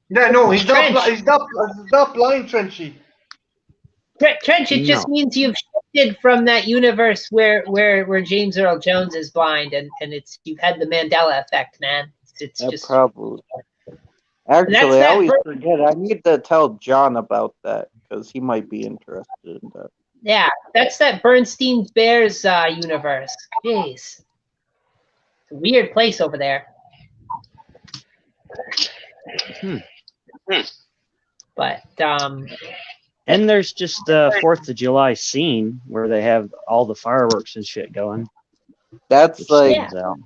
Yeah, no, he's not. Trench. He's not blind, Trenchy. Trench, it just No. means you've shifted from that universe where James Earl Jones is blind, and you've had the Mandela effect, man. It's That just probably. that's Actually, I that. always forget. I need to tell John about that because he might be interested in that. Yeah, that's that Bernstein's Bears universe. Jeez, it's a weird place over there. But And there's just the 4th of July scene where they have all the fireworks and shit going. That's Which like stands out.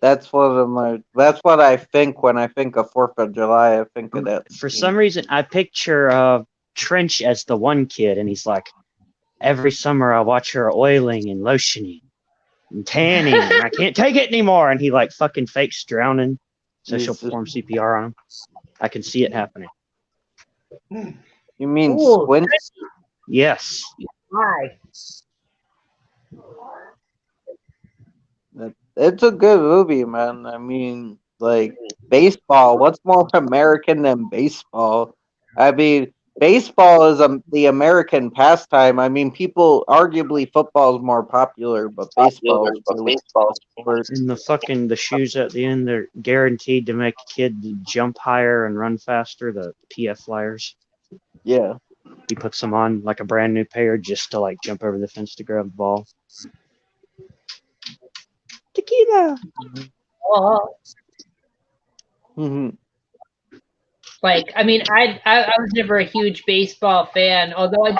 that's one of my. That's what I think when I think of 4th of July. I think of that. For scene. some reason, I picture Trench as the one kid, and he's like, every summer I watch her oiling and lotioning and tanning, and I can't take it anymore. And he like fucking fakes drowning, so she'll Jesus. perform CPR on him. I can see it happening. You mean Ooh, Squint? Yes. why? It's a good movie, man. I mean, like baseball. What's more American than baseball? I mean, baseball is the American pastime. I mean, people arguably football is more popular, but baseball is really sport. And the shoes at the end, they're guaranteed to make a kid jump higher and run faster. The PF Flyers. Yeah. He puts them on like a brand new pair just to like jump over the fence to grab the ball. Tequila. Oh, hmm like I mean, I was never a huge baseball fan, although I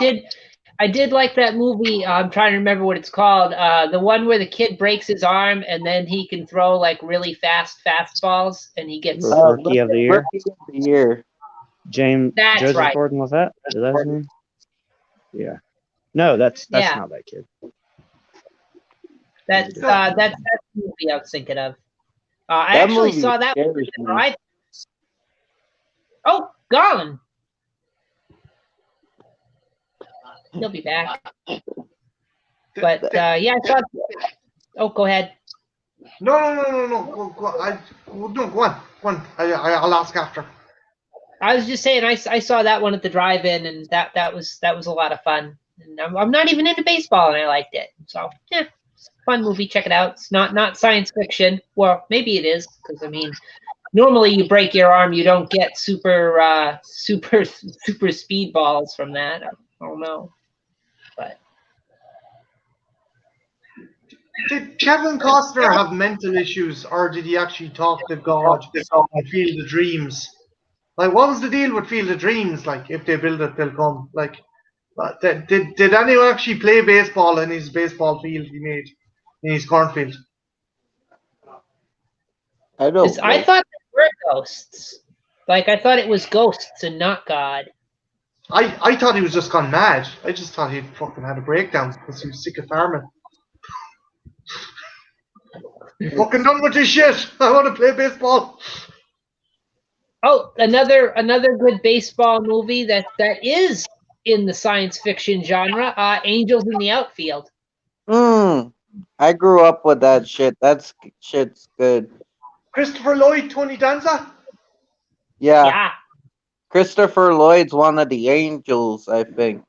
did like that movie. I'm trying to remember what it's called. The one where the kid breaks his arm and then he can throw like really fast fastballs, and he gets. Rookie of the year. Rookie of the year. James That's Joseph right. Gordon was that? Is that his name? Yeah. No, that's Yeah. not that kid. That's the movie I was thinking of. I That actually movie saw that. scares me. Oh, gone. He'll be back. But yeah, I saw. Oh, go ahead. No. Go on. Go on. I'll ask after. I was just saying, I saw that one at the drive-in, and that was a lot of fun. And I'm not even into baseball, and I liked it. So yeah, it's a fun movie. Check it out. It's not science fiction. Well, maybe it is, because I mean, normally you break your arm, you don't get super speed balls from that. I don't know, but Did Kevin Costner have mental issues, or did he actually talk to God and feel the dreams? Like, what was the deal with Field of Dreams? Like, if they build it, they'll come. Like, did anyone actually play baseball in his baseball field he made in his cornfield? I don't. I thought they were ghosts. Like I thought it was ghosts and not God. I thought he was just gone mad. I just thought he fucking had a breakdown because he was sick of farming. Fucking done with this shit. I want to play baseball. Oh, another good baseball movie that is in the science fiction genre. Angels in the Outfield. I grew up with that shit. That shit's good. Christopher Lloyd, Tony Danza. Yeah. Christopher Lloyd's one of the angels, I think.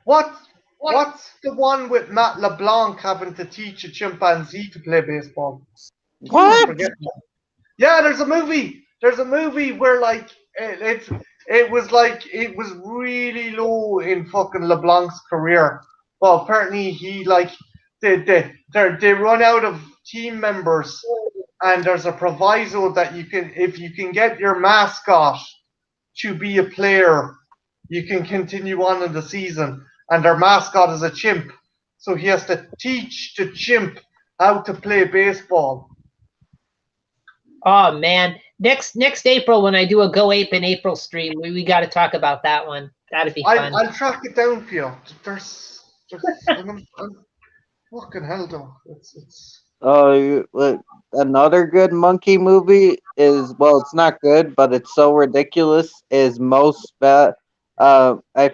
What's the one with Matt LeBlanc having to teach a chimpanzee to play baseball? What? Yeah, there's a movie. There's a movie where like it was really low in fucking LeBlanc's career. Well, apparently he like they run out of team members, and there's a proviso that if you can get your mascot to be a player, you can continue on in the season. And their mascot is a chimp, so he has to teach the chimp how to play baseball. Oh man, next April when I do a Go Ape in April stream, we got to talk about that one. That'd be fun. I'll track it down for you. There's I'm fucking hell though. It's Another good monkey movie is, well, it's not good, but it's so ridiculous. I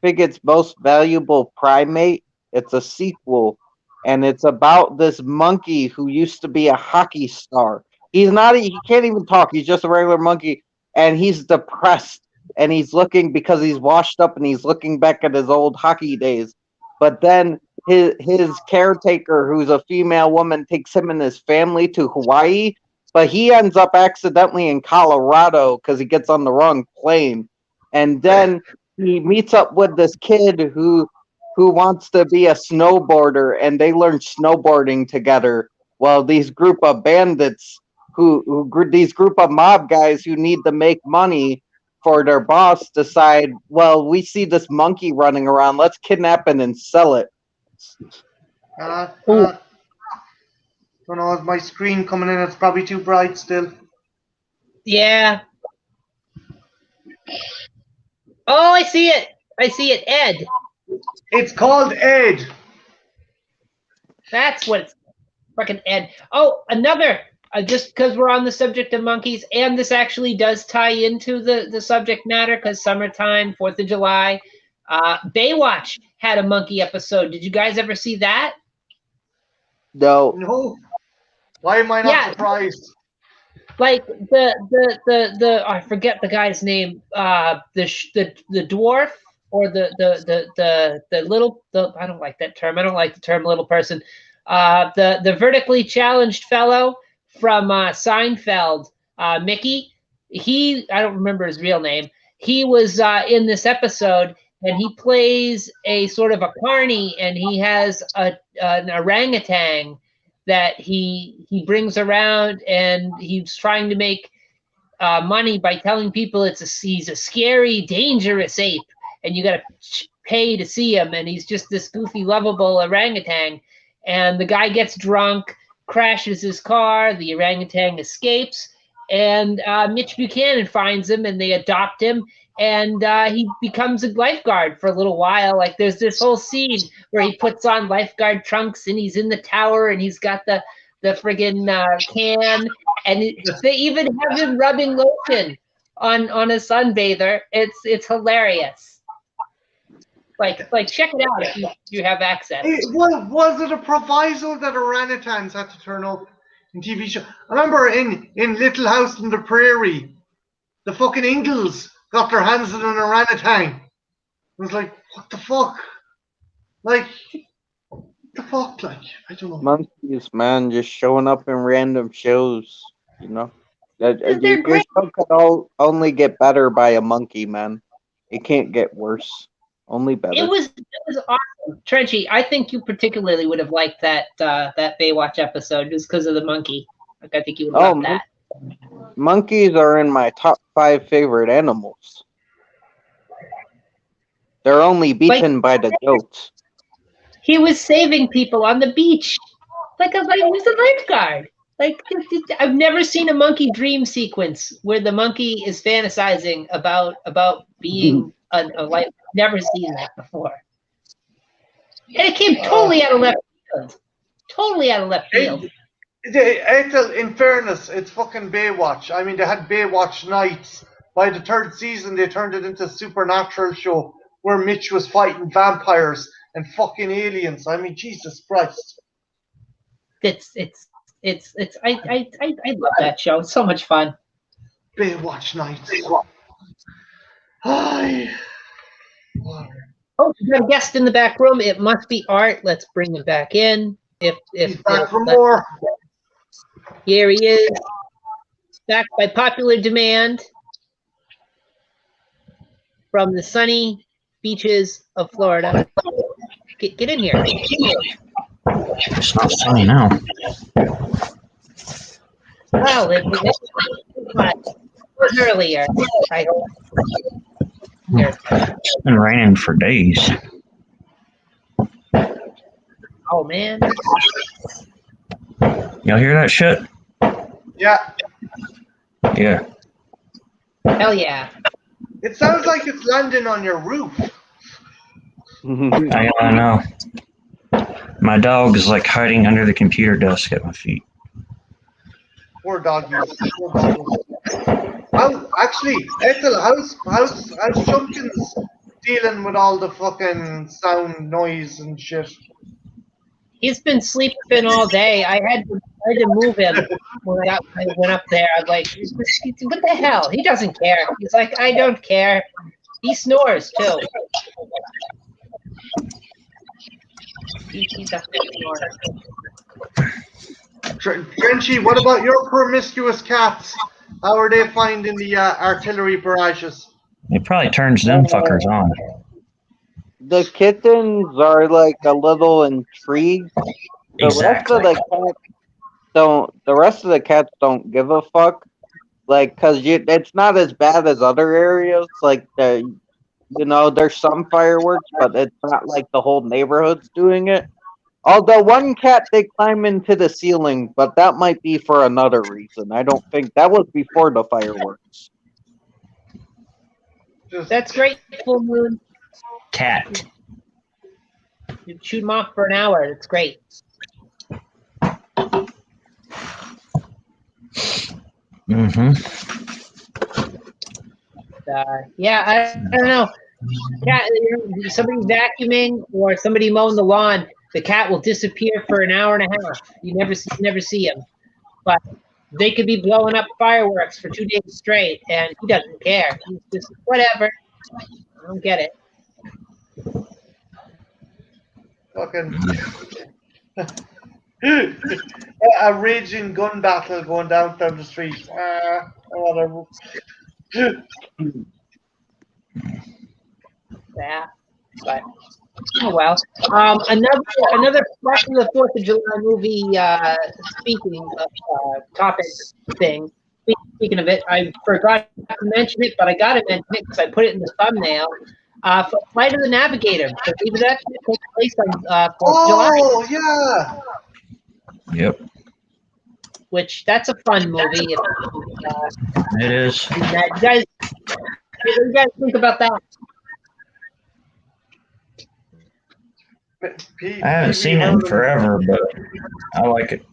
think it's Most Valuable Primate. It's a sequel, and it's about this monkey who used to be a hockey star. He can't even talk. He's just a regular monkey, and he's depressed, and he's looking because he's washed up, and he's looking back at his old hockey days. But then his caretaker, who's a female woman, takes him and his family to Hawaii, but he ends up accidentally in Colorado because he gets on the wrong plane, and then he meets up with this kid who wants to be a snowboarder, and they learn snowboarding together. Well, these group of bandits these group of mob guys who need to make money for their boss decide, well, we see this monkey running around, let's kidnap it and sell it. Don't know, is my screen coming in? It's probably too bright still. Yeah. Oh, I see it. I see it. Ed. It's called Ed. That's what it's fucking Ed. Oh, another. Just because we're on the subject of monkeys, and this actually does tie into the subject matter because summertime, 4th of July. Baywatch had a monkey episode. Did you guys ever see that? No. Why am I not surprised? Like the I forget the guy's name. The dwarf or the little I don't like that term. I don't like the term little person. The vertically challenged fellow from Seinfeld, Mickey. I don't remember his real name. He was in this episode, and he plays a sort of a carny, and he has an orangutan that he brings around, and he's trying to make money by telling people he's a scary, dangerous ape, and you got to pay to see him, and he's just this goofy, lovable orangutan. And the guy gets drunk, crashes his car, the orangutan escapes, and Mitch Buchanan finds him, and they adopt him, and he becomes a lifeguard for a little while. Like, there's this whole scene where he puts on lifeguard trunks, and he's in the tower, and he's got the friggin' can, and they even have him rubbing lotion on a sunbather. It's hilarious. Like check it out if you have access. Was it a proviso that orangutans had to turn up in TV show? I remember in Little House on the Prairie, the fucking Ingalls got their hands on an orangutan. It was like, what the fuck? Like, what the fuck? Like, I don't know. Monkeys, man, just showing up in random shows, you know. They're great. Your show can only get better by a monkey, man. It can't get worse. Only better. It was awesome. Trenchy, I think you particularly would have liked that Baywatch episode just because of the monkey. Like, I think you would love that. Monkeys are in my top 5 favorite animals. They're only beaten by the goats. He was saving people on the beach. Like he was a lifeguard. Like, I've never seen a monkey dream sequence where the monkey is fantasizing about being a life. Never seen that before. And it came totally out of left field. Totally out of left field. In fairness, it's fucking Baywatch. I mean, they had Baywatch nights. By the 3rd season, they turned it into a supernatural show where Mitch was fighting vampires and fucking aliens. I mean, Jesus Christ. I love that show. It's so much fun. Baywatch nights. Hi. Oh, we got a guest in the back room. It must be Art. Let's bring him back in. He's back for more. Here he is. Back by popular demand from the sunny beaches of Florida. Get in here. It's not sunny now. Well, it was earlier. I hope. It's been raining for days. Oh, man. Y'all hear that shit? Yeah. Yeah. Hell yeah. It sounds like it's landing on your roof. I know. My dog is like hiding under the computer desk at my feet. Poor doggies. Poor doggies. How actually, Ethel? How's Chumpkins dealing with all the fucking sound, noise, and shit? He's been sleeping all day. I had to move him when I went up there. I was like, what the hell? He doesn't care. He's like, I don't care. He snores too. He's a snorer. Frenchy, what about your promiscuous cats? How are they finding the artillery barrages? It probably turns them fuckers on. The kittens are like a little intrigued. Exactly. The rest of the cats don't give a fuck. Like, cause it's not as bad as other areas. Like there's some fireworks, but it's not like the whole neighborhood's doing it. Although one cat they climb into the ceiling, but that might be for another reason. I don't think that was before the fireworks. That's great, full moon. Cat. You shoot them off for an hour. It's great. Mm-hmm. Yeah, I don't know. Cat, somebody vacuuming or somebody mowing the lawn, the cat will disappear for an hour and a half. You never see him. But they could be blowing up fireworks for 2 days straight, and he doesn't care. He's just whatever. I don't get it. Fucking a raging gun battle going down the street. Whatever. Yeah, but oh well. Another back to the 4th of July movie. Speaking of topic thing. Speaking of it, I forgot to mention it, but I got to mention it because I put it in the thumbnail. Flight of the Navigator. Believe it actually takes place on 4th of July. Oh yeah. Yep. Which that's a fun movie. It is. You guys think about that? I haven't seen it in forever, but I like it.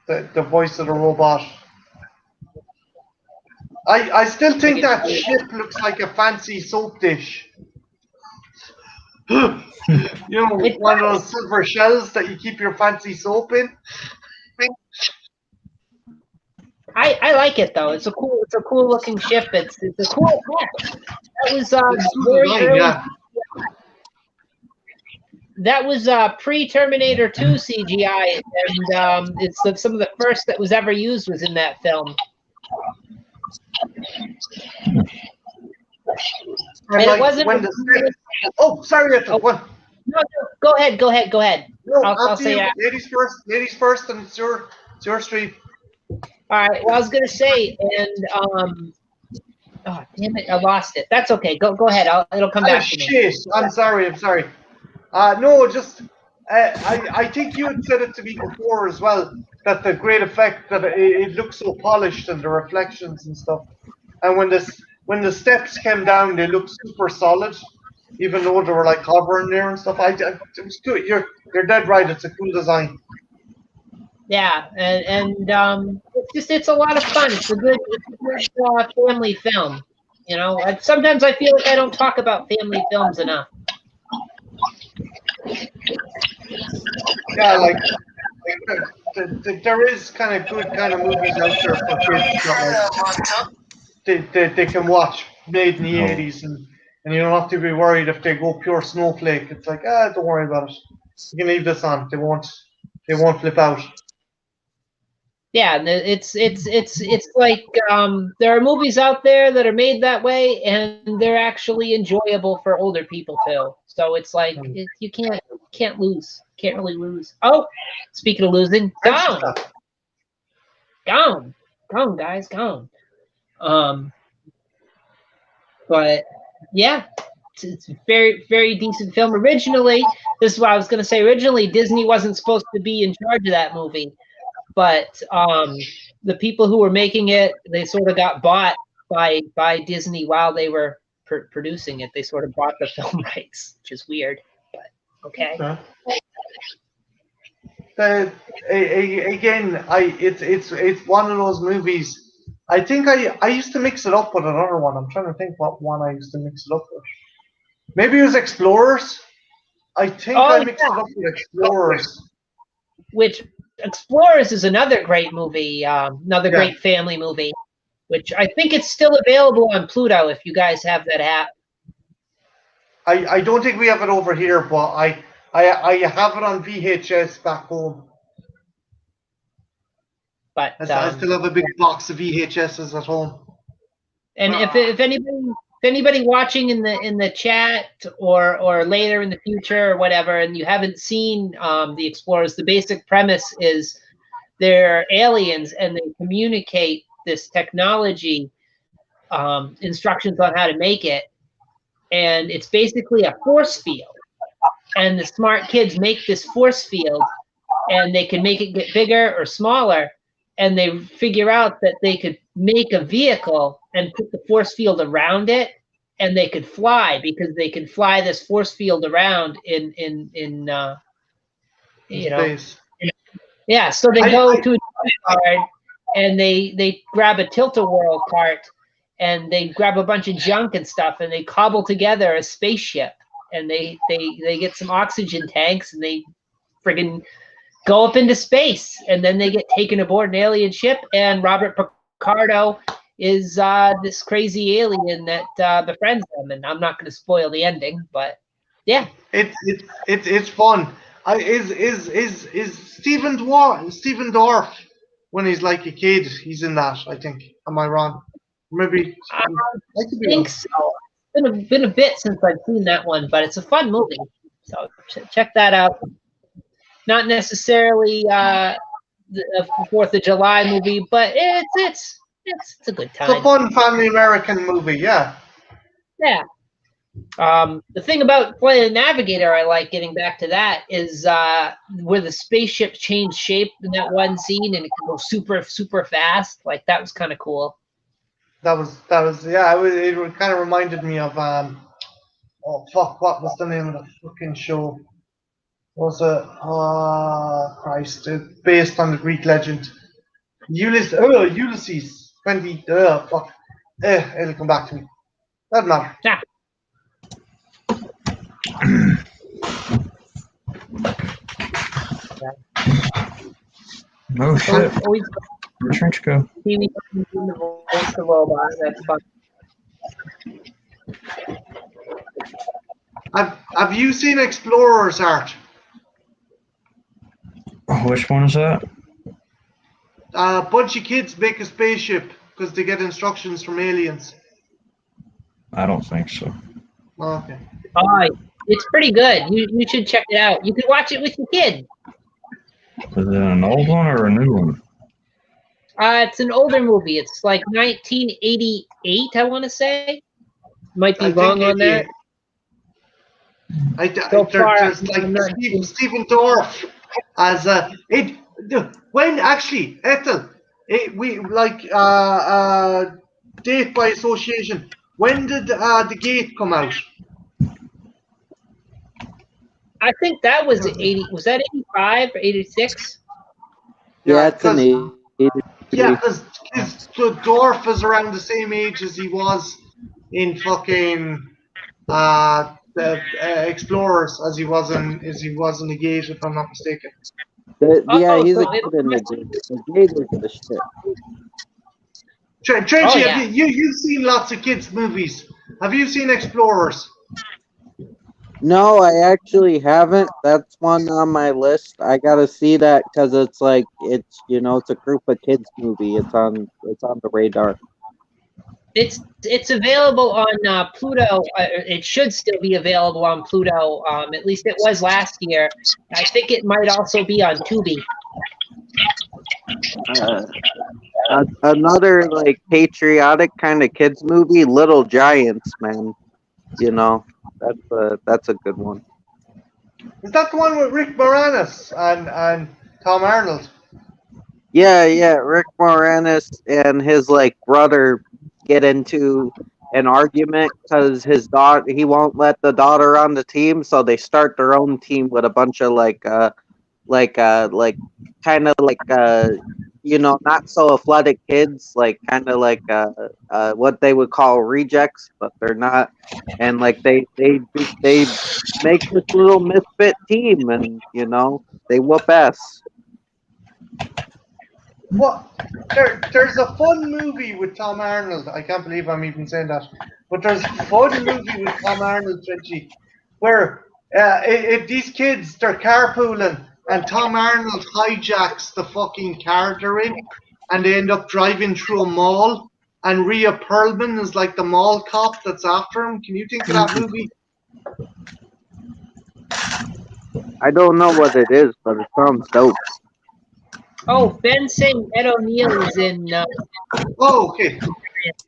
The voice of the robot. I still think that ship looks like a fancy soap dish. One of those silver shells that you keep your fancy soap in. I like it though. It's a cool looking ship. It's a cool effect. That was very early. Yeah. That was pre-Terminator 2 CGI, and it's some of the first that was ever used was in that film. And it wasn't. Sorry, what? No, go ahead. No, I'll say that. Ladies first, and it's your street. All right. Well, I was gonna say, and oh damn it, I lost it. That's okay. Go ahead. It'll come back to me. Shit. I'm sorry. No, just I think you had said it to me before as well, that the great effect that it looks so polished and the reflections and stuff, and when the steps came down, they looked super solid, even though they were like hovering there and stuff. It was good. You're dead right. It's a cool design. Yeah, and it's a lot of fun. It's a good family film. Sometimes I feel like I don't talk about family films enough. Yeah, like there is kind of good kind of movies out there for kids that they can watch, made in the 80s, and you don't have to be worried if they go pure snowflake. It's like, don't worry about it. You can leave this on. They won't flip out. Yeah, it's like there are movies out there that are made that way, and they're actually enjoyable for older people too. So it's like you can't lose, can't really lose. Oh, speaking of losing, gone, guys, gone. But yeah, it's a very, very decent film. Originally, this is what I was going to say. Originally, Disney wasn't supposed to be in charge of that movie. But the people who were making it, they sort of got bought by Disney while they were producing it. They sort of bought the film rights, which is weird, but okay. Again, it's one of those movies. I think I used to mix it up with another one. I'm trying to think what one I used to mix it up with. Maybe it was Explorers. I think Oh, I mixed it up with Explorers. Which Explorers is another great movie, another Yeah. great family movie, which I think it's still available on Pluto if you guys have that app. I don't think we have it over here, but I have it on VHS back home. But I still have a big box of VHSs at home. and if anybody watching in the chat or later in the future or whatever, and you haven't seen the Explorers, the basic premise is they're aliens and they communicate this technology, instructions on how to make it, and it's basically a force field. And the smart kids make this force field, and they can make it get bigger or smaller. And they figure out that they could make a vehicle and put the force field around it, and they could fly because they can fly this force field around in Space. yeah. So they go to a junkyard and they grab a tilt-a-whirl cart and they grab a bunch of junk and stuff and they cobble together a spaceship, and they get some oxygen tanks and they friggin' go up into space, and then they get taken aboard an alien ship, and Robert Picardo is this crazy alien that befriends them. And I'm not going to spoil the ending, but yeah, it's fun. Is Stephen Dorff when he's like a kid? He's in that. I think. Am I wrong? Maybe. I think so. It's been a bit since I've seen that one, but it's a fun movie. So check that out. Not necessarily a 4th of July movie, but it's a good time. It's a fun family American movie, yeah. Yeah. The thing about playing Navigator, I like, getting back to that, is where the spaceship changed shape in that one scene and it can go super, super fast. Like, that was kind of cool. That was yeah. It kind of reminded me of oh fuck, what was the name of the fucking show? Was it Christ? It's based on the Greek legend Ulysses 20. Fuck. It'll come back to me. Doesn't matter. Yeah. Oh shit. Always Where'd Trench go? TV in the voice of robot. That's fun. Have you seen Explorers, Art? Which one is that? A bunch of kids make a spaceship because they get instructions from aliens. I don't think so. Okay. Oh, it's pretty good. You should check it out. You can watch it with your kid. Is it an old one or a new one? It's an older movie. It's like 1988, I want to say. Might be wrong on that. There's like Stephen Dorff as when actually Ethel, we like date by association. When did the Gate come out? I think that was 80. Was that 85 or 86? Yeah, it's an 80. Yeah, because Dorff is around the same age as he was in fucking the Explorers, as he was in the Gate, if I'm not mistaken. Yeah, he's a kid in the Gate. The Gate is the shit. Trenchy, yeah. you've seen lots of kids' movies. Have you seen Explorers? No, I actually haven't. That's one on my list. I gotta see that because it's like it's a group of kids movie. It's on the radar. It's available on Pluto. It should still be available on Pluto. At least it was last year. I think it might also be on Tubi. Another like patriotic kind of kids movie, Little Giants, man. That's a good one. Is that the one with Rick Moranis and Tom Arnold? Yeah, Rick Moranis and his like brother get into an argument because he won't let the daughter on the team, so they start their own team with a bunch of like kind of like not so athletic kids, like kind of like what they would call rejects, but they're not, and like they make this little misfit team, and they whoop ass. What? There's a fun movie with Tom Arnold. I can't believe I'm even saying that. But there's a fun movie with Tom Arnold, Frenchie, where these kids, they're carpooling, and Tom Arnold hijacks the fucking car they're in, and they end up driving through a mall, and Rhea Perlman is like the mall cop that's after him. Can you think of that movie? I don't know what it is, but it sounds dope. Oh, Ben saying Ed O'Neill is in. Oh, okay.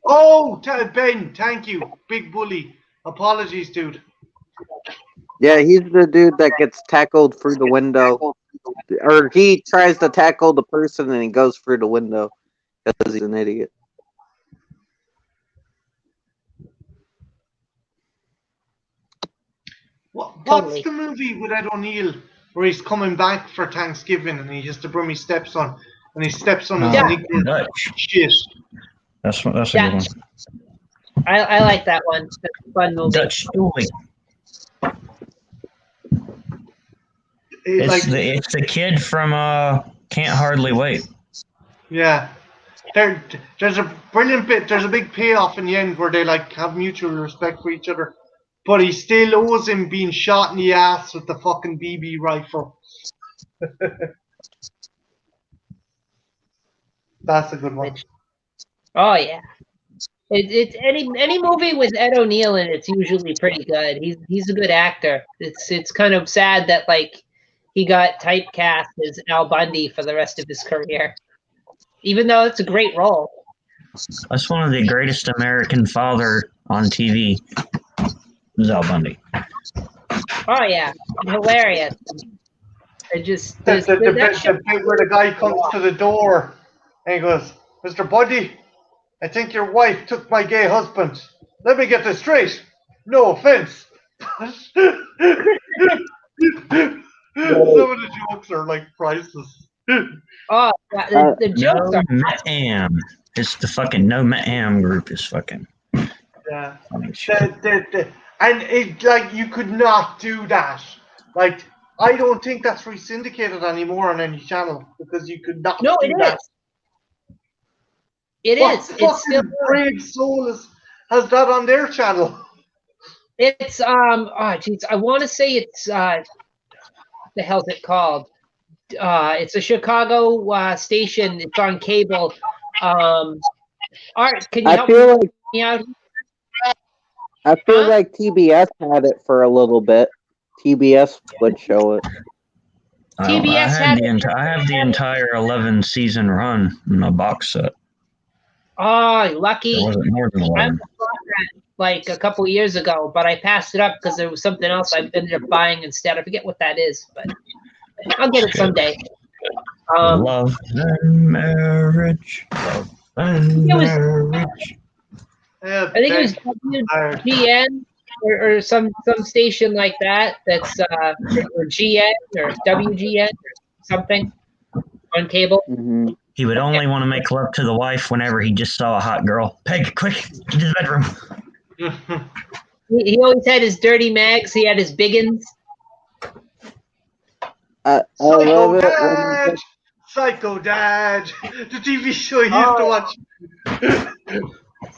Oh, Ben, thank you. Big bully. Apologies, dude. Yeah, he's the dude that gets tackled through the window. Or he tries to tackle the person and he goes through the window because he's an idiot. What's the movie with Ed O'Neill where he's coming back for Thanksgiving and he has to bring his steps on and he steps on his ignorant shit? That's a good one. I like that one. That's a fun movie. Dutch Story. It's the kid from Can't Hardly Wait. Yeah. There's a brilliant bit. There's a big payoff in the end where they like have mutual respect for each other, but he still owes him being shot in the ass with the fucking BB rifle. That's a good one. Oh yeah. It's any movie with Ed O'Neill in it's usually pretty good. He's a good actor. It's kind of sad that like he got typecast as Al Bundy for the rest of his career, even though it's a great role. That's one of the greatest American father on TV. Is Al Bundy. Oh yeah, hilarious. It just the bit where the guy comes to the door and he goes, "Mr. Bundy, I think your wife took my gay husband. Let me get this straight. No offense." Some of the jokes are like priceless. Oh, the jokes no are. Ma'am. It's the fucking No Ma'am group is fucking. Yeah. And it like you could not do that. Like I don't think that's re-syndicated anymore on any channel because you could not. No, do it that. is. It what is. It's still Brave Soul has that on their channel. It's oh geez, I want to say it's the hell's it called? It's a Chicago station. It's on cable. Art, can you help me out? I feel like TBS had it for a little bit. TBS would show it. TBS I have the entire 11-season run in my box set. Oh, lucky! There wasn't more than 11. I bought that like a couple years ago, but I passed it up because there was something else I ended up buying instead. I forget what that is, but I'll get it someday. Love and marriage. Love and marriage. I think it was WGN or some station like that. That's or GN or WGN or something on cable. Mm-hmm. He would only want to make love to the wife whenever he just saw a hot girl. Peg, quick, get to the bedroom. He always had his dirty mags. He had his biggins. Psycho Dad! Psycho Dad! The TV show you used to watch.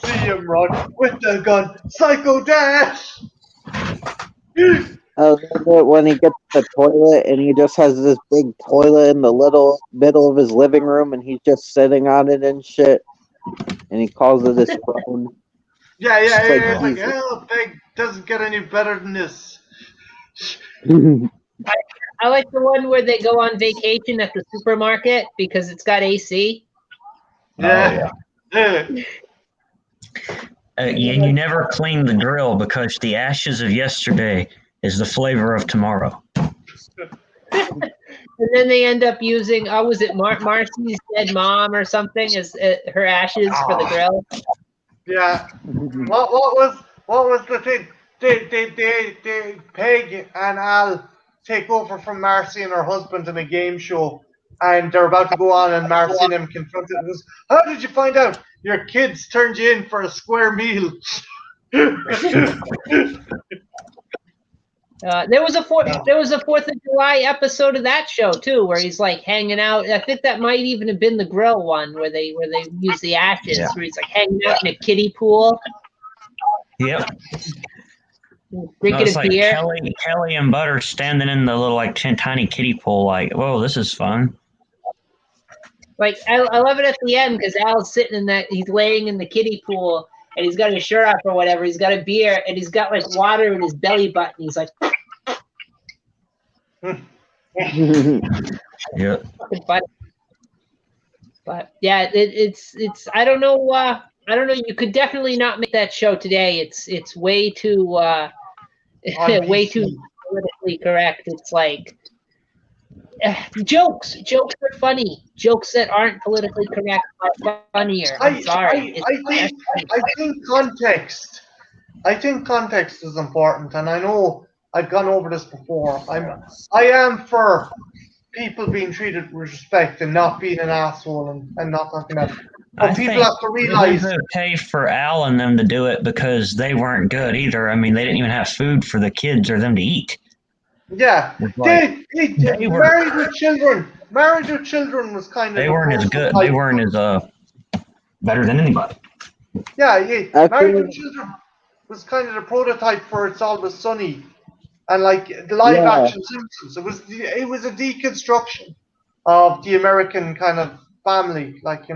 See him run with the gun. Psycho Dad! When he gets the toilet and he just has this big toilet in the middle of his living room and he's just sitting on it and shit. And he calls it his phone. Yeah. It's like, oh, Peg doesn't get any better than this. I like the one where they go on vacation at the supermarket because it's got AC. Yeah. And you never clean the grill because the ashes of yesterday is the flavor of tomorrow. And then they end up using, was it Marcy's dead mom or something as her ashes for the grill? Yeah. What was the thing? They Peg and Al take over from Marcy and her husband in a game show, and they're about to go on, and Marcy and him confronted and goes, "How did you find out your kids turned you in for a square meal?" There was a 4th of July episode of that show too, where he's like hanging out. I think that might even have been the grill one where they use the ashes, where he's like hanging out in a kiddie pool. Yep. Drinking it's a like beer. Kelly and Butter standing in the little like tiny kiddie pool. Like, whoa, this is fun. Like I love it at the end because Al's sitting in that. He's laying in the kiddie pool. And he's got his shirt off or whatever. He's got a beer, and he's got like water in his belly button. He's like, Yeah. But yeah, it's. I don't know. I don't know. You could definitely not make that show today. It's way too way too politically correct. It's like jokes are funny. Jokes that aren't politically correct are funnier. I'm sorry. I think context. I think context is important, and I know I've gone over this before. I am for people being treated with respect and not being an asshole and not talking about. But people have to realize it was okay for Al and them to do it because they weren't good either. I mean, they didn't even have food for the kids or them to eat. Yeah, Like, they Married with Children. Married with Children was kind of. They weren't as good. They weren't as better than anybody. Yeah. Married with Children was kind of the prototype for It's Always Sunny, and like the live action Simpsons. It was a deconstruction of the American kind of family, like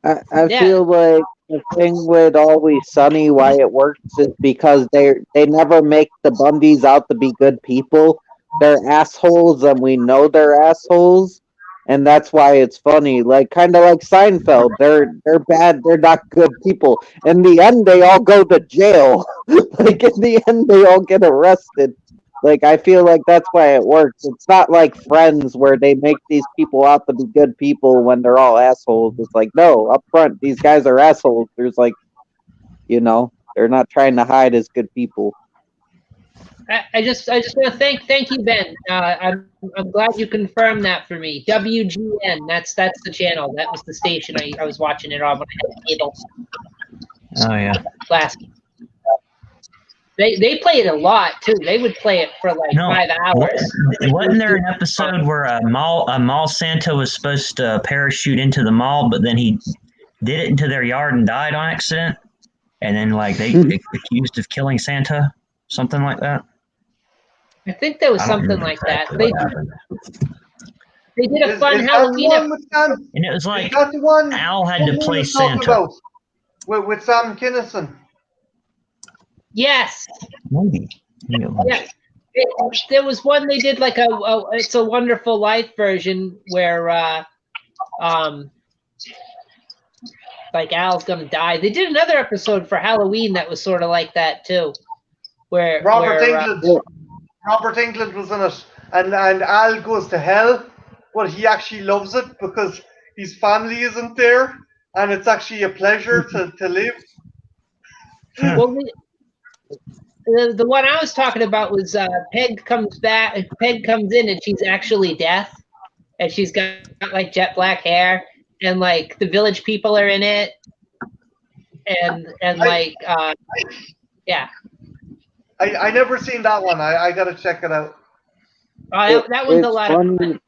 I feel like the thing with Always Sunny, why it works is because they never make the Bundys out to be good people. They're assholes, and we know they're assholes, and that's why it's funny. Like kind of like Seinfeld, they're bad. They're not good people. In the end, they all go to jail. Like in the end, they all get arrested. Like I feel like that's why it works. It's not like Friends where they make these people out to be good people when they're all assholes. It's like no, up front these guys are assholes. There's like, they're not trying to hide as good people. I just want to thank you, Ben. I'm glad you confirmed that for me. WGN, that's the channel. That was the station I was watching it on when I had cable. Oh yeah. Last. They play it a lot too. They would play it for like 5 hours. Wasn't there an episode where a mall Santa was supposed to parachute into the mall, but then he did it into their yard and died on accident? And then like they accused of killing Santa, something like that. I think there was something like that. They did a fun Halloween episode. And it was like one Al had to play Santa. With Sam Kinison. Yes. Maybe. Yeah. There was one they did like a It's a Wonderful Life version where like Al's gonna die. They did another episode for Halloween that was sort of like that too, where Robert Englund was in it, and Al goes to hell, but he actually loves it because his family isn't there, and it's actually a pleasure to live. Well, the one I was talking about was Peg comes in and she's actually death, and she's got like jet black hair, and like the village people are in it, and yeah. I never seen that one. I gotta check it out. That one's a lot of fun.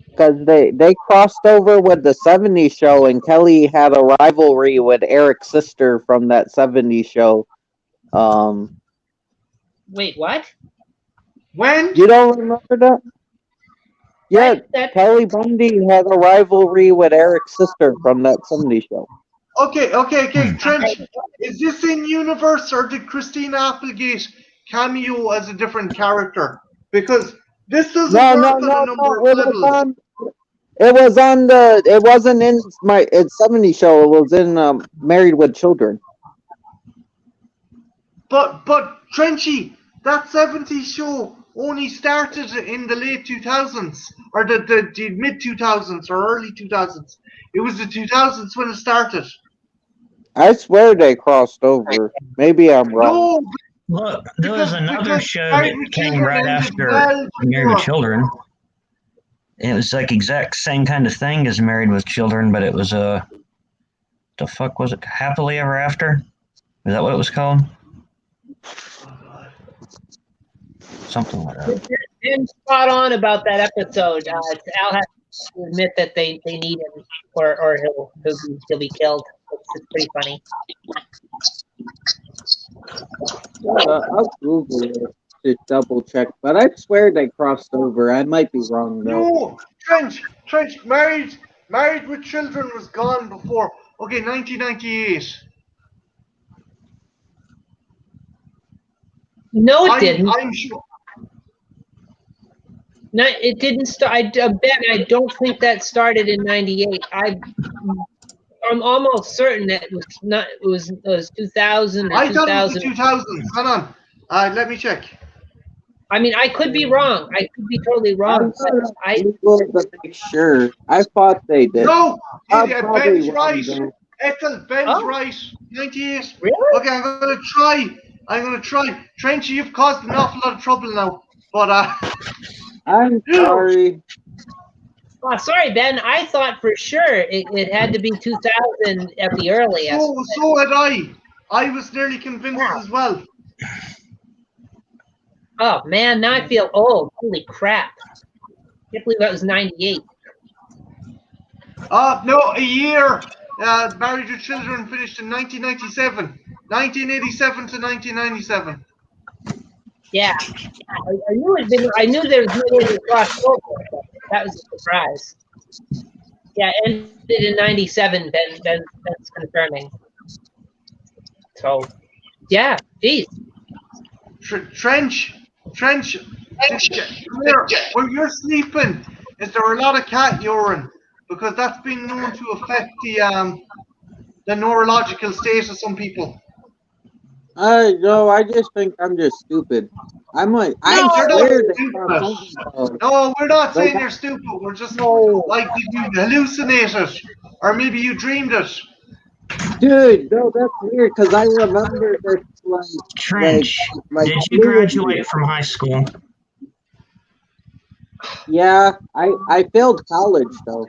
Because they crossed over with the 70s show, and Kelly had a rivalry with Eric's sister from that 70s show. Wait, what? When? You don't remember that? Yeah, Kelly Bundy had a rivalry with Eric's sister from that 70s show. Okay. Trench, is this in universe, or did Christina Applegate cameo as a different character? Because this doesn't work on a number of levels. It wasn't in my 70s show. It was in Married with Children. But Trenchy, that 70s show only started in the late 2000s, or the mid 2000s or early 2000s. It was the 2000s when it started. I swear they crossed over. Maybe I'm wrong. No, Look, there was another because show Married that with came Children right ended after well Married with before. Children. It was like exact same kind of thing as Married with Children, but it was the fuck was it? Happily Ever After? Is that what it was called? Something like that. Ben's spot on about that episode. Al has to admit that they need him, or he'll be killed. It's pretty funny. I'll Google it to double check, but I swear they crossed over. I might be wrong though. No, Trench, Married with Children was gone before. Okay, 1998. No, it didn't. I'm sure. No, it didn't start. Ben, I don't think that started in '98. I'm almost certain that it was not. It was 2000 or I thought it was the 2000. 2000s. Hold on. Let me check. I mean, I could be wrong. I could be totally wrong. I'm gonna Google to make sure. I thought they did. No, I'm Ben's probably wrong, right. though. Ethel, Ben's Oh. right. 98. Really? Okay, I'm gonna try. Trenchy, you've caused an awful lot of trouble now. But I'm sorry. Oh, sorry, Ben. I thought for sure it had to be 2000 at the earliest. so had I. I was nearly convinced as well. Oh man, now I feel old. Holy crap! Can't believe that was '98. No, a year. Married with Children finished in 1997. 1987 to 1997. Yeah, I knew it. I knew there was no way to cross over. But that was a surprise. Yeah, ended in '97. Ben's confirming. So, yeah, geez. Trench, where you're sleeping, is there a lot of cat urine? Because that's been known to affect the neurological state of some people. No, I just think I'm just stupid. I'm like, I you're swear not they crossed over. No, we're not saying Like- you're stupid. We're just No. like, did you hallucinate it? Or maybe you dreamed it. Dude, no, that's weird because I remember this Trench, like did you graduate from high school? Yeah, I failed college though.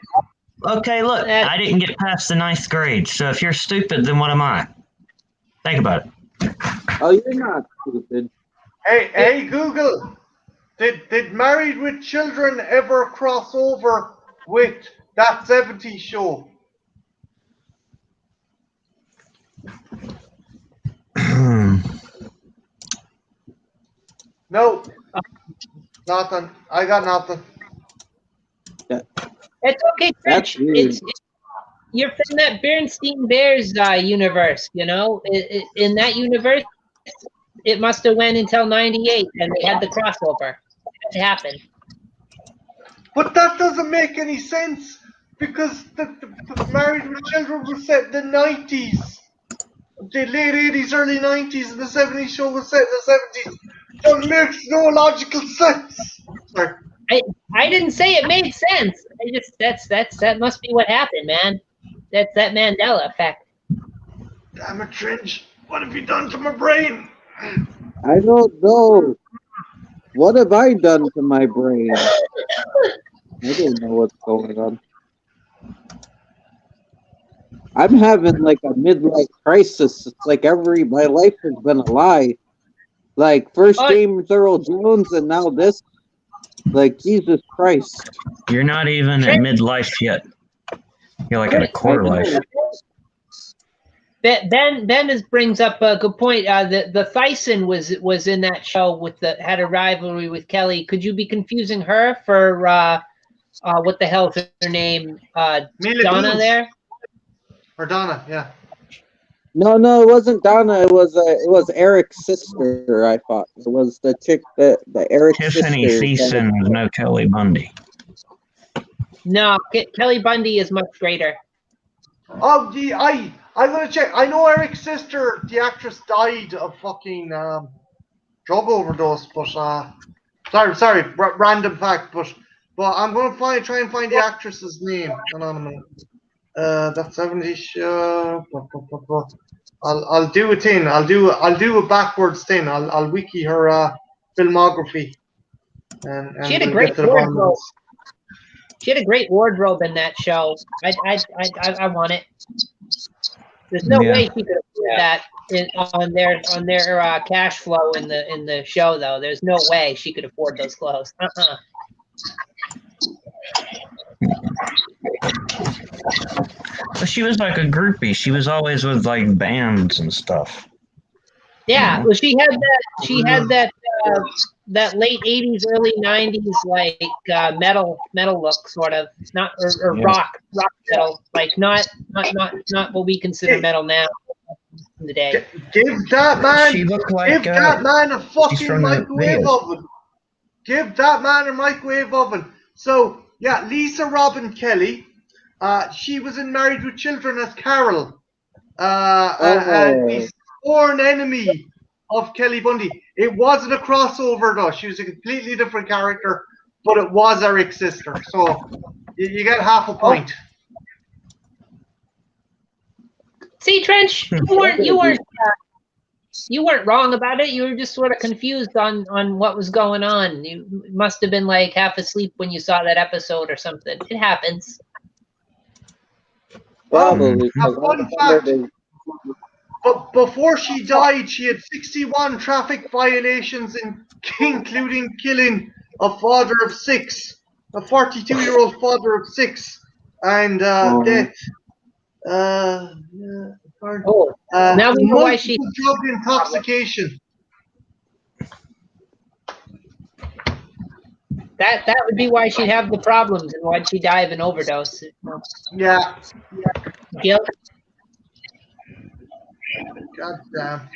Okay, look, I didn't get past the 9th grade, so if you're stupid, then what am I? Think about it. Oh, you're not stupid. Hey, Google. Did Married with Children ever cross over with that 70s show? No. Nothing. I got nothing. It's okay, That's Trench. weird. You're from that Bernstein Bears universe, you know? In that universe, it must have went until '98, and they had the crossover. It happened. But that doesn't make any sense because the Married with Children was set in the 90s. The late 80s, early 90s, and the 70s show was set in the 70s. That makes no logical sense. Sorry. I didn't say it made sense. I just that must be what happened, man. That's that Mandela effect. Damn it, Trench. What have you done to my brain? I don't know. What have I done to my brain? I don't know what's going on. I'm having like a midlife crisis. It's like my life has been a lie. Like first James Earl Jones and now this. Like Jesus Christ. You're not even at midlife yet. You're like at a quarter life. Ben brings up a good point. The Thyssen was in that show had a rivalry with Kelly. Could you be confusing her for what the hell's her name? Mila Donna Kunis. there? Or Donna, yeah. No, it wasn't Donna. It was Eric's sister. I thought it was the chick the Eric's Tiffany sister. Thiessen was no Kelly Bundy. No, Kelly Bundy is much greater. Oh, I'm gonna check. I know Eric's sister, the actress, died of fucking drug overdose. But sorry, random fact. But I'm gonna try and find the actress's name. Hang on a minute. That 70s show. I'll do a thing. I'll do a backwards thing. I'll wiki her filmography, and She had a we'll great get to the bottom of wardrobe. this. She had a great wardrobe in that show. I want it. There's no Yeah. way she could afford that on their cash flow in the show, though. There's no way she could afford those clothes. But she was like a groupie. She was always with like bands and stuff. Yeah, well, she had that late '80s, early '90s like metal look, sort of, not or Yeah. rock metal, like not what we consider metal now in the day. Give that man, She looked like give that man a she's fucking from the microwave videos. oven. Give that man a microwave oven. So yeah, Lisa Robin Kelly, she was in Married with Children as Carol, and the sworn enemy of Kelly Bundy. It wasn't a crossover though. She was a completely different character, but it was Eric's sister. So you get half a point. See, Trench, you weren't wrong about it. You were just sort of confused on what was going on. You must have been like half asleep when you saw that episode or something. It happens. Probably. A fun fact. But before she died, she had 61 traffic violations, including killing a father of 6, a 42-year-old father of 6, and death. Now we know why she. Drug intoxication. That would be why she'd have the problems and why'd she die of an overdose. Yeah. Guilt. God damn.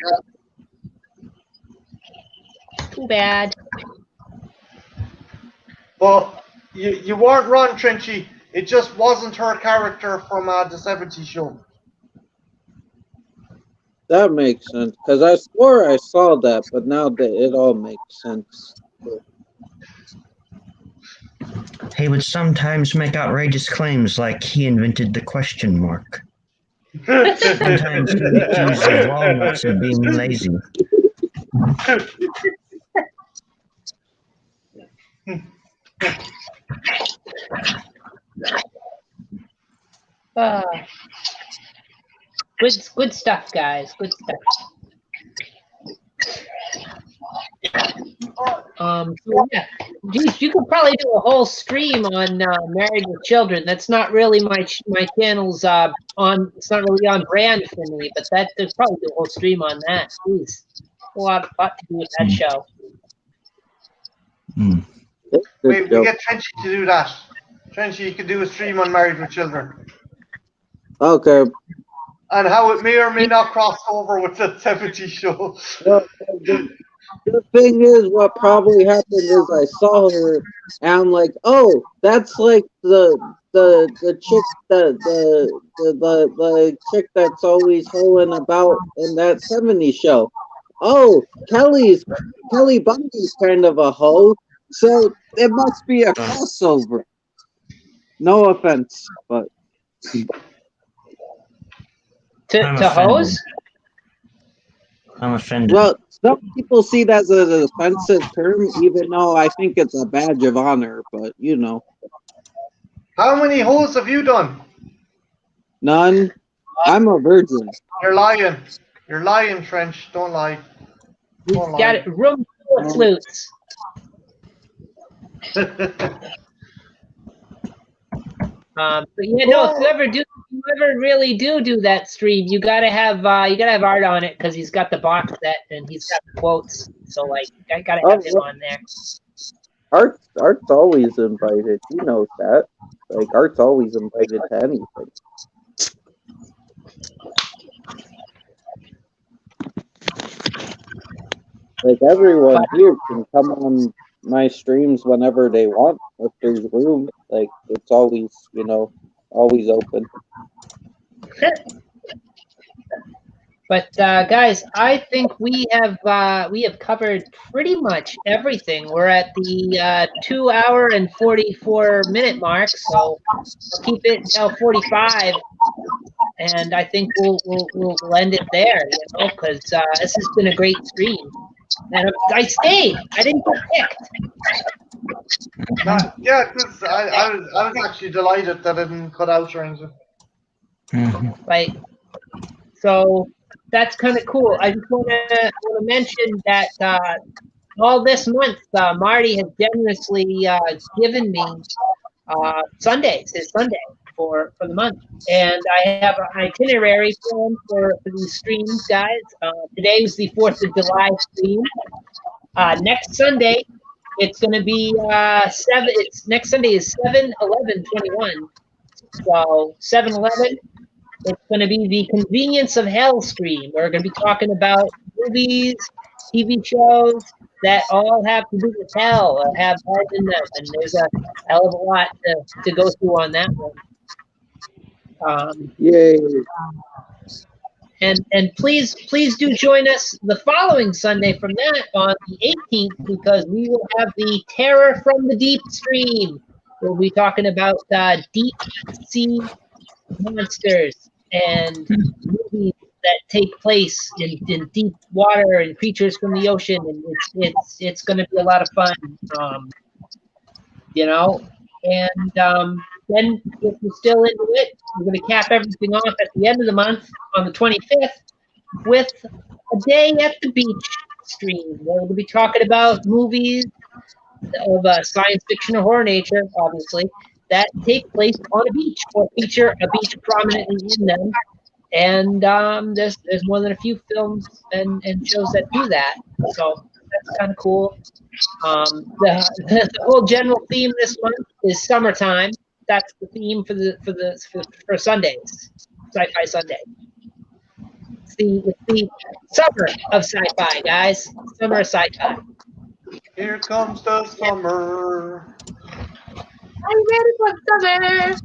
Too bad. Well, you weren't wrong, Trenchy. It just wasn't her character from the 70s show. That makes sense, because I swore I saw that, but now that it all makes sense. He would sometimes make outrageous claims like he invented the question mark. Sometimes he accused of walnuts of being lazy. Good stuff, guys. Good stuff. So yeah, geez, you could probably do a whole stream on Married with Children. That's not really my channel's on. It's not really on brand for me, but there's probably do a whole stream on that. Jeez, a lot to do with that show. Wait, we get Trenchy to do that. Trenchy, you could do a stream on Married with Children. Okay. And how it may or may not cross over with the 70s show. Well, the thing is, what probably happened is I saw her, and I'm like, oh, that's like the chick the chick that's always hoeing about in that 70s show. Oh, Kelly Bundy's kind of a hoe, so it must be a crossover. No offense, but to hose. I'm offended. Well, some people see that as an offensive term, even though I think it's a badge of honor, but you know. How many holes have you done? None. I'm a virgin. You're lying. You're lying, Trench. Don't lie. Don't Got it. Room full of flutes. But yeah, no. If you ever really do that stream, you gotta have Art on it because he's got the box set and he's got the quotes. So like, I gotta have him on there. Art's always invited. He knows that. Like Art's always invited to anything. Like everyone here can come on my streams whenever they want if there's room. Like it's always, always open. But guys, I think we have covered pretty much everything. We're at the 2 hour and 44 minute mark, so keep it until 45. and I think we'll end it there, because this has been a great stream. And I stayed. I didn't get picked. Yeah, because I was actually delighted that I didn't cut out or anything. Like, so that's kind of cool. I just want to mention that all this month, Marty has generously given me Sundays, his Sunday for the month, and I have an itinerary planned for these streams, guys. Today was the 4th of July stream. Next Sunday, it's going to be next Sunday is 7/11/21. So 7/11. It's going to be the Convenience of Hell stream. We're going to be talking about movies, TV shows that all have to do with hell or have hell in them. And there's a hell of a lot to go through on that one. Yay. And please do join us the following Sunday from that on the 18th, because we will have the Terror from the Deep stream. We'll be talking about deep sea monsters and movies that take place in deep water and creatures from the ocean, and it's going to be a lot of fun, And then, if we're still into it, we're going to cap everything off at the end of the month on the 25th with a Day at the Beach stream, where we'll be talking about movies of science fiction or horror nature, obviously, that take place on a beach or feature a beach prominently in them. And there's more than a few films and shows that do that. So that's kind of cool. The whole general theme this month is summertime. That's the theme for Sundays, Sci-Fi Sunday. It's the summer of sci-fi, guys. Summer of sci-fi. Here comes the summer. Are you ready for summer?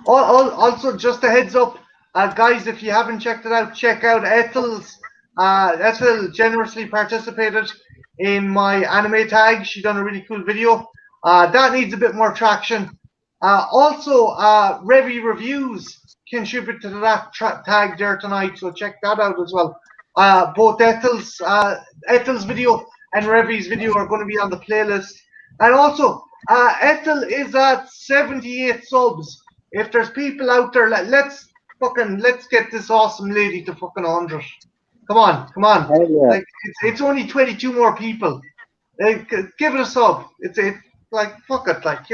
Also, just a heads up, guys, if you haven't checked it out, check out Ethel's. Ethel generously participated in my anime tag. She done a really cool video. That needs a bit more traction. Also, Revy Reviews contributed to that tag there tonight, so check that out as well. Both Ethel's video and Revy's video are going to be on the playlist. And also, Ethel is at 78 subs. If there's people out there, let's get this awesome lady to fucking 100. Come on. Oh, yeah. Like it's only 22 more people. Like, give it a sub. It's like fuck it, like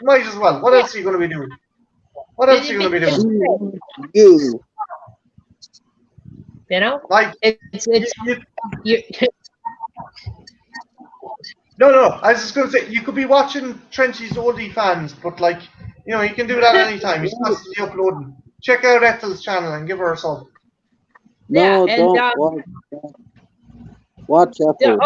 might as well. What else are you gonna be doing? You. Like it's No, I was just going to say, you could be watching Trenchy's oldie fans, but you can do that anytime. He's constantly uploading. Check out Ethel's channel and give her a sub. No, yeah, don't watch Ethel.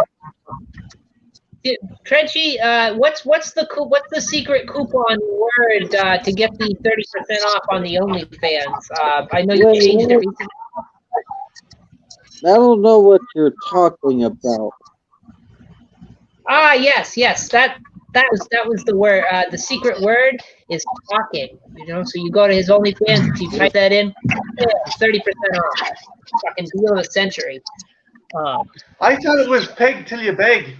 Trenchy, what's the secret coupon word to get the 30% off on the OnlyFans? I know you changed it recently. I don't know what you're talking about. Yes, that was the word. The secret word is talking. So you go to his OnlyFans, you type that in, 30% off. Fucking deal of the century. I thought it was peg till you beg.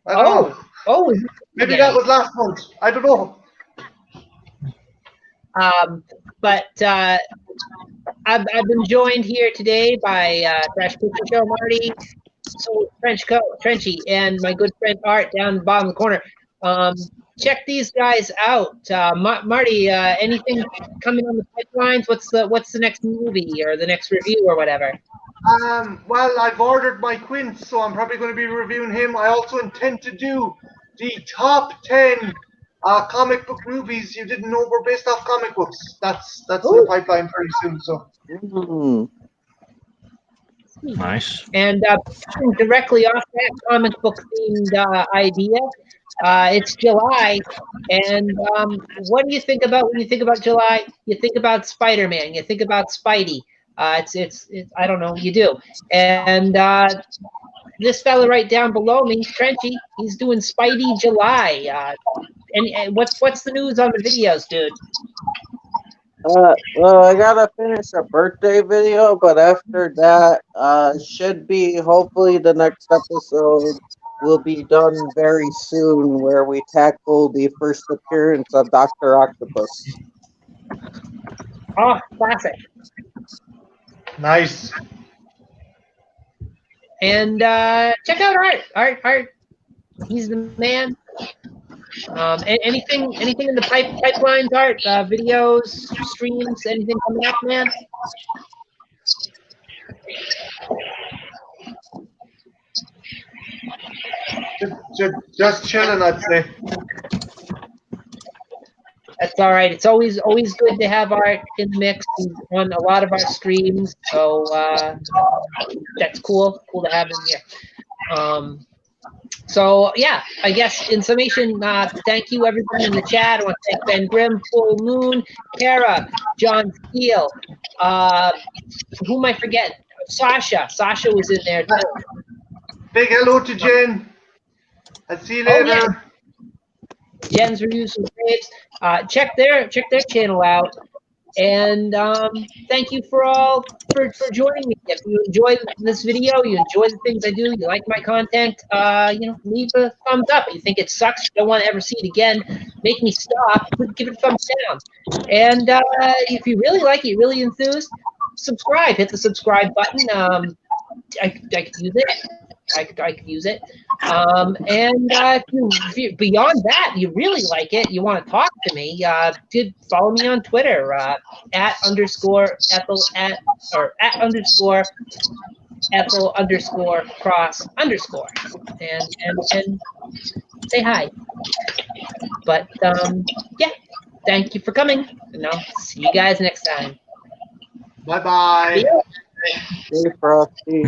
I don't know. Maybe that was last month. I don't know. But I've been joined here today by Crash Picture Show Marty, so Trenchy, and my good friend Art down the bottom of the corner. Check these guys out. Marty, anything coming on the pipelines? What's the next movie or the next review or whatever? Well, I've ordered my Quint, so I'm probably going to be reviewing him. I also intend to do the top 10 comic book movies you didn't know were based off comic books. That's in the pipeline pretty soon. So. Nice. And directly off that comic book themed idea, it's July, and what do you think about when you think about July? You think about Spider-Man. You think about Spidey. It's I don't know. You do. And this fella right down below me, Trenchy, he's doing Spidey July. and what's the news on the videos, dude? Well, I gotta finish a birthday video, but after that, should be hopefully the next episode will be done very soon, where we tackle the first appearance of Dr. Octopus. Oh, classic. Nice. And check out Art. He's the man. Anything in the pipelines, Art? Videos, streams, anything coming up, man? Just chilling, I'd say. That's all right. It's always good to have Art in the mix. He's on a lot of our streams, so that's cool. Cool to have him here. So yeah, I guess in summation, thank you everyone in the chat. I want to thank Ben Grimm, Full Moon, Kara, John Steele. Who am I forgetting? Sasha. Sasha was in there too. Big hello to Jen. I'll see you later. Oh, yeah. Jen's Reviews and Graves. Check their channel out. And thank you for joining me. If you enjoy this video, you enjoy the things I do, you like my content, leave a thumbs up. If you think it sucks, you don't want to ever see it again, make me stop, give it a thumbs down. And if you really like it, really enthused, subscribe. Hit the subscribe button. I could use it. I could use it. And if you, beyond that, you really like it, you want to talk to me, follow me on Twitter, @_Ethel @_Ethel_cross_ and say hi. But yeah, thank you for coming, and I'll see you guys next time. Bye-bye. Stay frosty.